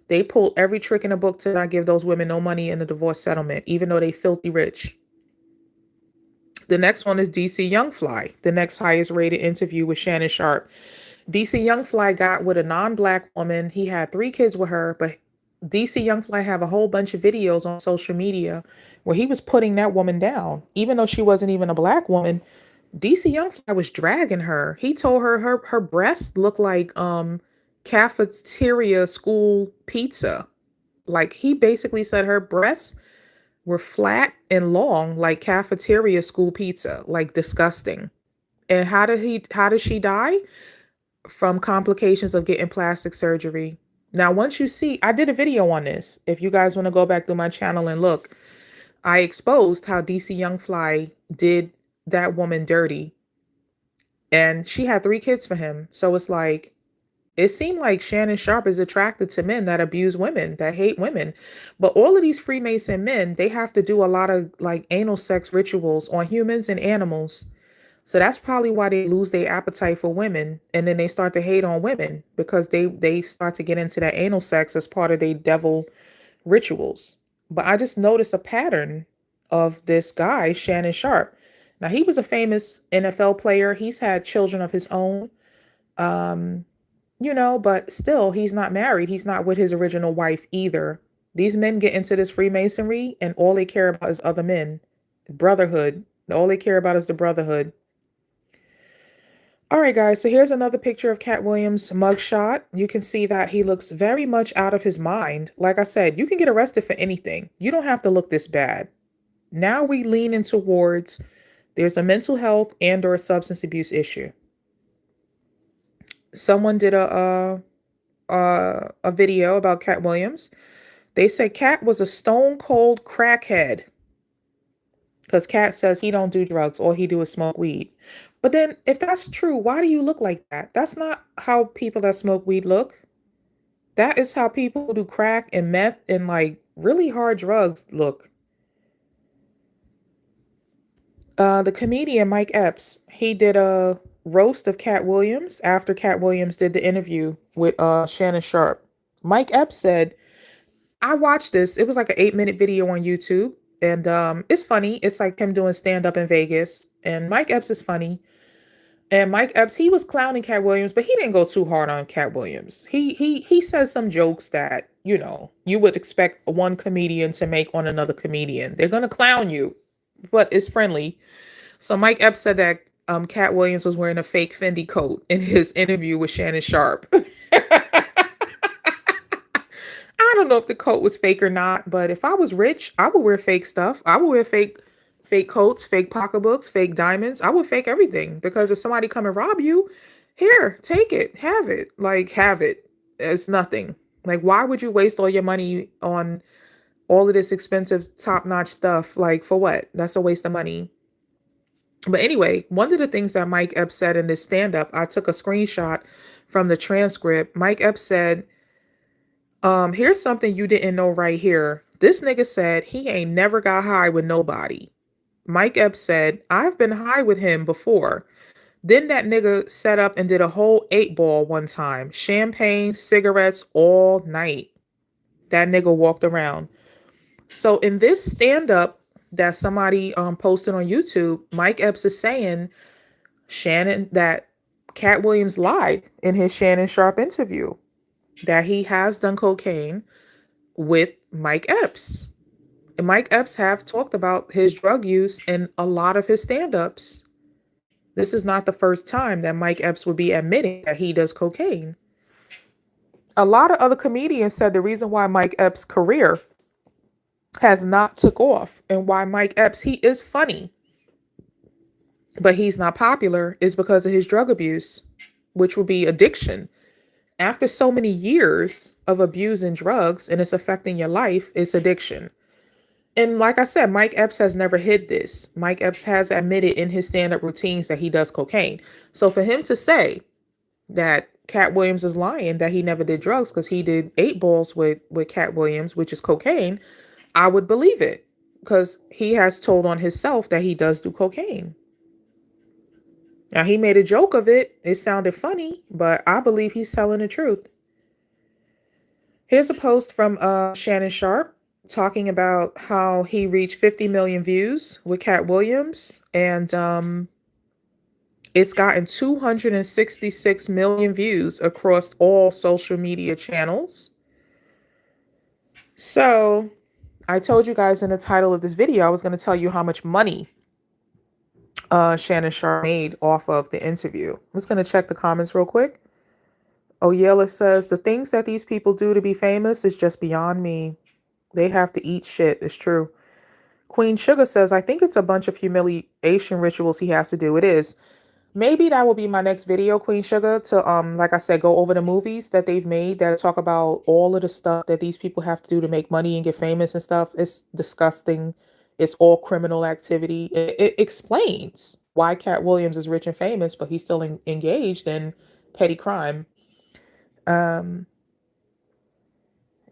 They pulled every trick in the book to not give those women no money in the divorce settlement, even though they filthy rich. The next one is DC Young Fly, the next highest rated interview with Shannon Sharpe. DC Young Fly got with a non-black woman. He had 3 kids with her, but DC Young Fly have a whole bunch of videos on social media where he was putting that woman down. Even though she wasn't even a black woman, DC Young Fly was dragging her. He told her breasts looked like cafeteria school pizza. Like, he basically said her breasts were flat and long like cafeteria school pizza, like disgusting. And how did she die? From complications of getting plastic surgery. Now, once you see, I did a video on this. If you guys want to go back through my channel and look, I exposed how DC Young Fly did that woman dirty. And she had 3 kids for him. So it's like, it seemed like Shannon Sharpe is attracted to men that abuse women, that hate women. But all of these Freemason men, they have to do a lot of like anal sex rituals on humans and animals. So that's probably why they lose their appetite for women. And then they start to hate on women because they start to get into that anal sex as part of their devil rituals. But I just noticed a pattern of this guy, Shannon Sharpe. Now, he was a famous NFL player. He's had children of his own. But still, he's not married. He's not with his original wife either. These men get into this Freemasonry and all they care about is other men. Brotherhood. All they care about is the brotherhood. All right, guys. So here's another picture of Katt Williams' mugshot. You can see that he looks very much out of his mind. Like I said, you can get arrested for anything. You don't have to look this bad. Now we lean in towards there's a mental health and or a substance abuse issue. Someone did a video about Katt Williams. They said Katt was a stone cold crackhead because Katt says he don't do drugs. All he do is smoke weed. But then if that's true, why do you look like that? That's not how people that smoke weed look. That is how people who do crack and meth and like really hard drugs look. The comedian Mike Epps, he did a roast of Katt Williams after Katt Williams did the interview with Shannon Sharpe. Mike Epps said, I watched this. It was like an 8-minute video on YouTube. And it's funny. It's like him doing stand-up in Vegas. And Mike Epps is funny. And Mike Epps, he was clowning Katt Williams, but he didn't go too hard on Katt Williams. He said some jokes that, you would expect one comedian to make on another comedian. They're going to clown you, but it's friendly. So Mike Epps said that Katt Williams was wearing a fake Fendi coat in his interview with Shannon Sharpe. I don't know if the coat was fake or not, but if I was rich, I would wear fake stuff. I would wear fake coats, fake pocketbooks, fake diamonds. I would fake everything because if somebody come and rob you, here, take it, have it. Like, have it. It's nothing. Like, why would you waste all your money on all of this expensive top-notch stuff? Like, for what? That's a waste of money. But anyway, one of the things that Mike Epps said in this stand-up, I took a screenshot from the transcript. Mike Epps said, here's something you didn't know right here. This nigga said he ain't never got high with nobody. Mike Epps said, I've been high with him before. Then that nigga set up and did a whole 8-ball one time. Champagne, cigarettes all night. That nigga walked around. So in this stand-up that somebody posted on YouTube, Mike Epps is saying that Katt Williams lied in his Shannon Sharpe interview. That he has done cocaine with Mike Epps. And Mike Epps have talked about his drug use in a lot of his stand-ups. This is not the first time that Mike Epps would be admitting that he does cocaine. A lot of other comedians said the reason why Mike Epps' career has not took off and why Mike Epps, he is funny, but he's not popular is because of his drug abuse, which will be addiction. After so many years of abusing drugs and it's affecting your life, it's addiction. And like I said, Mike Epps has never hid this. Mike Epps has admitted in his stand-up routines that he does cocaine. So for him to say that Katt Williams is lying that he never did drugs because he did 8 balls with Katt Williams, which is cocaine, I would believe it because he has told on himself that he does do cocaine. Now, he made a joke of it. It sounded funny, but I believe he's telling the truth. Here's a post from Shannon Sharpe talking about how he reached 50 million views with Katt Williams, and it's gotten 266 million views across all social media channels. So I told you guys in the title of this video, I was going to tell you how much money Shannon Sharpe made off of the interview. I'm just going to check the comments real quick. Oyela says, the things that these people do to be famous is just beyond me. They have to eat shit. It's true. Queen Sugar says, I think it's a bunch of humiliation rituals he has to do. It is. Maybe that will be my next video, Queen Sugar, to like I said, go over the movies that they've made that talk about all of the stuff that these people have to do to make money and get famous and stuff. It's disgusting. It's all criminal activity. It explains why Katt Williams is rich and famous, but he's still engaged in petty crime.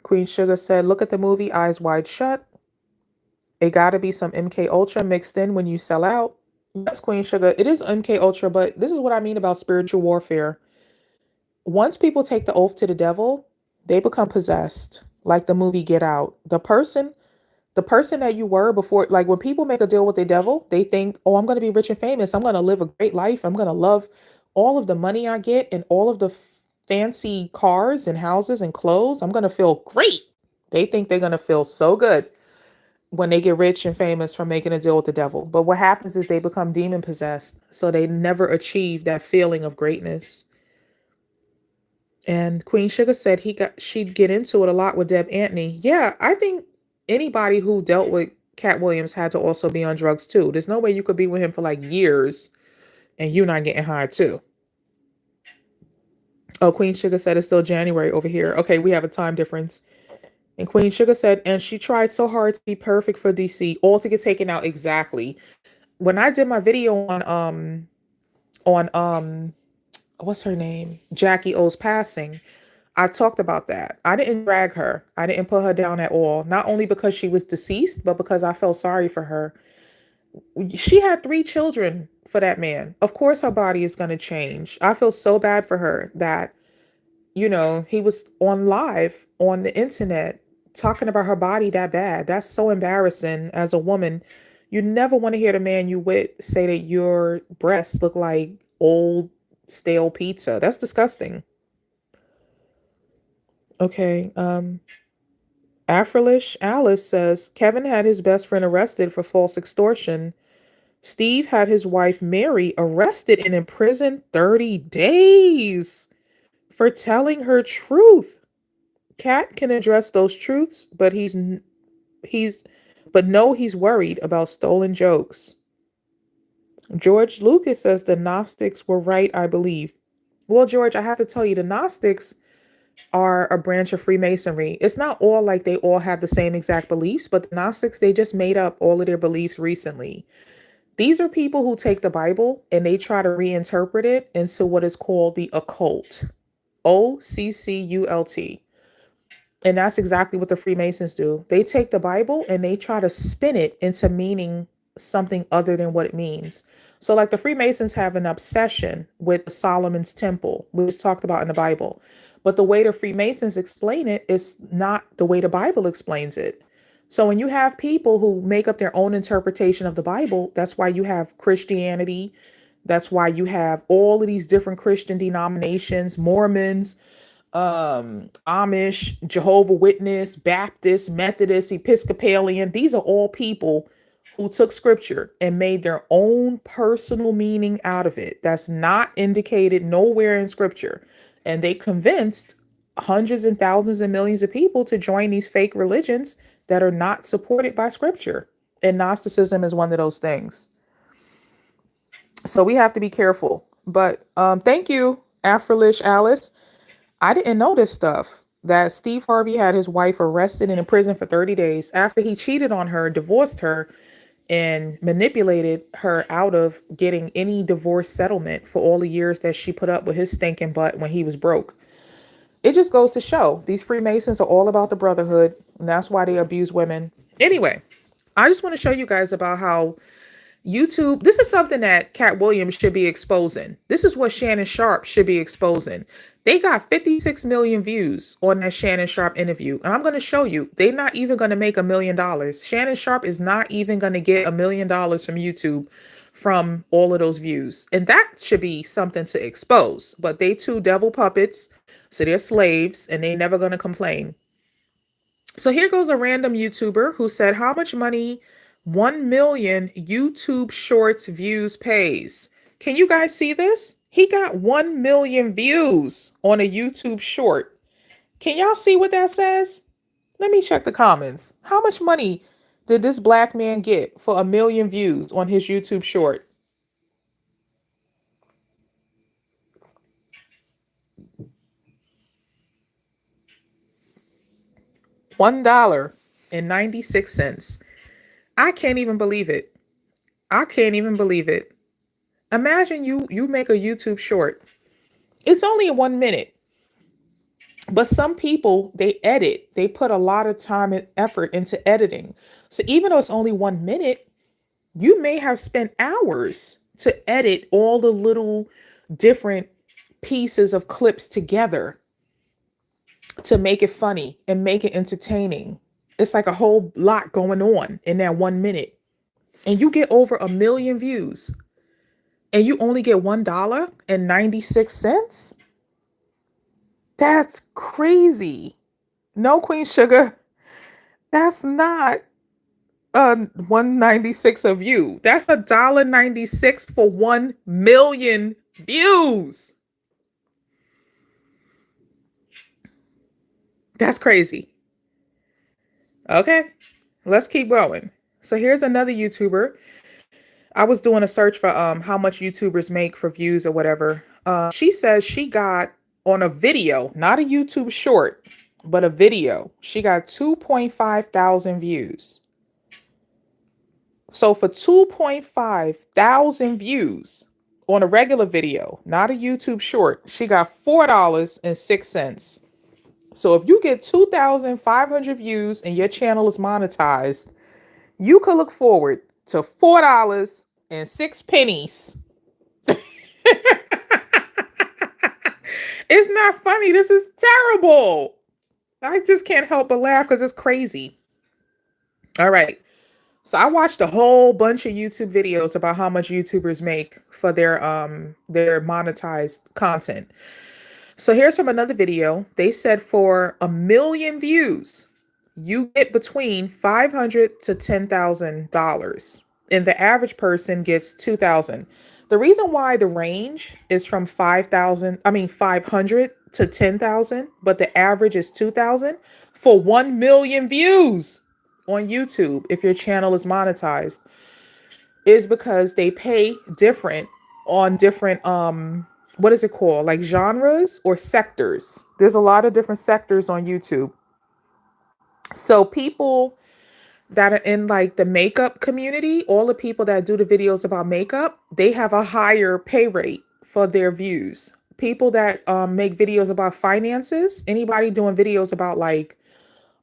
Queen Sugar said, look at the movie Eyes Wide Shut. It got to be some MK Ultra mixed in when you sell out. Yes, Queen Sugar, it is MK Ultra, but this is what I mean about spiritual warfare. Once people take the oath to the devil, they become possessed, like the movie Get Out. The person that you were before, like when people make a deal with the devil, they think, oh, I'm going to be rich and famous. I'm going to live a great life. I'm going to love all of the money I get and all of the fancy cars and houses and clothes. I'm going to feel great. They think they're going to feel so good when they get rich and famous from making a deal with the devil. But what happens is they become demon possessed. So they never achieve that feeling of greatness. And Queen Sugar said she'd get into it a lot with Deb Antony. Yeah, I think anybody who dealt with Katt Williams had to also be on drugs too. There's no way you could be with him for like years and you're not getting high too. Oh, Queen Sugar said it's still January over here. Okay, we have a time difference. And Queen Sugar said, and she tried so hard to be perfect for DC, all to get taken out. Exactly. When I did my video on what's her name? Jackie O's passing, I talked about that. I didn't drag her. I didn't put her down at all. Not only because she was deceased, but because I felt sorry for her. She had 3 children for that man. Of course her body is going to change. I feel so bad for her that, you know, he was on live on the internet talking about her body that bad. That's so embarrassing as a woman. You never want to hear the man you with say that your breasts look like old stale pizza. That's disgusting. Okay. Afrolish Alice says Kevin had his best friend arrested for false extortion. Steve had his wife Mary arrested and imprisoned 30 days for telling her truth. Katt can address those truths, but he's worried about stolen jokes. George Lucas says the Gnostics were right, I believe. Well, George, I have to tell you, the Gnostics are a branch of Freemasonry. It's not all like they all have the same exact beliefs, but the Gnostics, they just made up all of their beliefs recently. These are people who take the Bible and they try to reinterpret it into what is called the occult. OCCULT. And that's exactly what the Freemasons do. They take the Bible and they try to spin it into meaning something other than what it means. So like the Freemasons have an obsession with Solomon's temple, which is talked about in the Bible. But the way the Freemasons explain it is not the way the Bible explains it. So when you have people who make up their own interpretation of the Bible, that's why you have Christianity. That's why you have all of these different Christian denominations, Mormons, Amish, Jehovah's Witness, Baptist, Methodist, Episcopalian. These are all people who took scripture and made their own personal meaning out of it. That's not indicated nowhere in scripture. And they convinced hundreds and thousands and millions of people to join these fake religions that are not supported by scripture. And Gnosticism is one of those things. So we have to be careful. But thank you, Afrolish Alice. I didn't know this stuff, that Steve Harvey had his wife arrested and in prison for 30 days after he cheated on her, divorced her, and manipulated her out of getting any divorce settlement for all the years that she put up with his stinking butt when he was broke. It just goes to show these Freemasons are all about the brotherhood, and that's why they abuse women. Anyway, I just want to show you guys about how YouTube, this is something that Katt Williams should be exposing. This is what Shannon Sharpe should be exposing. They got 56 million views on that Shannon Sharpe interview. And I'm going to show you, they're not even going to make $1 million. Shannon Sharpe is not even going to get $1 million from YouTube from all of those views. And that should be something to expose. But they two devil puppets, so they're slaves, and they never going to complain. So here goes a random YouTuber who said how much money 1 million YouTube Shorts views pays. Can you guys see this? He got 1 million views on a YouTube short. Can y'all see what that says? Let me check the comments. How much money did this black man get for 1 million views on his YouTube short? $1.96. I can't even believe it. I can't even believe it. Imagine you make a YouTube short. It's only 1 minute. But some people, they edit. They put a lot of time and effort into editing. So even though it's only 1 minute, you may have spent hours to edit all the little different pieces of clips together to make it funny and make it entertaining. It's like a whole lot going on in that 1 minute. And you get over 1 million views. And you only get $1.96? That's crazy. No, Queen Sugar. That's not 196 of you. That's $1.96 for 1 million views. That's crazy. Okay, let's keep going. So here's another YouTuber. I was doing a search for how much YouTubers make for views or whatever. She says she got on a video, not a YouTube short, but a video. She got 2.5 thousand views. So for 2.5 thousand views on a regular video, not a YouTube short, she got $4.06. So if you get 2,500 views and your channel is monetized, you could look forward to $4.06. It's not funny. This is terrible. I just can't help but laugh because it's crazy. All right. So I watched a whole bunch of YouTube videos about how much YouTubers make for their monetized content. So here's from another video. They said for 1 million views, you get between $500 to $10,000, and the average person gets $2,000. The reason why the range is from 500 to 10,000, but the average is 2,000 for 1 million views on YouTube, if your channel is monetized, is because they pay different on different what is it called? Like genres or sectors. There's a lot of different sectors on YouTube. So people that are in like the makeup community, all the people that do the videos about makeup, they have a higher pay rate for their views. People that make videos about finances, anybody doing videos about like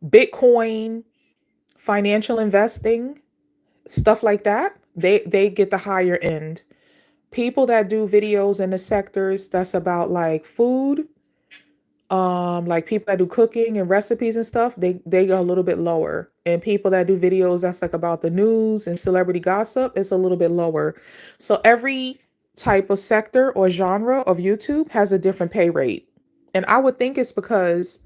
Bitcoin, financial investing, stuff like that, they get the higher end. People that do videos in the sectors that's about like food, like people that do cooking and recipes and stuff, they go a little bit lower. And people that do videos that's like about the news and celebrity gossip, it's a little bit lower. So every type of sector or genre of YouTube has a different pay rate. And I would think it's because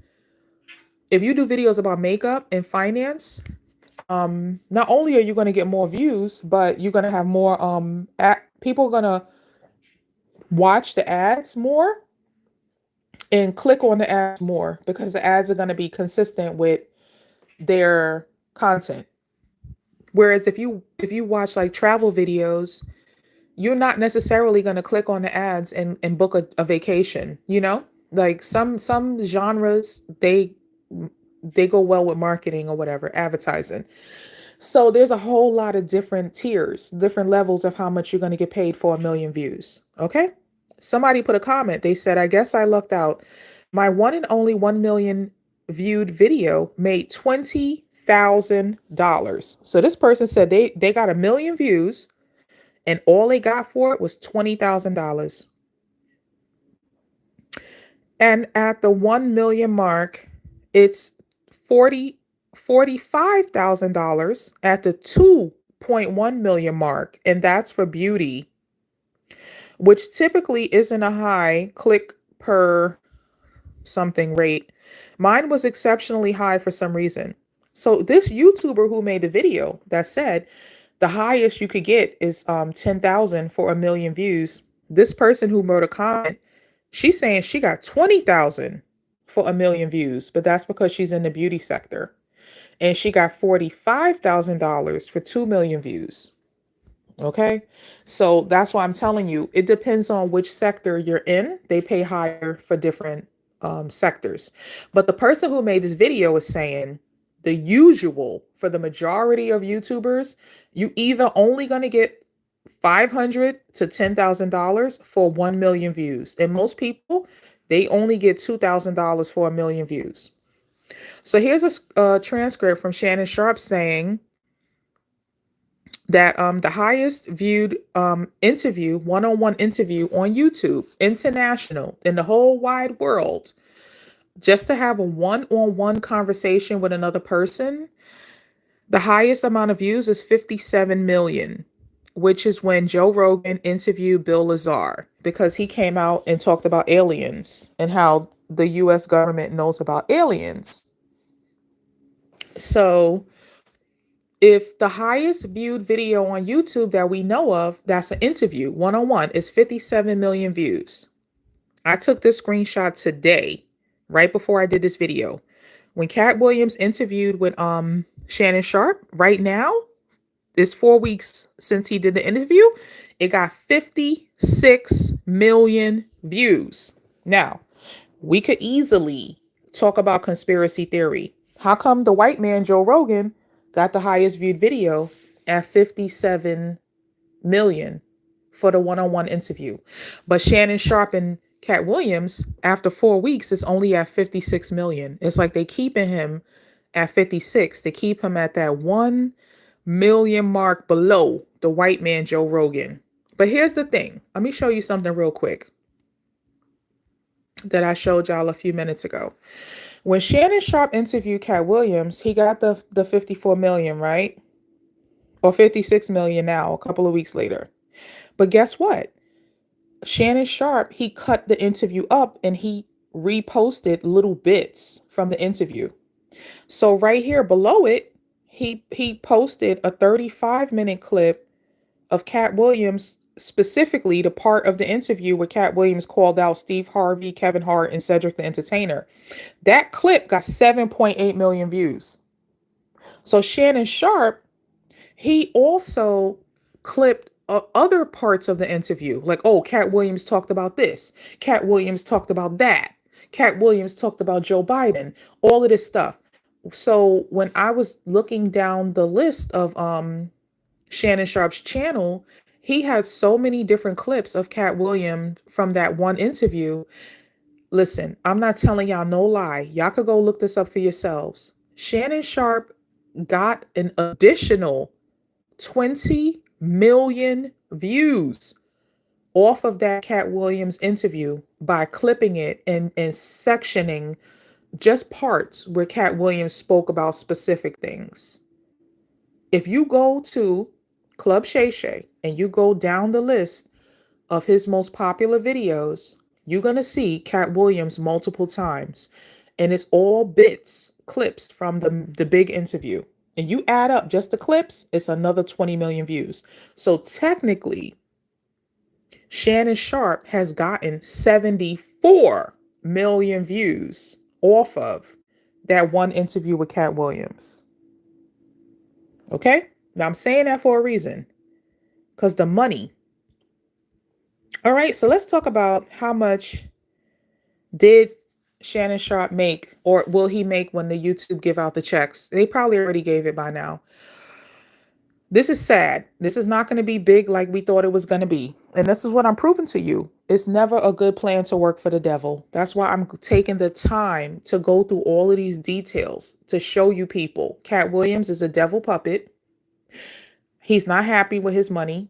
if you do videos about makeup and finance, not only are you going to get more views, but you're going to have more people are going to watch the ads more and click on the ads more because the ads are going to be consistent with their content. Whereas if you watch like travel videos, you're not necessarily going to click on the ads and book a vacation, you know? Like some genres, they go well with marketing or whatever, advertising. So there's a whole lot of different tiers, different levels of how much you're going to get paid for 1 million views. Okay. Somebody put a comment. They said, I guess I lucked out. My one and only 1 million viewed video made $20,000. So this person said they got 1 million views and all they got for it was $20,000. And at the 1 million mark, it's $45,000 at the 2.1 million mark. And that's for beauty, which typically isn't a high click per something rate. Mine was exceptionally high for some reason. So this YouTuber who made the video that said the highest you could get is 10,000 for 1 million views. This person who wrote a comment, she's saying she got 20,000 for 1 million views, but that's because she's in the beauty sector. And she got $45,000 for 2 million views. Okay. So that's why I'm telling you, it depends on which sector you're in. They pay higher for different sectors. But the person who made this video is saying the usual for the majority of YouTubers, you either only going to get $500 to $10,000 for 1 million views. And most people, they only get $2,000 for 1 million views. So here's a transcript from Shannon Sharpe saying that the highest viewed interview, one-on-one interview on YouTube, international, in the whole wide world, just to have a one-on-one conversation with another person, the highest amount of views is 57 million, which is when Joe Rogan interviewed Bill Lazar, because he came out and talked about aliens and how the US government knows about aliens. So if the highest viewed video on YouTube that we know of, that's an interview, one-on-one, is 57 million views. I took this screenshot today, right before I did this video. When Katt Williams interviewed with Shannon Sharpe, right now, it's 4 weeks since he did the interview, it got 56 million views. Now, we could easily talk about conspiracy theory. How come the white man, Joe Rogan, got the highest viewed video at 57 million for the one-on-one interview? But Shannon Sharpe and Katt Williams, after 4 weeks, is only at 56 million. It's like they keeping him at 56 to keep him at that 1 million mark below the white man, Joe Rogan. But here's the thing. Let me show you something real quick that I showed y'all a few minutes ago. When Shannon Sharpe interviewed Katt Williams, he got the 54 million, right? Or 56 million now, a couple of weeks later. But guess what? Shannon Sharpe, he cut the interview up and he reposted little bits from the interview. So right here below it, he posted a 35-minute clip of Katt Williams, specifically the part of the interview where Katt Williams called out Steve Harvey, Kevin Hart, and Cedric the Entertainer. That clip got 7.8 million views. So Shannon Sharpe, he also clipped other parts of the interview. Like, oh, Katt Williams talked about this. Katt Williams talked about that. Katt Williams talked about Joe Biden. All of this stuff. So when I was looking down the list of Shannon Sharpe's channel, he had so many different clips of Katt Williams from that one interview. Listen, I'm not telling y'all no lie. Y'all could go look this up for yourselves. Shannon Sharpe got an additional 20 million views off of that Katt Williams interview by clipping it and sectioning just parts where Katt Williams spoke about specific things. If you go to Club Shay and you go down the list of his most popular videos, you're going to see Katt Williams multiple times. And it's all bits, clips from the big interview. And you add up just the clips, it's another 20 million views. So technically, Shannon Sharpe has gotten 74 million views off of that one interview with Katt Williams. Okay? Now I'm saying that for a reason. Because the money. All right, so let's talk about how much did Shannon Sharpe make, or will he make when the YouTube give out the checks? They probably already gave it by now. This is sad. This is not going to be big like we thought it was going to be. And this is what I'm proving to you. It's never a good plan to work for the devil. That's why I'm taking the time to go through all of these details to show you people. Katt Williams is a devil puppet. He's not happy with his money.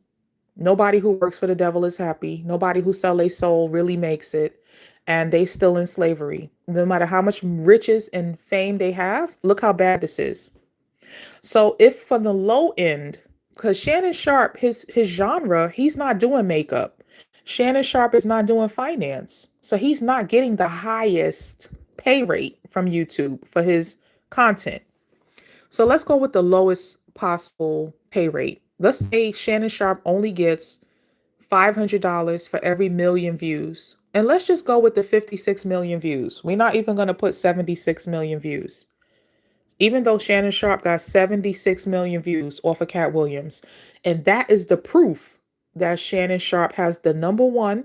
Nobody who works for the devil is happy. Nobody who sells their soul really makes it. And they still in slavery. No matter how much riches and fame they have, look how bad this is. So if for the low end, because Shannon Sharpe, his genre, he's not doing makeup. Shannon Sharpe is not doing finance. So he's not getting the highest pay rate from YouTube for his content. So let's go with the lowest possible pay rate. Let's say Shannon Sharpe only gets $500 for every million views. And let's just go with the 56 million views. We're not even going to put 76 million views. Even though Shannon Sharpe got 76 million views off of Katt Williams. And that is the proof that Shannon Sharpe has the #1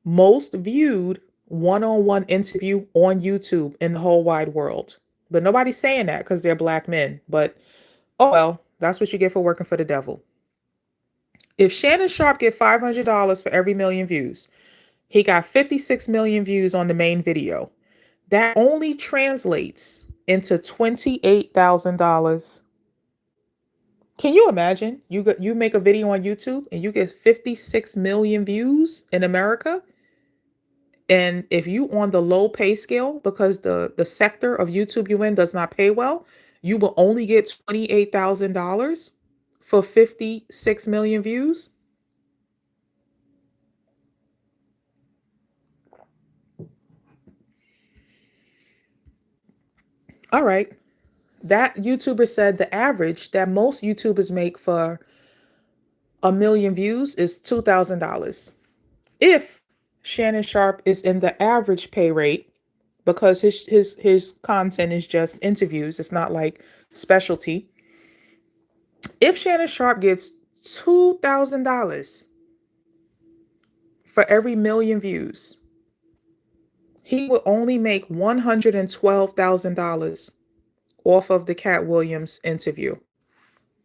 most viewed one-on-one interview on YouTube in the whole wide world. But nobody's saying that because they're black men. But, oh well, that's what you get for working for the devil. If Shannon Sharpe get $500 for every million views, he got 56 million views on the main video. That only translates into $28,000. Can you imagine? You make a video on YouTube and you get 56 million views in America. And if you on the low pay scale, because the sector of YouTube you in does not pay well, you will only get $28,000 for 56 million views. All right. That YouTuber said the average that most YouTubers make for a million views is $2,000. If Shannon Sharpe is in the average pay rate, because his content is just interviews, it's not like specialty. If Shannon Sharpe gets $2,000 for every million views, he will only make $112,000 off of the Katt Williams interview.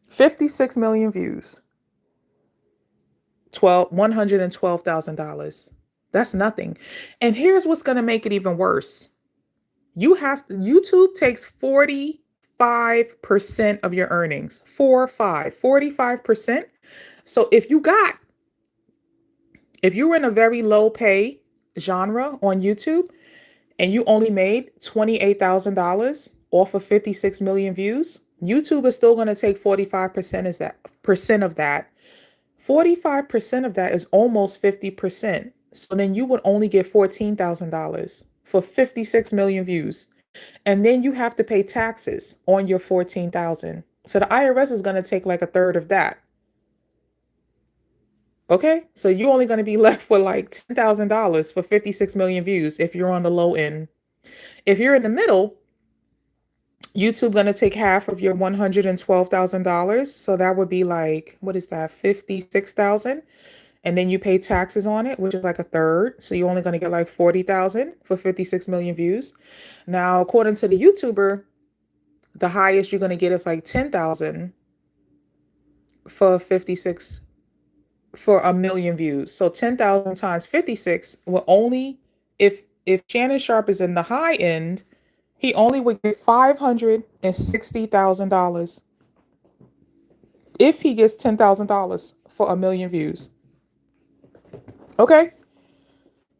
56 million views. $112,000. That's nothing. And here's what's going to make it even worse. YouTube takes 45% of your earnings. 45%. So if you're in a very low pay genre on YouTube and you only made $28,000 off of 56 million views, YouTube is still going to take 45% of that. 45% of that is almost 50%. So then you would only get $14,000 for 56 million views. And then you have to pay taxes on your 14,000. So the IRS is going to take like a third of that. Okay, so you're only going to be left with like $10,000 for 56 million views if you're on the low end. If you're in the middle, YouTube going to take half of your $112,000. So that would be like, what is that? 56,000. And then you pay taxes on it, which is like a third. So you're only going to get like 40,000 for 56 million views. Now, according to the YouTuber, the highest you're going to get is like 10,000 for a million views. So 10,000 times 56 will only, if Shannon Sharpe is in the high end, he only would get $560,000 if he gets $10,000 for a million views. Okay.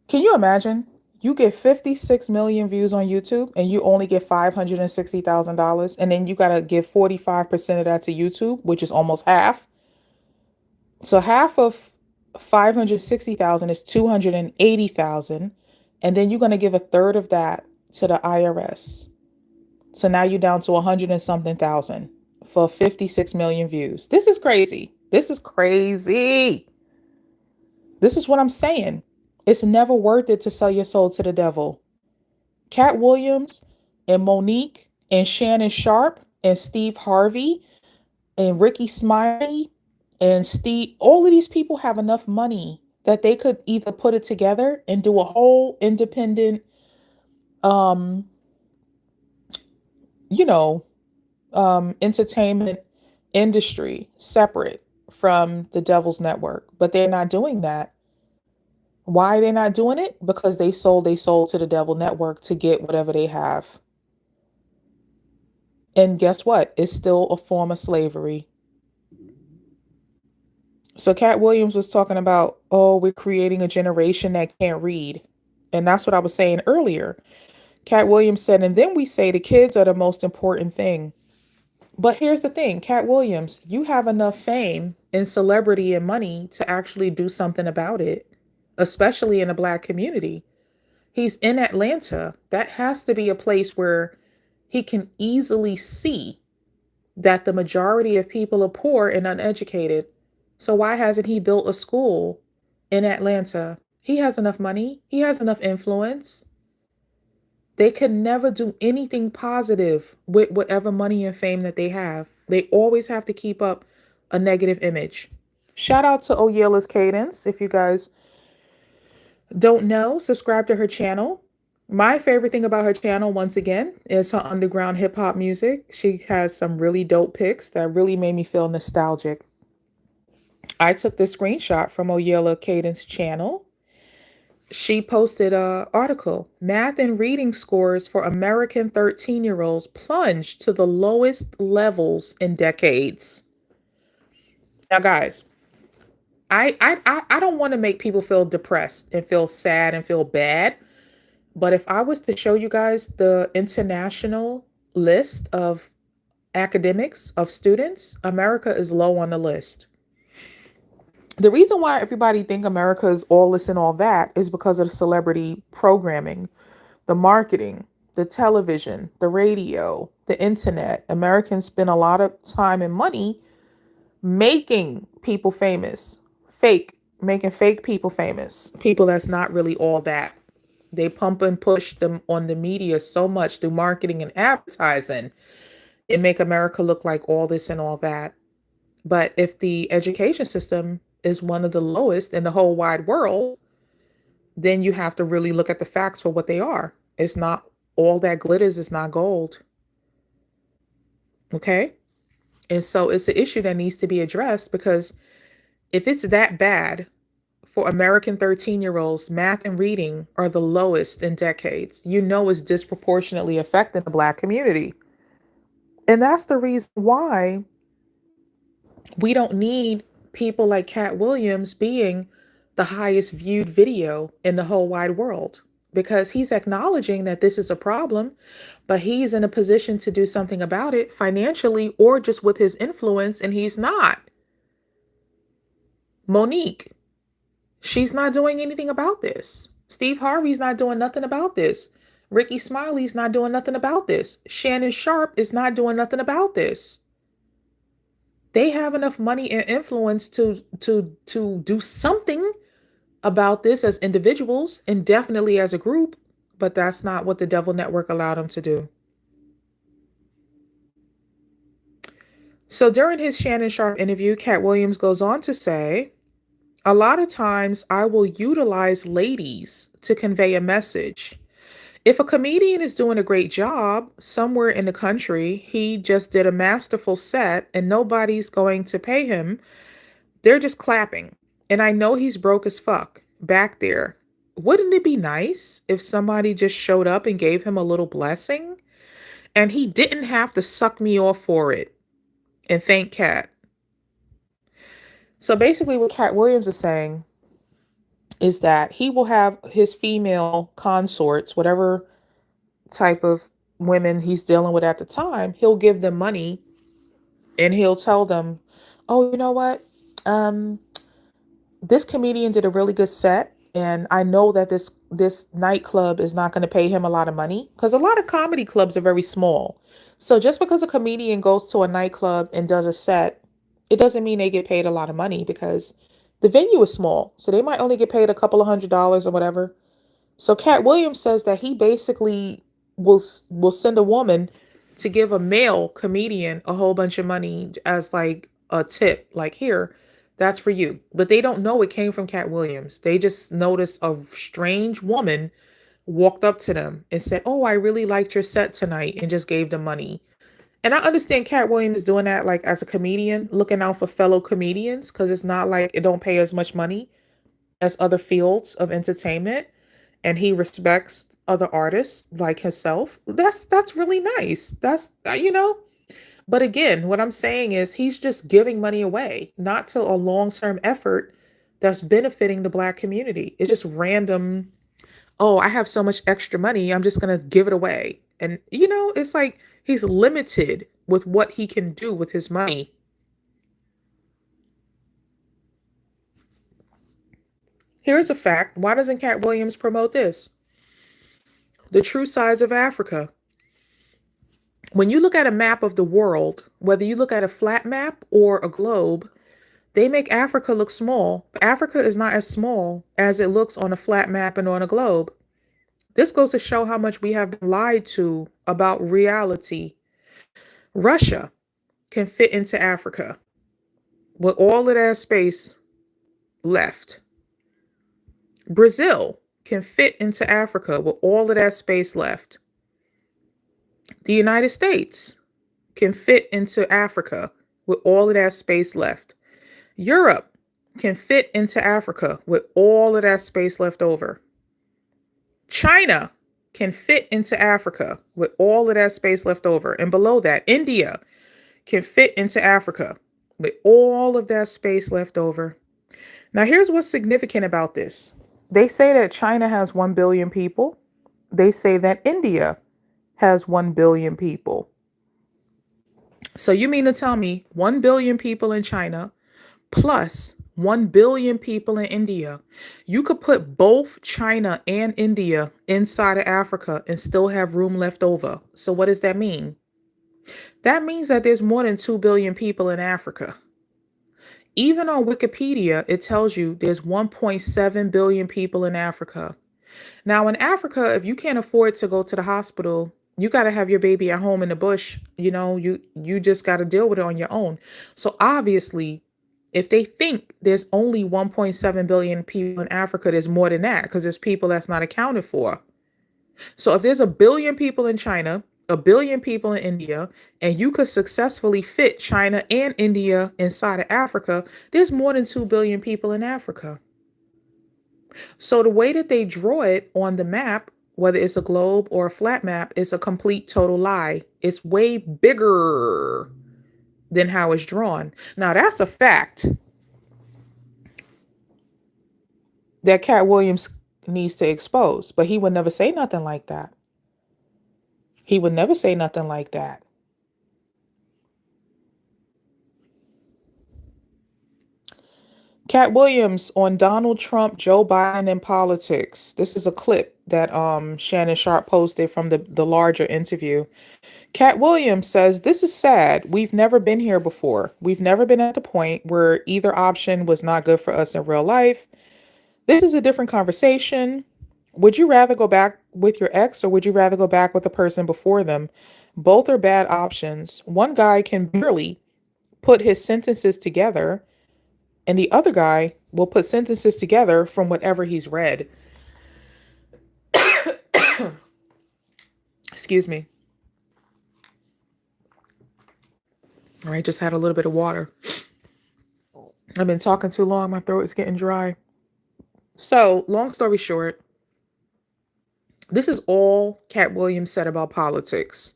Can you imagine? You get 56 million views on YouTube and you only get $560,000. And then you got to give 45% of that to YouTube, which is almost half. So half of 560,000 is 280,000. And then you're going to give a third of that to the IRS. So now you're down to 100 and something thousand for 56 million views. This is crazy. This is crazy. This is what I'm saying. It's never worth it to sell your soul to the devil. Katt Williams and Monique and Shannon Sharpe and Steve Harvey and Rickey Smiley and Steve, all of these people have enough money that they could either put it together and do a whole independent, entertainment industry separate from the Devil's Network, but they're not doing that. Why are they not doing it? Because they sold to the Devil Network to get whatever they have. And guess what? It's still a form of slavery. So Katt Williams was talking about, oh, we're creating a generation that can't read. And that's what I was saying earlier. Katt Williams said, and then we say the kids are the most important thing. But here's the thing, Katt Williams, you have enough fame and celebrity and money to actually do something about it, especially in the Black community. He's in Atlanta. That has to be a place where he can easily see that the majority of people are poor and uneducated. So why hasn't he built a school in Atlanta? He has enough money. He has enough influence. They can never do anything positive with whatever money and fame that they have. They always have to keep up a negative image. Shout out to Oyela's Cadence. If you guys don't know, subscribe to her channel. My favorite thing about her channel, once again, is her underground hip hop music. She has some really dope pics that really made me feel nostalgic. I took this screenshot from Oyela Cadence channel. She posted an article, math and reading scores for American 13-year-olds plunged to the lowest levels in decades. Now, guys, I don't want to make people feel depressed and feel sad and feel bad. But if I was to show you guys the international list of academics, of students, America is low on the list. The reason why everybody think America is all this and all that is because of the celebrity programming, the marketing, the television, the radio, the internet. Americans spend a lot of time and money making people famous, making fake people famous, people that's not really all that. They pump and push them on the media so much through marketing and advertising. It make America look like all this and all that. But if the education system is one of the lowest in the whole wide world, then you have to really look at the facts for what they are. It's not all that glitters, it's not gold. Okay? And so it's an issue that needs to be addressed, because if it's that bad for American 13-year-olds, math and reading are the lowest in decades, you know it's disproportionately affecting the Black community. And that's the reason why we don't need people like Katt Williams being the highest viewed video in the whole wide world, because he's acknowledging that this is a problem, but he's in a position to do something about it financially or just with his influence, and he's not. Monique, she's not doing anything about this. Steve Harvey's not doing nothing about this. Rickey Smiley's not doing nothing about this. Shannon Sharpe is not doing nothing about this. They have enough money and influence to do something about this as individuals and definitely as a group, but that's not what the Devil Network allowed them to do. So during his Shannon Sharpe interview, Katt Williams goes on to say, a lot of times I will utilize ladies to convey a message. If a comedian is doing a great job somewhere in the country, he just did a masterful set and nobody's going to pay him, they're just clapping. And I know he's broke as fuck back there. Wouldn't it be nice if somebody just showed up and gave him a little blessing? And he didn't have to suck me off for it. And thank Katt. So basically what Katt Williams is saying is that he will have his female consorts, whatever type of women he's dealing with at the time, he'll give them money and he'll tell them, oh, you know what? This comedian did a really good set, and I know that this nightclub is not going to pay him a lot of money, because a lot of comedy clubs are very small. So just because a comedian goes to a nightclub and does a set, it doesn't mean they get paid a lot of money, because the venue is small. So they might only get paid a couple of $100s or whatever. So Katt Williams says that he basically will send a woman to give a male comedian a whole bunch of money as like a tip, like, here, that's for you. But they don't know it came from Katt Williams. They just noticed a strange woman walked up to them and said, oh, I really liked your set tonight, and just gave them money. And I understand Katt Williams is doing that like as a comedian, looking out for fellow comedians, because it's not like it don't pay as much money as other fields of entertainment, and he respects other artists like himself. That's really nice. That's But again, what I'm saying is he's just giving money away, not to a long-term effort that's benefiting the Black community. It's just random. Oh, I have so much extra money, I'm just going to give it away. And, it's like he's limited with what he can do with his money. Here's a fact. Why doesn't Katt Williams promote this? The true size of Africa. When you look at a map of the world, whether you look at a flat map or a globe, they make Africa look small. Africa is not as small as it looks on a flat map and on a globe. This goes to show how much we have been lied to about reality. Russia can fit into Africa with all of that space left. Brazil can fit into Africa with all of that space left. The United States can fit into Africa with all of that space left. Europe can fit into Africa with all of that space left over. China can fit into Africa with all of that space left over. And below that, India can fit into Africa with all of that space left over. Now, here's what's significant about this. They say that China has 1 billion people. They say that India has 1 billion people. So you mean to tell me 1 billion people in China plus 1 billion people in India, you could put both China and India inside of Africa and still have room left over. So what does that mean? That means that there's more than 2 billion people in Africa. Even on Wikipedia, it tells you there's 1.7 billion people in Africa. Now, in Africa, if you can't afford to go to the hospital, you got to have your baby at home in the bush. You just got to deal with it on your own. So obviously, if they think there's only 1.7 billion people in Africa, there's more than that, because there's people that's not accounted for. So if there's 1 billion people in China, 1 billion people in India, and you could successfully fit China and India inside of Africa, there's more than 2 billion people in Africa. So the way that they draw it on the map, whether it's a globe or a flat map, is a complete total lie. It's way bigger than how it's drawn. Now, that's a fact that Katt Williams needs to expose, but he would never say nothing like that. He would never say nothing like that. Katt Williams on Donald Trump, Joe Biden, and politics. This is a clip that Shannon Sharpe posted from the larger interview. Katt Williams says, "This is sad. We've never been here before. We've never been at the point where either option was not good for us in real life. This is a different conversation. Would you rather go back with your ex, or would you rather go back with the person before them? Both are bad options. One guy can barely put his sentences together, and the other guy will put sentences together from whatever he's read." Excuse me. All right, just had a little bit of water. I've been talking too long. My throat is getting dry. So, long story short, this is all Katt Williams said about politics.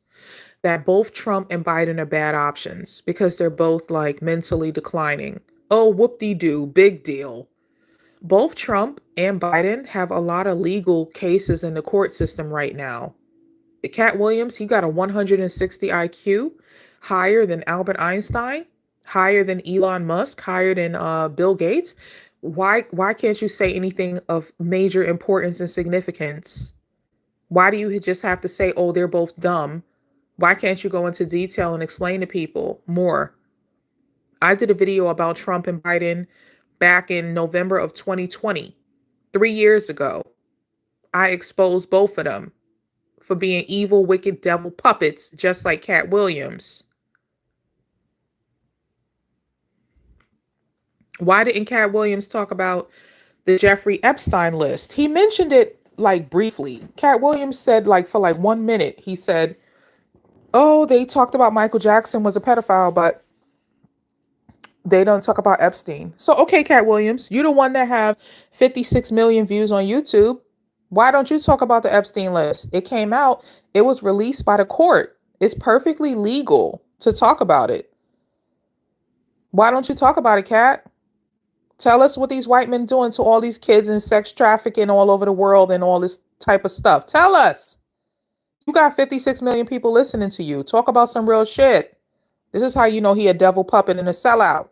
That both Trump and Biden are bad options because they're both like mentally declining. Oh, whoop-de-doo, big deal. Both Trump and Biden have a lot of legal cases in the court system right now. Katt Williams, he got a 160 IQ, higher than Albert Einstein, higher than Elon Musk, higher than Bill Gates. Why can't you say anything of major importance and significance? Why do you just have to say, oh, they're both dumb? Why can't you go into detail and explain to people more? I did a video about Trump and Biden back in November of 2020, 3 years ago. I exposed both of them for being evil, wicked devil puppets, just like Katt Williams. Why didn't Katt Williams talk about the Jeffrey Epstein list? He mentioned it like briefly. Katt Williams said for 1 minute, he said, Oh, they talked about Michael Jackson was a pedophile, but they don't talk about Epstein. So, okay, Katt Williams, you're the one that have 56 million views on YouTube. Why don't you talk about the Epstein list? It came out, it was released by the court. It's perfectly legal to talk about it. Why don't you talk about it, Katt? Tell us what these white men doing to all these kids and sex trafficking all over the world and all this type of stuff. Tell us. You got 56 million people listening to you. Talk about some real shit. This is how you know he a devil puppet and a sellout.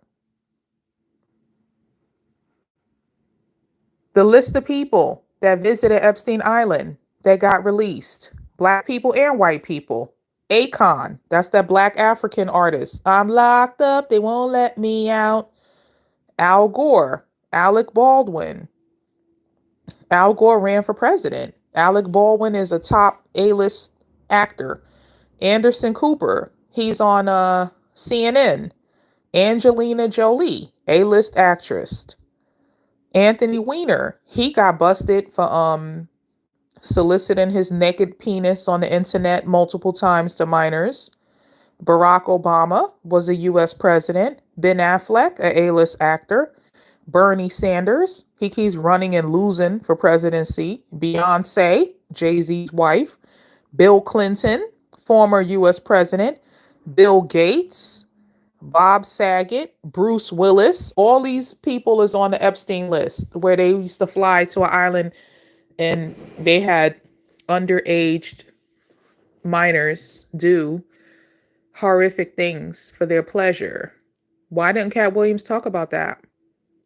The list of people that visited Epstein Island that got released. Black people and white people. Akon, that's that black African artist. I'm locked up, they won't let me out. Al Gore, Alec Baldwin. Al Gore ran for president. Alec Baldwin is a top A-list actor. Anderson Cooper, he's on CNN. Angelina Jolie, A-list actress. Anthony Weiner, he got busted for soliciting his naked penis on the internet multiple times to minors. Barack Obama was a U.S. president. Ben Affleck, a A-list actor. Bernie Sanders, he keeps running and losing for presidency. Beyonce, Jay-Z's wife. Bill Clinton, former U.S. president. Bill Gates, Bob Saget, Bruce Willis. All these people is on the Epstein list where they used to fly to an island and they had underaged minors do horrific things for their pleasure. Why didn't Katt Williams talk about that?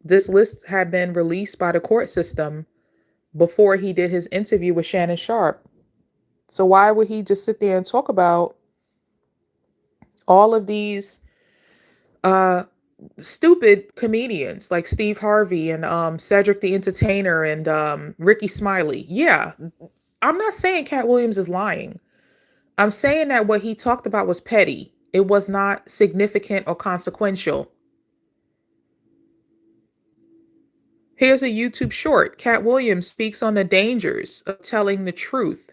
This list had been released by the court system before he did his interview with Shannon Sharpe. So why would he just sit there and talk about all of these stupid comedians like Steve Harvey and Cedric the Entertainer and Rickey Smiley? Yeah, I'm not saying Katt Williams is lying. I'm saying that what he talked about was petty. It was not significant or consequential. Here's a YouTube short. Katt Williams speaks on the dangers of telling the truth.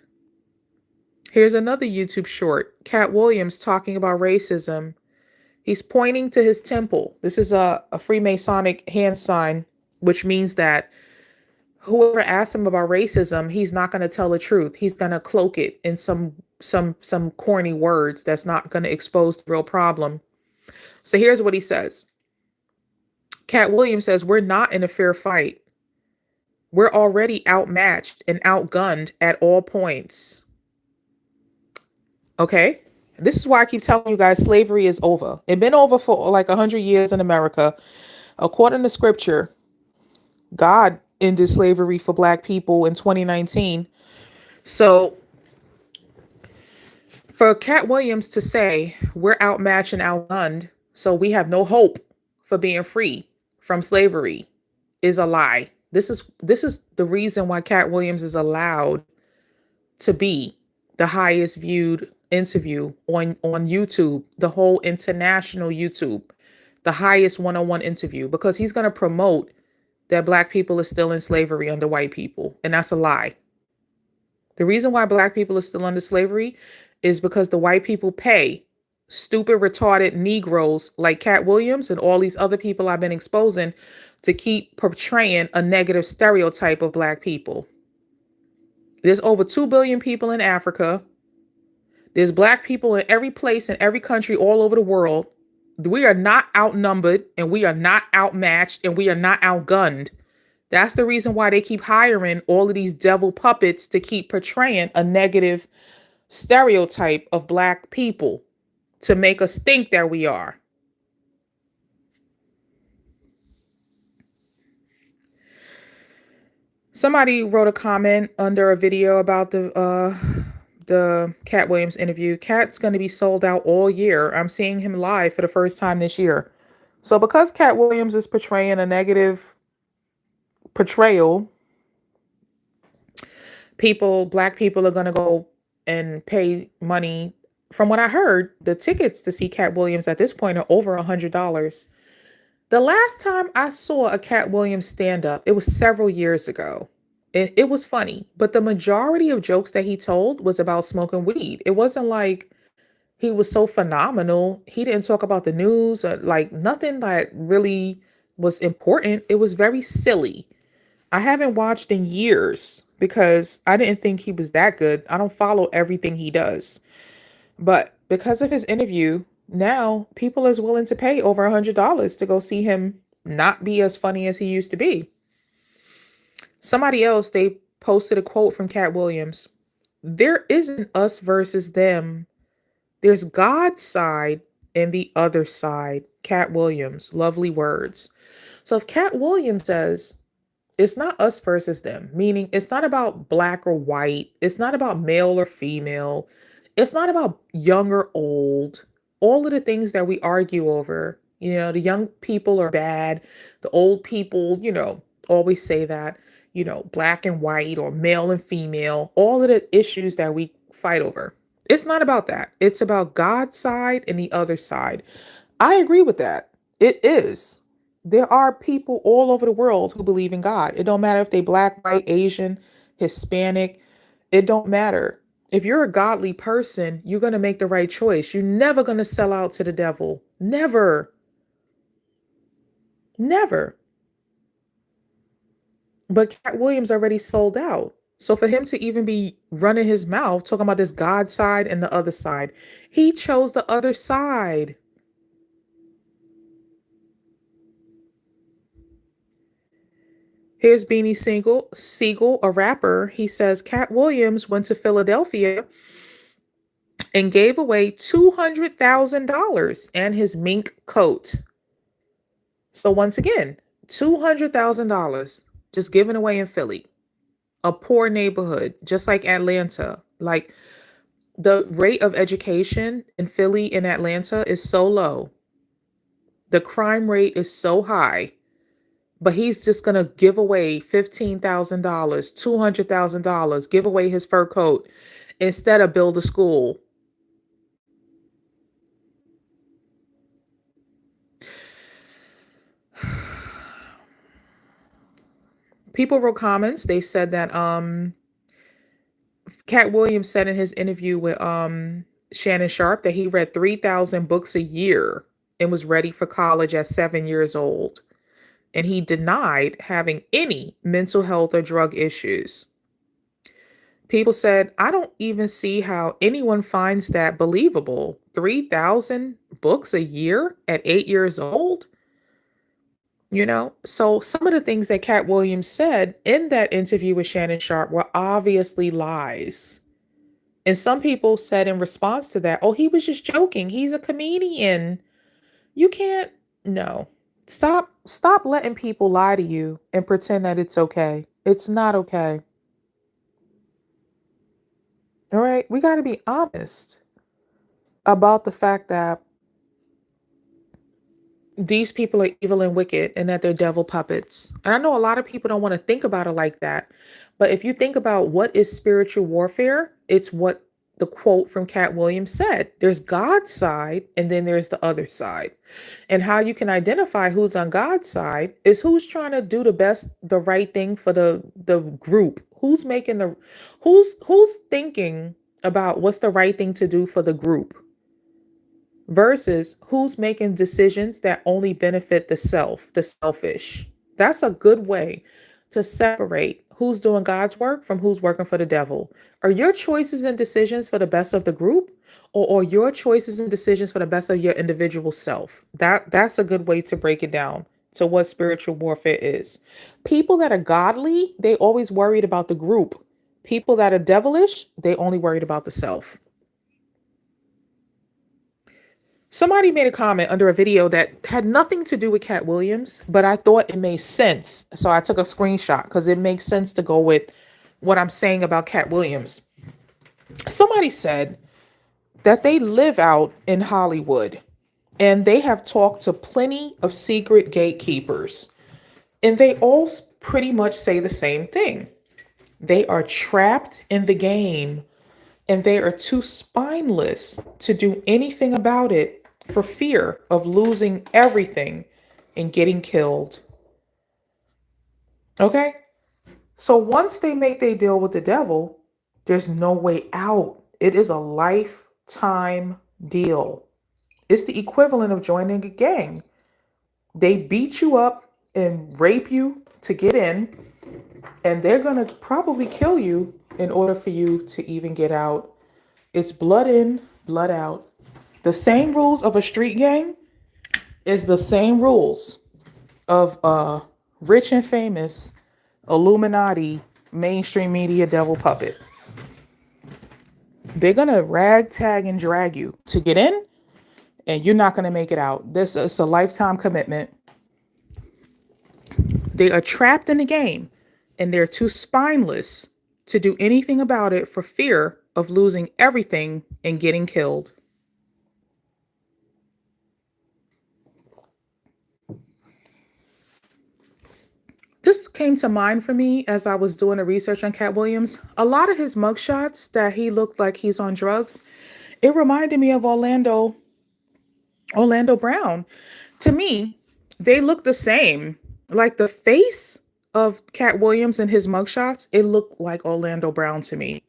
Here's another YouTube short. Katt Williams talking about racism. He's pointing to his temple. This is a Freemasonic hand sign, which means that whoever asks him about racism, he's not going to tell the truth. He's going to cloak it in some corny words that's not going to expose the real problem. So here's what he says. Katt Williams says, we're not in a fair fight. We're already outmatched and outgunned at all points. Okay? This is why I keep telling you guys slavery is over. It's been over for like 100 years in America. According to scripture, God ended slavery for black people in 2019. So for Katt Williams to say we're outmatched and outgunned, so we have no hope for being free from slavery is a lie. This is the reason why Katt Williams is allowed to be the highest viewed interview on YouTube, the whole international YouTube, the highest one-on-one interview, because he's going to promote that black people are still in slavery under white people. And that's a lie. The reason why black people are still under slavery is because the white people pay stupid, retarded Negroes like Katt Williams and all these other people I've been exposing to keep portraying a negative stereotype of black people. There's over 2 billion people in Africa. There's black people in every place, in every country, all over the world. We are not outnumbered and we are not outmatched and we are not outgunned. That's the reason why they keep hiring all of these devil puppets to keep portraying a negative stereotype of black people to make us think that we are. Somebody wrote a comment under a video about the Katt Williams interview. Katt's going to be sold out all year. I'm seeing him live for the first time this year. So because Katt Williams is portraying a negative portrayal, black people are going to go and pay money. From what I heard, the tickets to see Katt Williams at this point are over $100. The last time I saw a Katt Williams stand-up, it was several years ago. It was funny, but the majority of jokes that he told was about smoking weed. It wasn't like he was so phenomenal. He didn't talk about the news or like nothing that really was important. It was very silly. I haven't watched in years because I didn't think he was that good. I don't follow everything he does. But because of his interview, now people is willing to pay over $100 to go see him not be as funny as he used to be. Somebody else, they posted a quote from Katt Williams. There isn't us versus them. There's God's side and the other side. Katt Williams, lovely words. So if Katt Williams says it's not us versus them, meaning it's not about black or white, it's not about male or female, it's not about young or old, all of the things that we argue over. The young people are bad, the old people, always say that, black and white or male and female, all of the issues that we fight over. It's not about that. It's about God's side and the other side. I agree with that. It is. There are people all over the world who believe in God. It don't matter if they black, white, Asian, Hispanic. It don't matter. If you're a godly person, you're going to make the right choice. You're never going to sell out to the devil. Never. Never. But Katt Williams already sold out. So for him to even be running his mouth, talking about this God side and the other side, he chose the other side. Here's Beanie Siegel, a rapper. He says Katt Williams went to Philadelphia and gave away $200,000 and his mink coat. So once again, $200,000 just given away in Philly, a poor neighborhood, just like Atlanta. Like the rate of education in Philly and Atlanta is so low. The crime rate is so high. But he's just going to give away $15,000, $200,000, give away his fur coat instead of build a school. People wrote comments. They said that Katt Williams said in his interview with Shannon Sharpe that he read 3,000 books a year and was ready for college at 7 years old. And he denied having any mental health or drug issues. People said, I don't even see how anyone finds that believable. 3,000 books a year at 8 years old? So some of the things that Katt Williams said in that interview with Shannon Sharpe were obviously lies. And some people said in response to that, oh, he was just joking. He's a comedian. You can't, no. Stop letting people lie to you and pretend that it's okay. It's not okay. All right? We got to be honest about the fact that these people are evil and wicked and that they're devil puppets. And I know a lot of people don't want to think about it like that. But if you think about what is spiritual warfare, it's what the quote from Katt Williams said. There's God's side and then there's the other side. And how you can identify who's on God's side is who's trying to do the right thing for the group. Who's thinking about what's the right thing to do for the group versus who's making decisions that only benefit the selfish. That's a good way to separate who's doing God's work from who's working for the devil. Are your choices and decisions for the best of the group, or are your choices and decisions for the best of your individual self? That's a good way to break it down to what spiritual warfare is. People that are godly, they always worried about the group. People that are devilish, they only worried about the self. Somebody made a comment under a video that had nothing to do with Katt Williams, but I thought it made sense. So I took a screenshot because it makes sense to go with what I'm saying about Katt Williams. Somebody said that they live out in Hollywood and they have talked to plenty of secret gatekeepers. And they all pretty much say the same thing. They are trapped in the game and they are too spineless to do anything about it for fear of losing everything and getting killed. Okay? So once they make their deal with the devil, there's no way out. It is a lifetime deal. It's the equivalent of joining a gang. They beat you up and rape you to get in, and they're going to probably kill you in order for you to even get out. It's blood in, blood out. The same rules of a street gang is the same rules of a rich and famous Illuminati mainstream media devil puppet. They're going to rag, tag, and drag you to get in, and you're not going to make it out. This is a lifetime commitment. They are trapped in the game, and they're too spineless to do anything about it for fear of losing everything and getting killed. This came to mind for me as I was doing the research on Katt Williams. A lot of his mugshots that he looked like he's on drugs, it reminded me of Orlando Brown. To me, they look the same. Like the face of Katt Williams and his mugshots, it looked like Orlando Brown to me.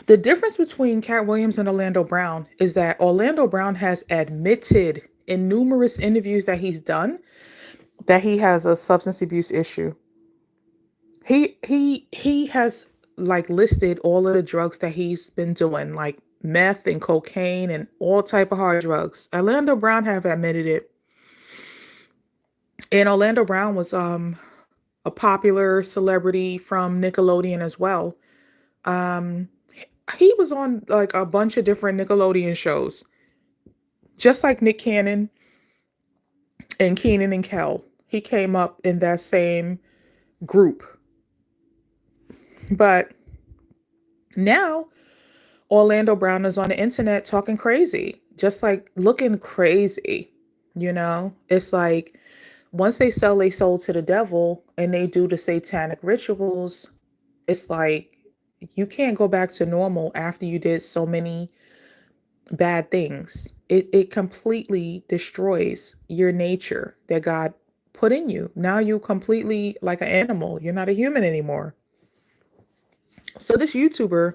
The difference between Katt Williams and Orlando Brown is that Orlando Brown has admitted in numerous interviews that he's done that he has a substance abuse issue. He has like listed all of the drugs that he's been doing, like meth and cocaine and all type of hard drugs. Orlando Brown have admitted it. And Orlando Brown was a popular celebrity from Nickelodeon as well. He was on like a bunch of different Nickelodeon shows, just like Nick Cannon and Keenan and Kel. He came up in that same group. But now Orlando Brown is on the internet talking crazy, just like looking crazy. It's like once they sell their soul to the devil and they do the satanic rituals, it's like you can't go back to normal after you did so many bad things. It completely destroys your nature that God put in you. Now you completely like an animal. You're not a human anymore. So this YouTuber,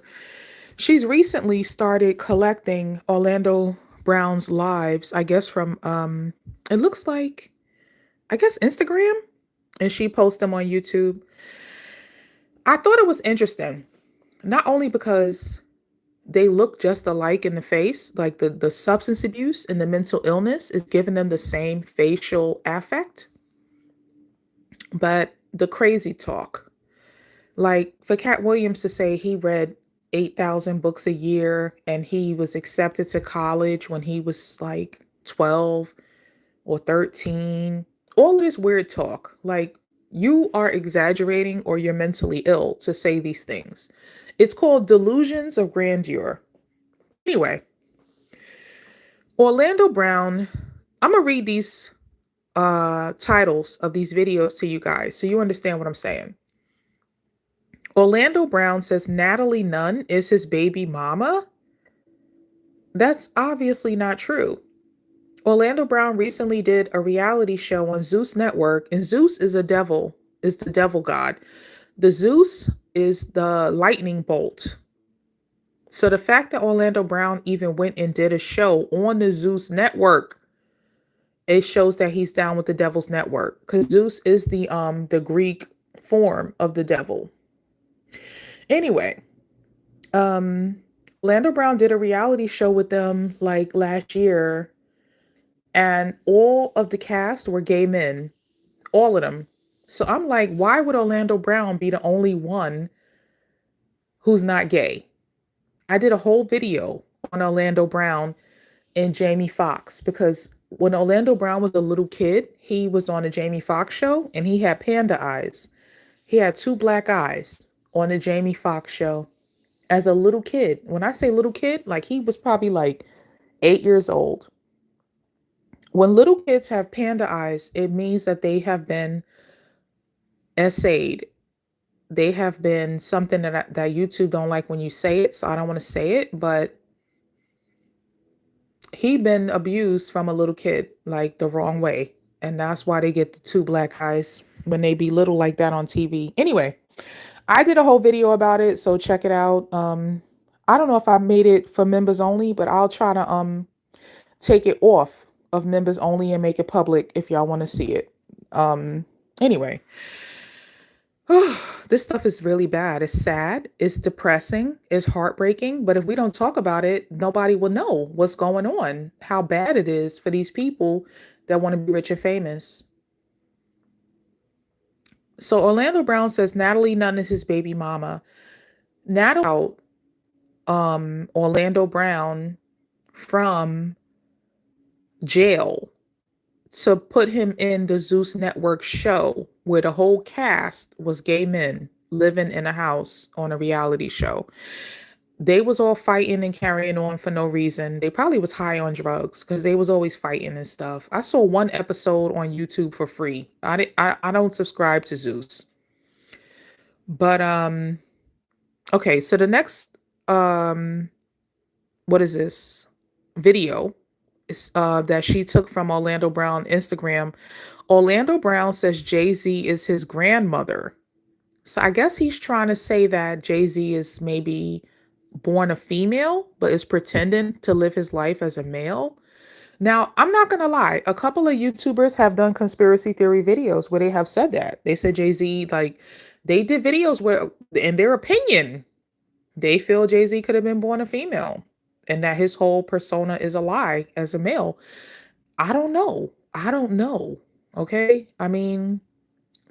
she's recently started collecting Orlando Brown's lives, I guess from it looks like, I guess, Instagram, and she posts them on YouTube. I thought it was interesting, not only because they look just alike in the face, like the substance abuse and the mental illness is giving them the same facial affect, but the crazy talk. Like for Katt Williams to say he read 8,000 books a year and he was accepted to college when he was like 12 or 13, all of this weird talk. Like you are exaggerating or you're mentally ill to say these things. It's called delusions of grandeur. Anyway, Orlando Brown, I'm going to read these titles of these videos to you guys so you understand what I'm saying. Orlando Brown says Natalie Nunn is his baby mama. That's obviously not true. Orlando Brown recently did a reality show on Zeus Network, and Zeus is the devil god. The Zeus is the lightning bolt. So the fact that Orlando Brown even went and did a show on the Zeus Network, it shows that he's down with the devil's network, because Zeus is the Greek form of the devil. Anyway, Orlando Brown did a reality show with them like last year, and all of the cast were gay men, all of them. So I'm like, why would Orlando Brown be the only one who's not gay? I did a whole video on Orlando Brown and Jamie Foxx, because when Orlando Brown was a little kid, he was on a Jamie Foxx show and he had panda eyes. He had 2 black eyes on the Jamie Foxx show as a little kid. When I say little kid, like he was probably like 8 years old. When little kids have panda eyes, it means that they have been essayed. They have been something that YouTube don't like when you say it, so I don't want to say it, but he been abused from a little kid, like the wrong way. And that's why they get the 2 black eyes when they be little like that on TV. Anyway, I did a whole video about it, so check it out. I don't know if I made it for members only, but I'll try to take it off of members only and make it public if y'all want to see it. Anyway, this stuff is really bad. It's sad, it's depressing, it's heartbreaking, but if we don't talk about it, nobody will know what's going on, how bad it is for these people that want to be rich and famous. So Orlando Brown says Natalie Nunn is his baby mama. Natalie Orlando Brown from jail to put him in the Zeus Network show where the whole cast was gay men living in a house on a reality show. They was all fighting and carrying on for no reason. They probably was high on drugs because they was always fighting and stuff. I saw one episode on YouTube for free. I don't subscribe to Zeus. But okay, so the next what is this video is that she took from Orlando Brown Instagram. Orlando Brown says Jay-Z is his grandmother. So I guess he's trying to say that Jay-Z is maybe born a female, but is pretending to live his life as a male. Now, I'm not going to lie. A couple of YouTubers have done conspiracy theory videos where they have said that. They said Jay-Z, like, they did videos where, in their opinion, they feel Jay-Z could have been born a female and that his whole persona is a lie as a male. I don't know. Okay? I mean,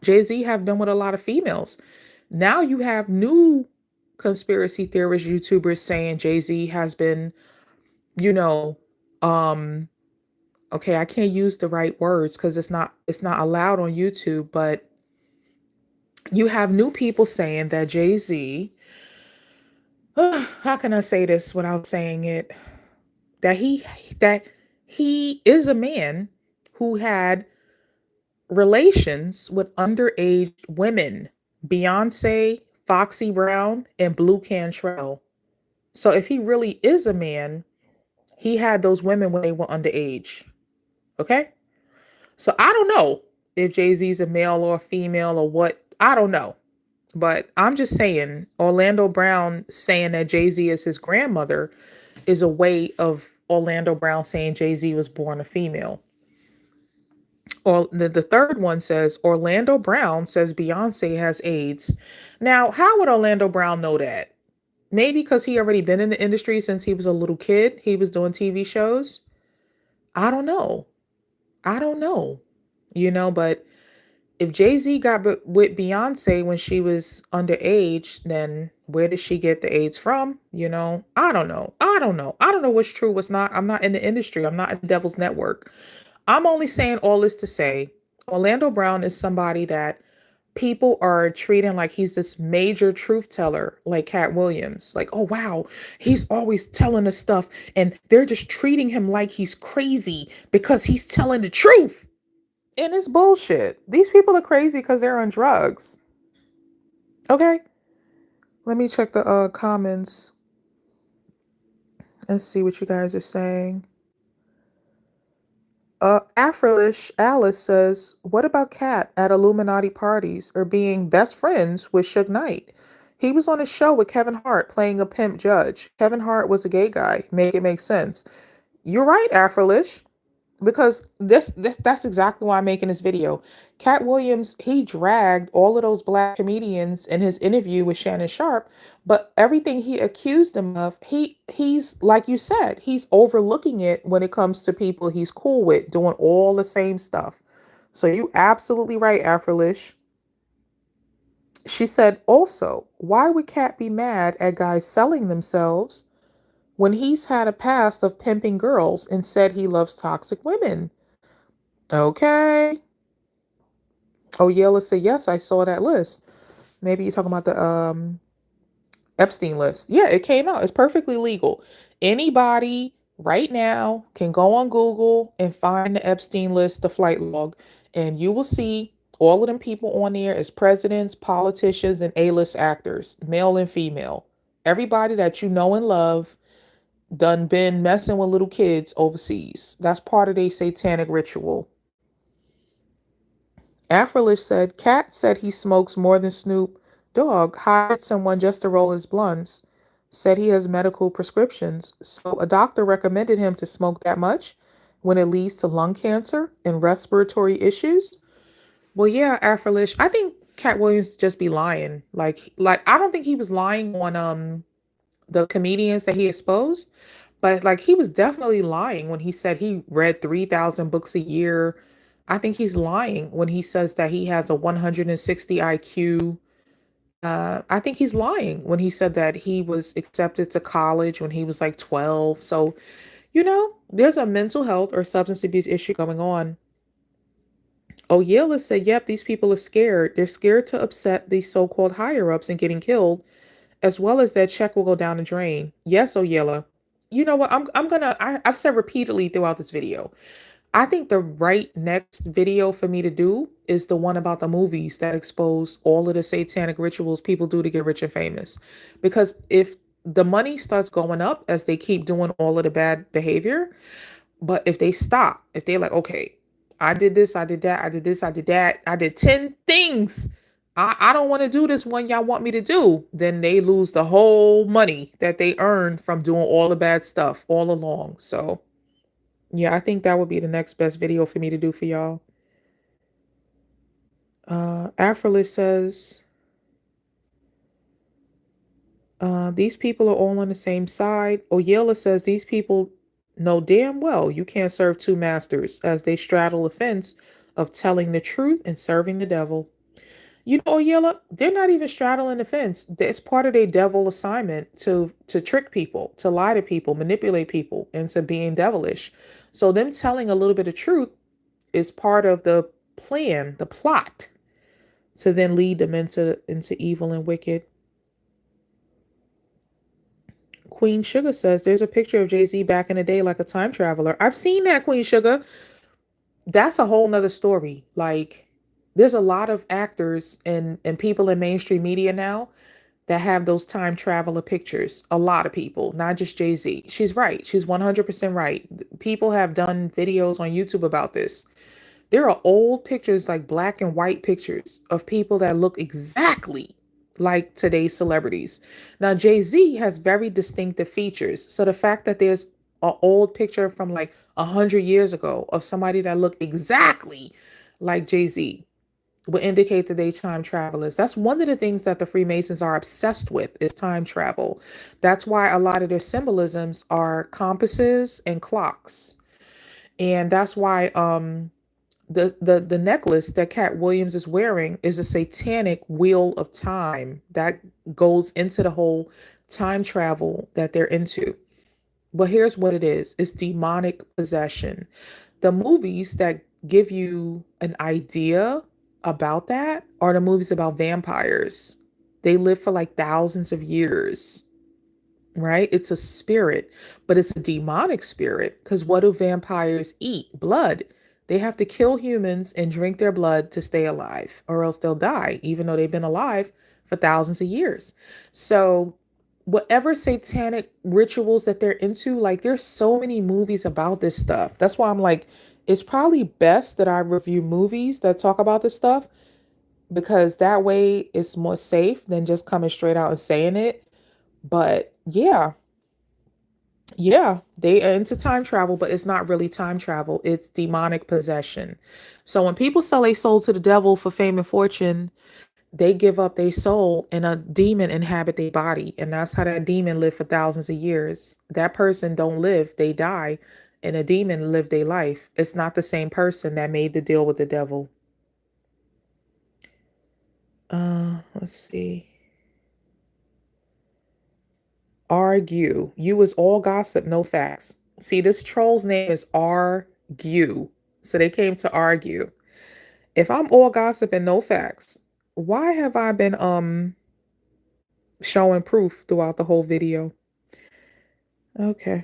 Jay-Z have been with a lot of females. Now you have new conspiracy theorist YouTubers saying Jay-Z has been, okay, I can't use the right words because it's not allowed on YouTube, but you have new people saying that Jay-Z, how can I say this without saying it? That he is a man who had relations with underage women, Beyonce, Foxy Brown, and Blue Cantrell. So if he really is a man, he had those women when they were underage. Okay? So I don't know if Jay-Z's a male or a female or what. I don't know. But I'm just saying, Orlando Brown saying that Jay-Z is his grandmother is a way of Orlando Brown saying Jay-Z was born a female. Or the third one says Orlando Brown says Beyonce has AIDS. Now, how would Orlando Brown know that? Maybe because he already been in the industry since he was a little kid. He was doing TV shows. I don't know. But if Jay-Z got with Beyonce when she was underage, then where did she get the AIDS from? I don't know. I don't know what's true, what's not. I'm not in the industry. I'm not in the Devil's Network. I'm only saying all this to say Orlando Brown is somebody that people are treating like he's this major truth teller, like Katt Williams. Like, oh, wow, he's always telling us stuff. And they're just treating him like he's crazy because he's telling the truth. And it's bullshit. These people are crazy because they're on drugs. Okay. Let me check the comments and see what you guys are saying. Afrolish Alice says, what about Katt at Illuminati parties or being best friends with Suge Knight? He was on a show with Kevin Hart playing a pimp judge. Kevin Hart was a gay guy. Make it make sense. You're right, Afrolish. Because that's exactly why I'm making this video. Katt Williams, he dragged all of those black comedians in his interview with Shannon Sharpe, but everything he accused them of, he's like you said, he's overlooking it when it comes to people he's cool with doing all the same stuff. So you absolutely right, Afrolish. She said also, why would Katt be mad at guys selling themselves when he's had a past of pimping girls and said he loves toxic women? Okay. Oh, Yella said, yes, I saw that list. Maybe you're talking about the Epstein list. Yeah, it came out. It's perfectly legal. Anybody right now can go on Google and find the Epstein list, the flight log, and you will see all of them people on there as presidents, politicians, and A-list actors, male and female. Everybody that you know and love done been messing with little kids overseas. That's part of their satanic ritual. Afrolish said, Katt said he smokes more than Snoop Dogg hired someone just to roll his blunts. said he has medical prescriptions. So a doctor recommended him to smoke that much when it leads to lung cancer and respiratory issues. Well, yeah, Afrolish. I think Cat Williams just be lying. Like I don't think he was lying on the comedians that he exposed, but like he was definitely lying when he said he read 3,000 books a year. I think he's lying when he says that he has a 160 IQ. I think he's lying when he said that he was accepted to college when he was like 12. So, there's a mental health or substance abuse issue going on. Oyela said, yep, these people are scared. They're scared to upset these so-called higher ups and getting killed, as well as that check will go down the drain. Yes, Oyela. You know what? I've said repeatedly throughout this video. I think the right next video for me to do is the one about the movies that expose all of the satanic rituals people do to get rich and famous. Because if the money starts going up as they keep doing all of the bad behavior, but if they stop, if they're like, okay, I did this, I did that, I did this, I did that, I did 10 things. I don't want to do this one y'all want me to do. Then they lose the whole money that they earned from doing all the bad stuff all along. So yeah, I think that would be the next best video for me to do for y'all. Afrolis says, these people are all on the same side. Oyela says these people know damn well you can't serve two masters as they straddle the fence of telling the truth and serving the devil. You know, Oyela, they're not even straddling the fence. It's part of their devil assignment to trick people, to lie to people, manipulate people into being devilish. So them telling a little bit of truth is part of the plan, the plot, to then lead them into evil and wicked. Queen Sugar says there's a picture of Jay-Z back in the day like a time traveler. I've seen that, Queen Sugar. That's a whole nother story. Like, there's a lot of actors and people in mainstream media now that have those time traveler pictures. A lot of people, not just Jay-Z. She's right. She's 100% right. People have done videos on YouTube about this. There are old pictures, like black and white pictures of people that look exactly like today's celebrities. Now, Jay-Z has very distinctive features. So the fact that there's an old picture from like 100 years ago of somebody that looked exactly like Jay-Z would indicate that they time travelers. That's one of the things that the Freemasons are obsessed with, is time travel. That's why a lot of their symbolisms are compasses and clocks. And that's why the necklace that Katt Williams is wearing is a satanic wheel of time that goes into the whole time travel that they're into. But here's what it is. It's demonic possession. The movies that give you an idea about that are the movies about vampires. They live for like thousands of years, right? It's a spirit, but it's a demonic spirit, because what do vampires eat? Blood. They have to kill humans and drink their blood to stay alive, or else they'll die, even though they've been alive for thousands of years. So whatever satanic rituals that they're into, like there's so many movies about this stuff. That's why I'm like, it's probably best that I review movies that talk about this stuff, because that way it's more safe than just coming straight out and saying it. But yeah, they are into time travel, but it's not really time travel. It's demonic possession. So when people sell a soul to the devil for fame and fortune, they give up their soul and a demon inhabit their body. And that's how that demon lived for thousands of years. That person don't live, they die. And a demon lived their life. It's not the same person that made the deal with the devil. Let's see. Argue. You is all gossip, no facts. See, this troll's name is Argue. So they came to argue. If I'm all gossip and no facts, why have I been showing proof throughout the whole video? Okay.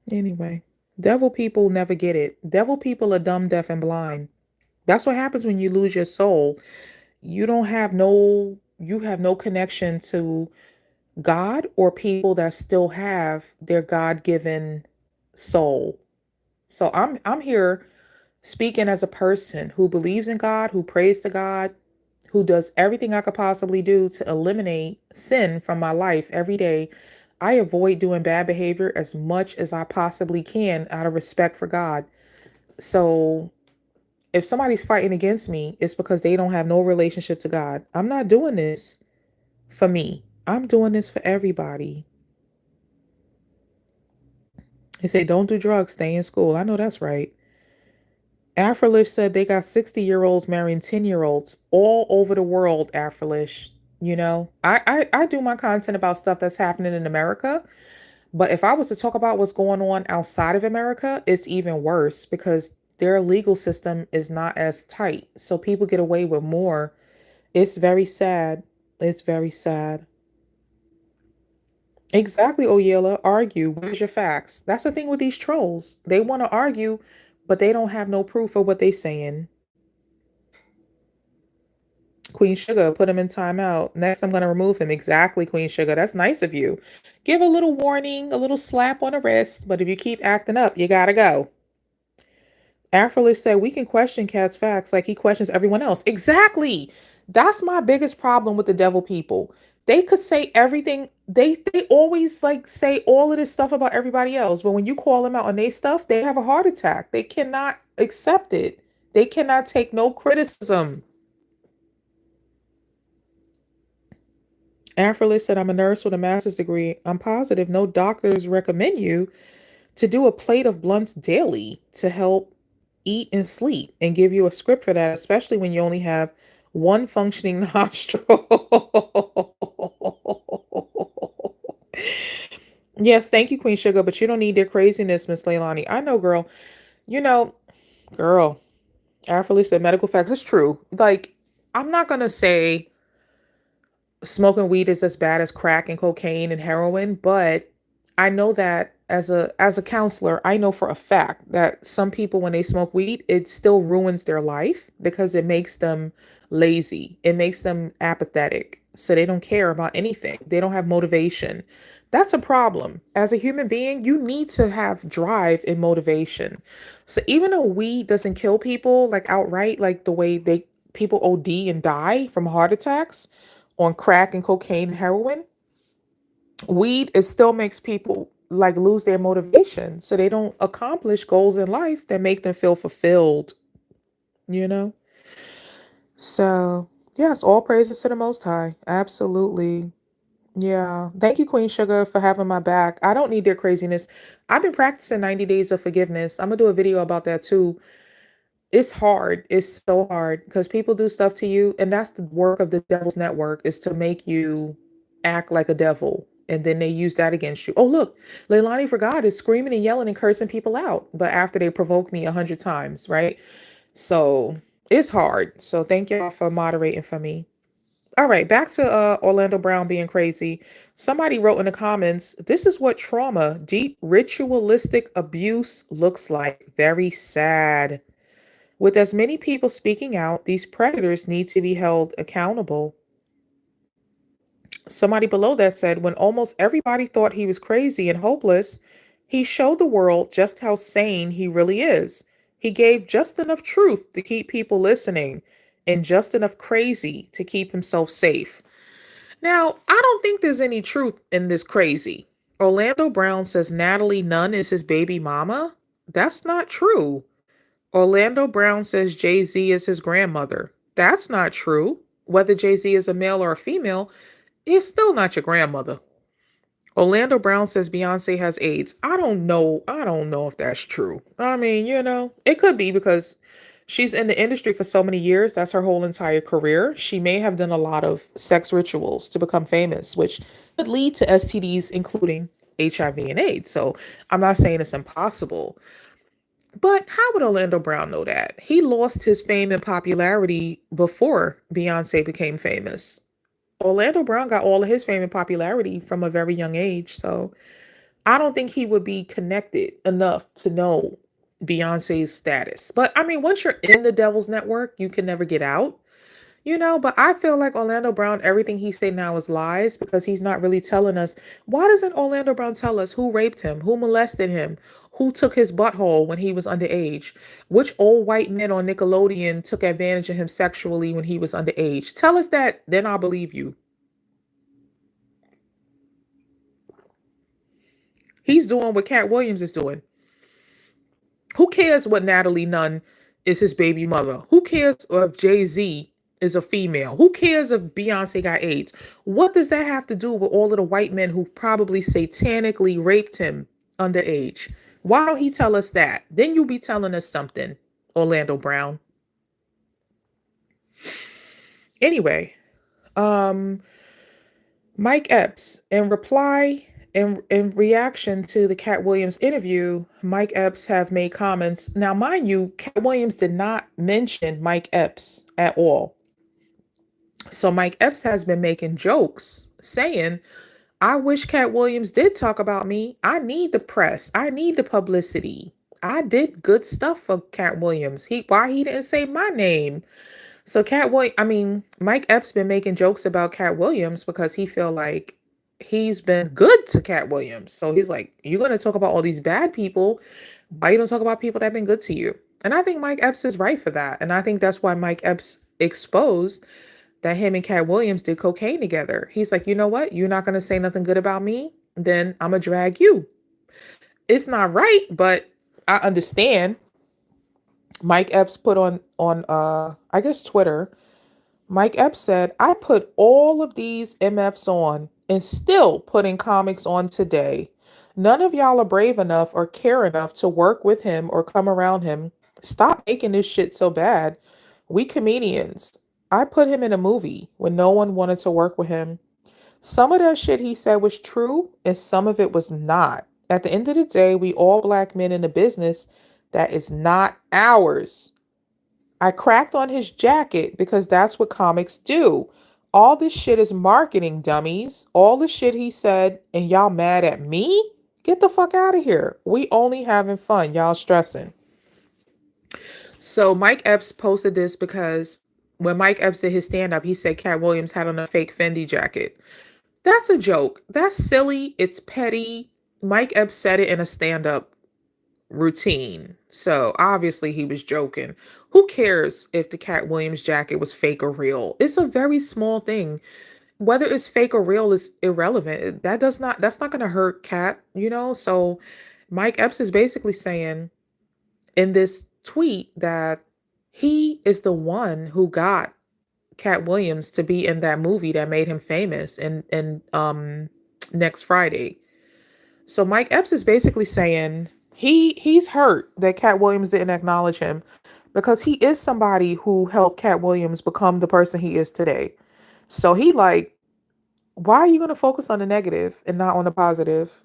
Anyway, devil people never get it. Devil people are dumb, deaf, and blind. That's what happens when you lose your soul. You have no connection to God or people that still have their God-given soul. So I'm here speaking as a person who believes in God, who prays to God, who does everything I could possibly do to eliminate sin from my life every day. I avoid doing bad behavior as much as I possibly can out of respect for God. So if somebody's fighting against me, it's because they don't have no relationship to God. I'm not doing this for me. I'm doing this for everybody. They say, don't do drugs, stay in school. I know that's right. Afrolish said they got 60-year-olds marrying 10-year-olds all over the world, Afrolish. You know, I do my content about stuff that's happening in America. But if I was to talk about what's going on outside of America, it's even worse because their legal system is not as tight. So people get away with more. It's very sad. It's very sad. Exactly, Oyela. Argue. Where's your facts? That's the thing with these trolls. They want to argue, but they don't have no proof of what they're saying. Queen Sugar, put him in timeout. Next, I'm going to remove him. Exactly, Queen Sugar. That's nice of you. Give a little warning, a little slap on the wrist, but if you keep acting up, you got to go. Afrolis said, we can question Katt's facts like he questions everyone else. Exactly. That's my biggest problem with the devil people. They could say everything. They always like say all of this stuff about everybody else. But when you call them out on their stuff, they have a heart attack. They cannot accept it. They cannot take no criticism. Afrolis said, I'm a nurse with a master's degree. I'm positive no doctors recommend you to do a plate of blunts daily to help eat and sleep and give you a script for that, especially when you only have one functioning nostril. Yes, thank you, Queen Sugar, but you don't need their craziness, Miss Leilani. I know, girl. You know, girl, Afrolis said medical facts. It's true. Like, I'm not going to say smoking weed is as bad as crack and cocaine and heroin, but I know that as a counselor, I know for a fact that some people when they smoke weed, it still ruins their life because it makes them lazy. It makes them apathetic. So they don't care about anything. They don't have motivation. That's a problem. As a human being, you need to have drive and motivation. So even though weed doesn't kill people like outright, like the way people OD and die from heart attacks on crack and cocaine and heroin, weed it still makes people like lose their motivation. So they don't accomplish goals in life that make them feel fulfilled, you know? So yes, all praises to the Most High. Absolutely. Yeah. Thank you, Queen Sugar, for having my back. I don't need their craziness. I've been practicing 90 days of forgiveness. I'm gonna do a video about that too. It's hard. It's so hard because people do stuff to you, and that's the work of the devil's network is to make you act like a devil, and then they use that against you. Oh, look, Leilani for God is screaming and yelling and cursing people out, but after they provoke me 100 times, right? So it's hard. So thank y'all for moderating for me. All right, back to Orlando Brown being crazy. Somebody wrote in the comments, this is what trauma, deep ritualistic abuse looks like. Very sad. With as many people speaking out, these predators need to be held accountable. Somebody below that said, when almost everybody thought he was crazy and hopeless, he showed the world just how sane he really is. He gave just enough truth to keep people listening and just enough crazy to keep himself safe. Now, I don't think there's any truth in this crazy. Orlando Brown says Natalie Nunn is his baby mama. That's not true. Orlando Brown says Jay-Z is his grandmother. That's not true. Whether Jay-Z is a male or a female, it's still not your grandmother. Orlando Brown says Beyonce has AIDS. I don't know. I don't know if that's true. I mean, it could be because she's in the industry for so many years. That's her whole entire career. She may have done a lot of sex rituals to become famous, which could lead to STDs, including HIV and AIDS. So I'm not saying it's impossible. But how would Orlando Brown know that? He lost his fame and popularity before Beyonce became famous. Orlando Brown got all of his fame and popularity from a very young age. So I don't think he would be connected enough to know Beyonce's status. But I mean, once you're in the devil's network, you can never get out. But I feel like Orlando Brown, everything he say now is lies because he's not really telling us. Why doesn't Orlando Brown tell us who raped him, who molested him, who took his butthole when he was underage, which old white men on Nickelodeon took advantage of him sexually when he was underage? Tell us that, then I'll believe you. He's doing what Katt Williams is doing. Who cares what Natalie Nunn is his baby mother? Who cares if Jay-Z is a female? Who cares if Beyonce got AIDS? What does that have to do with all of the white men who probably satanically raped him underage? Why don't he tell us that? Then you'll be telling us something, Orlando Brown. Anyway, Mike Epps, in reaction to the Katt Williams interview, Mike Epps have made comments. Now, mind you, Katt Williams did not mention Mike Epps at all. So Mike Epps has been making jokes saying, I wish Katt Williams did talk about me. I need the press. I need the publicity. I did good stuff for Katt Williams. Why he didn't say my name? So Mike Epps been making jokes about Katt Williams because he feel like he's been good to Katt Williams. So he's like, you're going to talk about all these bad people. Why you don't talk about people that have been good to you? And I think Mike Epps is right for that. And I think that's why Mike Epps exposed that him and Katt Williams did cocaine together. He's like, you know what? You're not going to say nothing good about me? Then I'm going to drag you. It's not right, but I understand. Mike Epps put on I guess Twitter, Mike Epps said, I put all of these MFs on and still putting comics on today. None of y'all are brave enough or care enough to work with him or come around him. Stop making this shit so bad. We comedians. I put him in a movie when no one wanted to work with him. Some of that shit he said was true and some of it was not. At the end of the day, we all black men in the business that is not ours. I cracked on his jacket because that's what comics do. All this shit is marketing, dummies. All the shit he said, and y'all mad at me? Get the fuck out of here. We only having fun. Y'all stressing. So Mike Epps posted this because when Mike Epps did his stand-up, he said Katt Williams had on a fake Fendi jacket. That's a joke. That's silly. It's petty. Mike Epps said it in a stand-up routine. So obviously he was joking. Who cares if the Katt Williams jacket was fake or real? It's a very small thing. Whether it's fake or real is irrelevant. That's not going to hurt Katt, So Mike Epps is basically saying in this tweet that he is the one who got Katt Williams to be in that movie that made him famous in Next Friday. So Mike Epps is basically saying he's hurt that Katt Williams didn't acknowledge him because he is somebody who helped Katt Williams become the person he is today. So he like, why are you going to focus on the negative and not on the positive,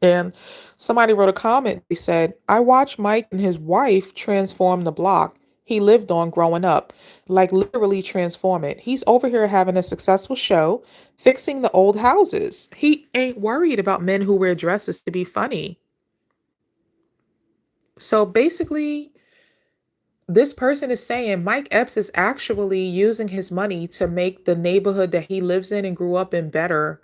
And somebody wrote a comment. They said, I watched Mike and his wife transform the block he lived on growing up, like literally transform it. He's over here having a successful show, fixing the old houses. He ain't worried about men who wear dresses to be funny. So basically, this person is saying Mike Epps is actually using his money to make the neighborhood that he lives in and grew up in better.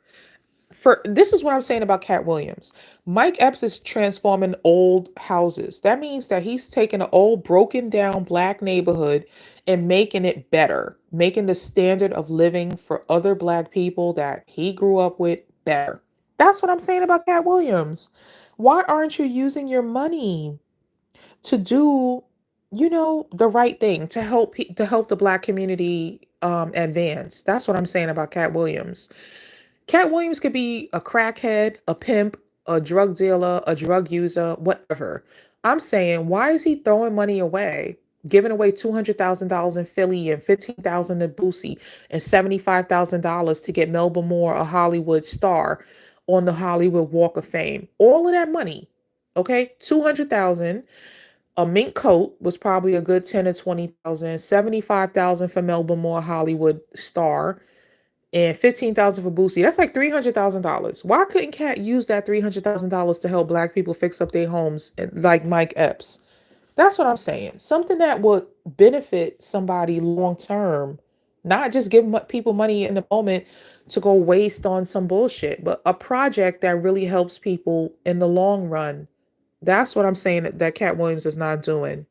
This is what I'm saying about Katt Williams. Mike Epps is transforming old houses. That means that he's taking an old broken down black neighborhood and making it better, making the standard of living for other black people that he grew up with better. That's what I'm saying about Katt Williams. Why aren't you using your money to do, the right thing to help the black community advance? That's what I'm saying about Katt Williams. Katt Williams could be a crackhead, a pimp, a drug dealer, a drug user, whatever. I'm saying, why is he throwing money away? Giving away $200,000 in Philly and $15,000 in Boosie and $75,000 to get Melba Moore a Hollywood star on the Hollywood Walk of Fame. All of that money, okay? $200,000. A mink coat was probably a good 10 or 20,000. $75,000 for Melba Moore Hollywood star. And $15,000 for Boosie. That's like $300,000. Why couldn't Katt use that $300,000 to help black people fix up their homes like Mike Epps? That's what I'm saying. Something that would benefit somebody long term, not just give people money in the moment to go waste on some bullshit, but a project that really helps people in the long run. That's what I'm saying that Katt Williams is not doing.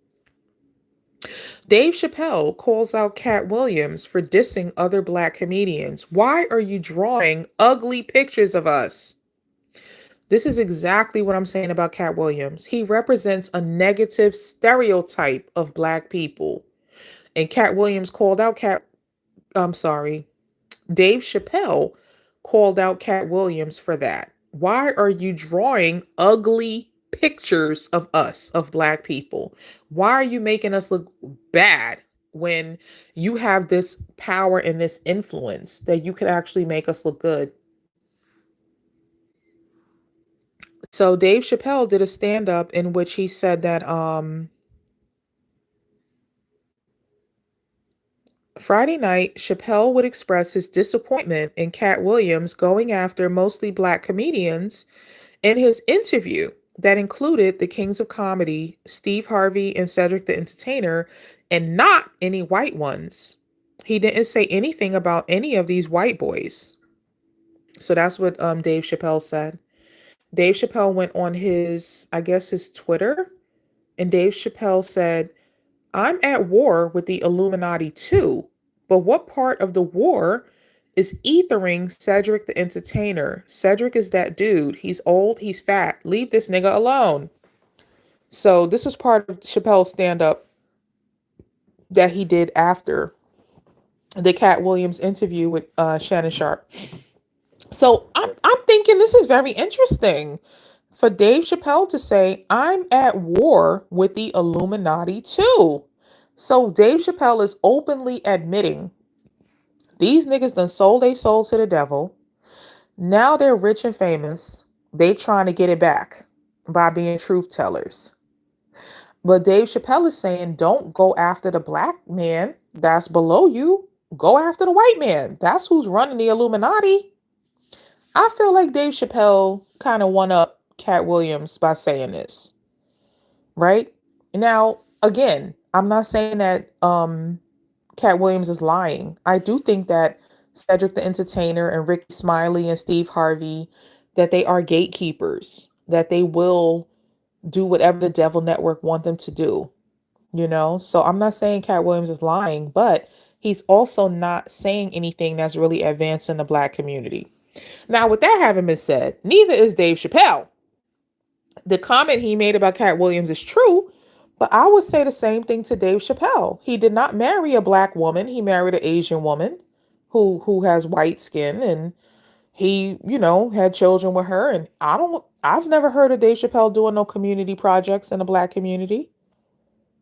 Dave Chappelle calls out Katt Williams for dissing other black comedians. Why are you drawing ugly pictures of us? This is exactly what I'm saying about Katt Williams. He represents a negative stereotype of black people. And Katt Williams called out Dave Chappelle called out Katt Williams for that. Why are you drawing ugly pictures of us, of black people? Why are you making us look bad when you have this power and this influence that you could actually make us look good? So Dave Chappelle did a stand-up in which he said that Friday night, Chappelle would express his disappointment in Katt Williams going after mostly black comedians in his interview that included the kings of comedy, Steve Harvey and Cedric the Entertainer, and not any white ones. He didn't say anything about any of these white boys. So that's what Dave Chappelle said. Dave Chappelle went on his Twitter, and Dave Chappelle said, I'm at war with the Illuminati too, but what part of the war is ethering Cedric the Entertainer? Cedric is that dude. He's old, he's fat. Leave this nigga alone. So this was part of Chappelle's stand-up that he did after the Katt Williams interview with Shannon Sharpe. So I'm thinking this is very interesting for Dave Chappelle to say, I'm at war with the Illuminati too. So Dave Chappelle is openly admitting these niggas done sold their soul to the devil. Now they're rich and famous. They trying to get it back by being truth tellers. But Dave Chappelle is saying, don't go after the black man that's below you. Go after the white man. That's who's running the Illuminati. I feel like Dave Chappelle kind of won up Katt Williams by saying this. Right? Now, again, I'm not saying that Katt Williams is lying. I do think that Cedric the Entertainer and Rickey Smiley and Steve Harvey, that they are gatekeepers, that they will do whatever the Devil Network want them to do, you know? So I'm not saying Katt Williams is lying, but he's also not saying anything that's really advancing the black community. Now, with that having been said, neither is Dave Chappelle. The comment he made about Katt Williams is true, but I would say the same thing to Dave Chappelle. He did not marry a black woman. He married an Asian woman who has white skin, and he, had children with her. And I've never heard of Dave Chappelle doing no community projects in the black community.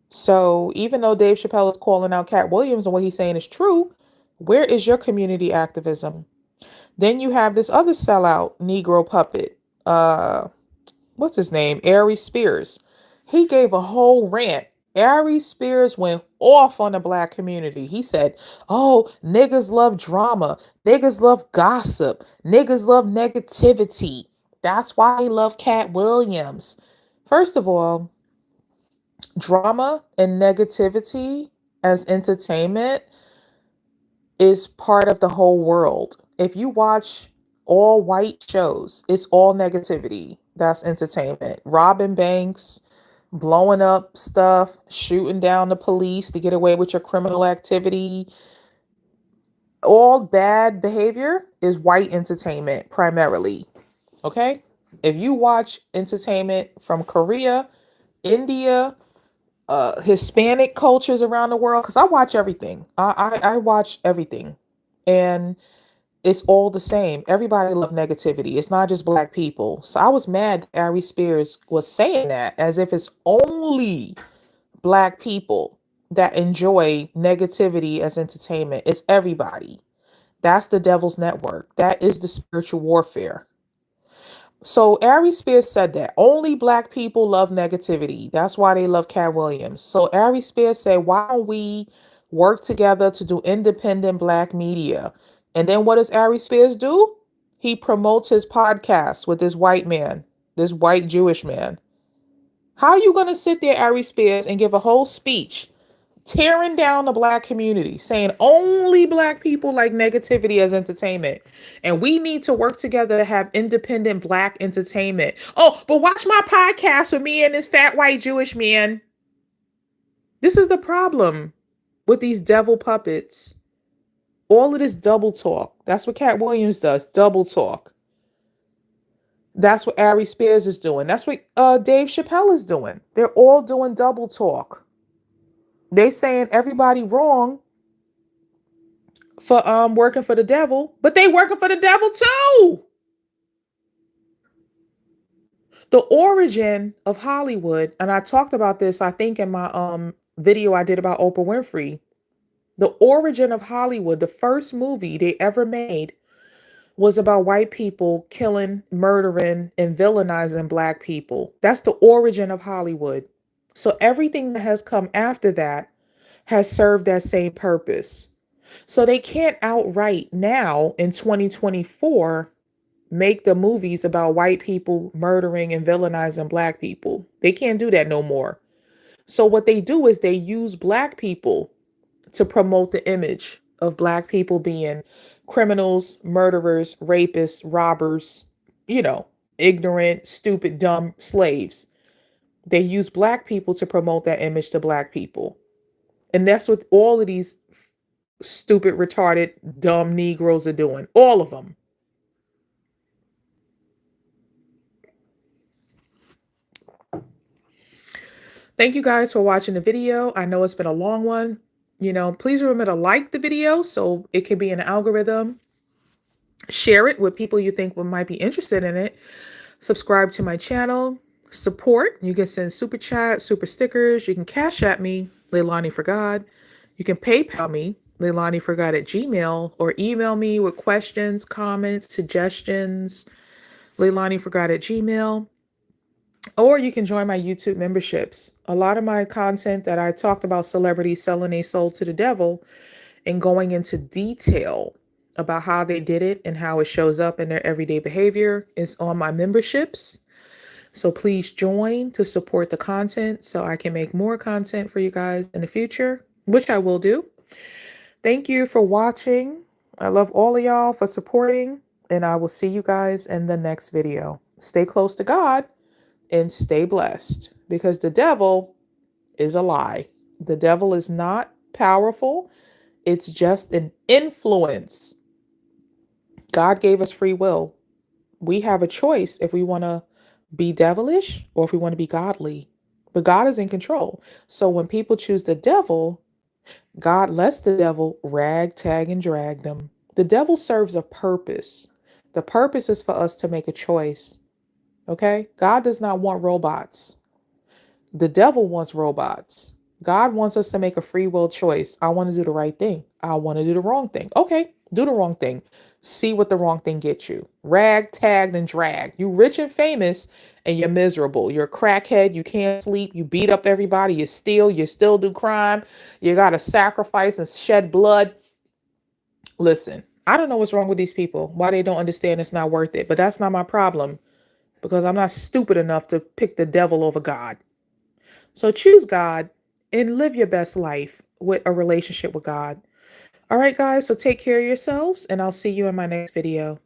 So even though Dave Chappelle is calling out Katt Williams and what he's saying is true, where is your community activism? Then you have this other sellout Negro puppet. What's his name? Aries Spears. He gave a whole rant. Aries Spears went off on the black community. He said, oh, niggas love drama. Niggas love gossip. Niggas love negativity. That's why they love Katt Williams. First of all, drama and negativity as entertainment is part of the whole world. If you watch all white shows, it's all negativity. That's entertainment. Robbing banks, blowing up stuff, shooting down the police to get away with your criminal activity. All bad behavior is white entertainment primarily. Okay? If you watch entertainment from Korea, India, Hispanic cultures around the world, because I watch everything. I watch everything. And it's all the same. Everybody loves negativity. It's not just black people. So I was mad that Aries Spears was saying that as if it's only black people that enjoy negativity as entertainment. It's everybody. That's the Devil's Network. That is the spiritual warfare. So Aries Spears said that only black people love negativity. That's why they love Katt Williams. So Aries Spears said, why don't we work together to do independent black media? And then what does Aries Spears do? He promotes his podcast with this white man, this white Jewish man. How are you going to sit there, Aries Spears, and give a whole speech tearing down the Black community, saying only Black people like negativity as entertainment, and we need to work together to have independent Black entertainment? Oh, but watch my podcast with me and this fat white Jewish man. This is the problem with these devil puppets. All of this double talk. That's what Katt Williams does. Double talk. That's what Aries Spears is doing. That's what Dave Chappelle is doing. They're all doing double talk. They saying everybody wrong for working for the devil, but they working for the devil too. The origin of Hollywood, and I talked about this, I think, in my video I did about Oprah Winfrey. The origin of Hollywood, the first movie they ever made, was about white people killing, murdering, and villainizing Black people. That's the origin of Hollywood. So everything that has come after that has served that same purpose. So they can't outright now in 2024 make the movies about white people murdering and villainizing Black people. They can't do that no more. So what they do is they use Black people to promote the image of Black people being criminals, murderers, rapists, robbers, ignorant, stupid, dumb slaves. They use Black people to promote that image to Black people. And that's what all of these stupid, retarded, dumb Negroes are doing. All of them. Thank you guys for watching the video. I know it's been a long one. Please remember to like the video so it can be an algorithm. Share it with people you think might be interested in it. Subscribe to my channel. Support. You can send super chat, super stickers. You can cash at me, Leilani for God. You can PayPal me, leilaniforgod@gmail, or email me with questions, comments, suggestions, leilaniforgod@gmail. Or you can join my YouTube memberships. A lot of my content that I talked about celebrities selling their soul to the devil and going into detail about how they did it and how it shows up in their everyday behavior is on my memberships. So please join to support the content so I can make more content for you guys in the future, which I will do. Thank you for watching. I love all of y'all for supporting, and I will see you guys in the next video. Stay close to God and stay blessed, because the devil is a lie. The devil is not powerful. It's just an influence. God gave us free will. We have a choice if we want to be devilish or if we want to be godly. But God is in control. So when people choose the devil, God lets the devil rag, tag, and drag them. The devil serves a purpose. The purpose is for us to make a choice. Okay? God does not want robots. The devil wants robots. God wants us to make a free will choice. I want to do the right thing. I want to do the wrong thing. Okay, do the wrong thing. See what the wrong thing gets you. Rag, tagged, and dragged. You rich and famous and you're miserable. You're a crackhead. You can't sleep. You beat up everybody. You steal. You still do crime. You got to sacrifice and shed blood. Listen, I don't know what's wrong with these people. Why they don't understand it's not worth it. But that's not my problem, because I'm not stupid enough to pick the devil over God. So choose God and live your best life with a relationship with God. All right, guys, so take care of yourselves, and I'll see you in my next video.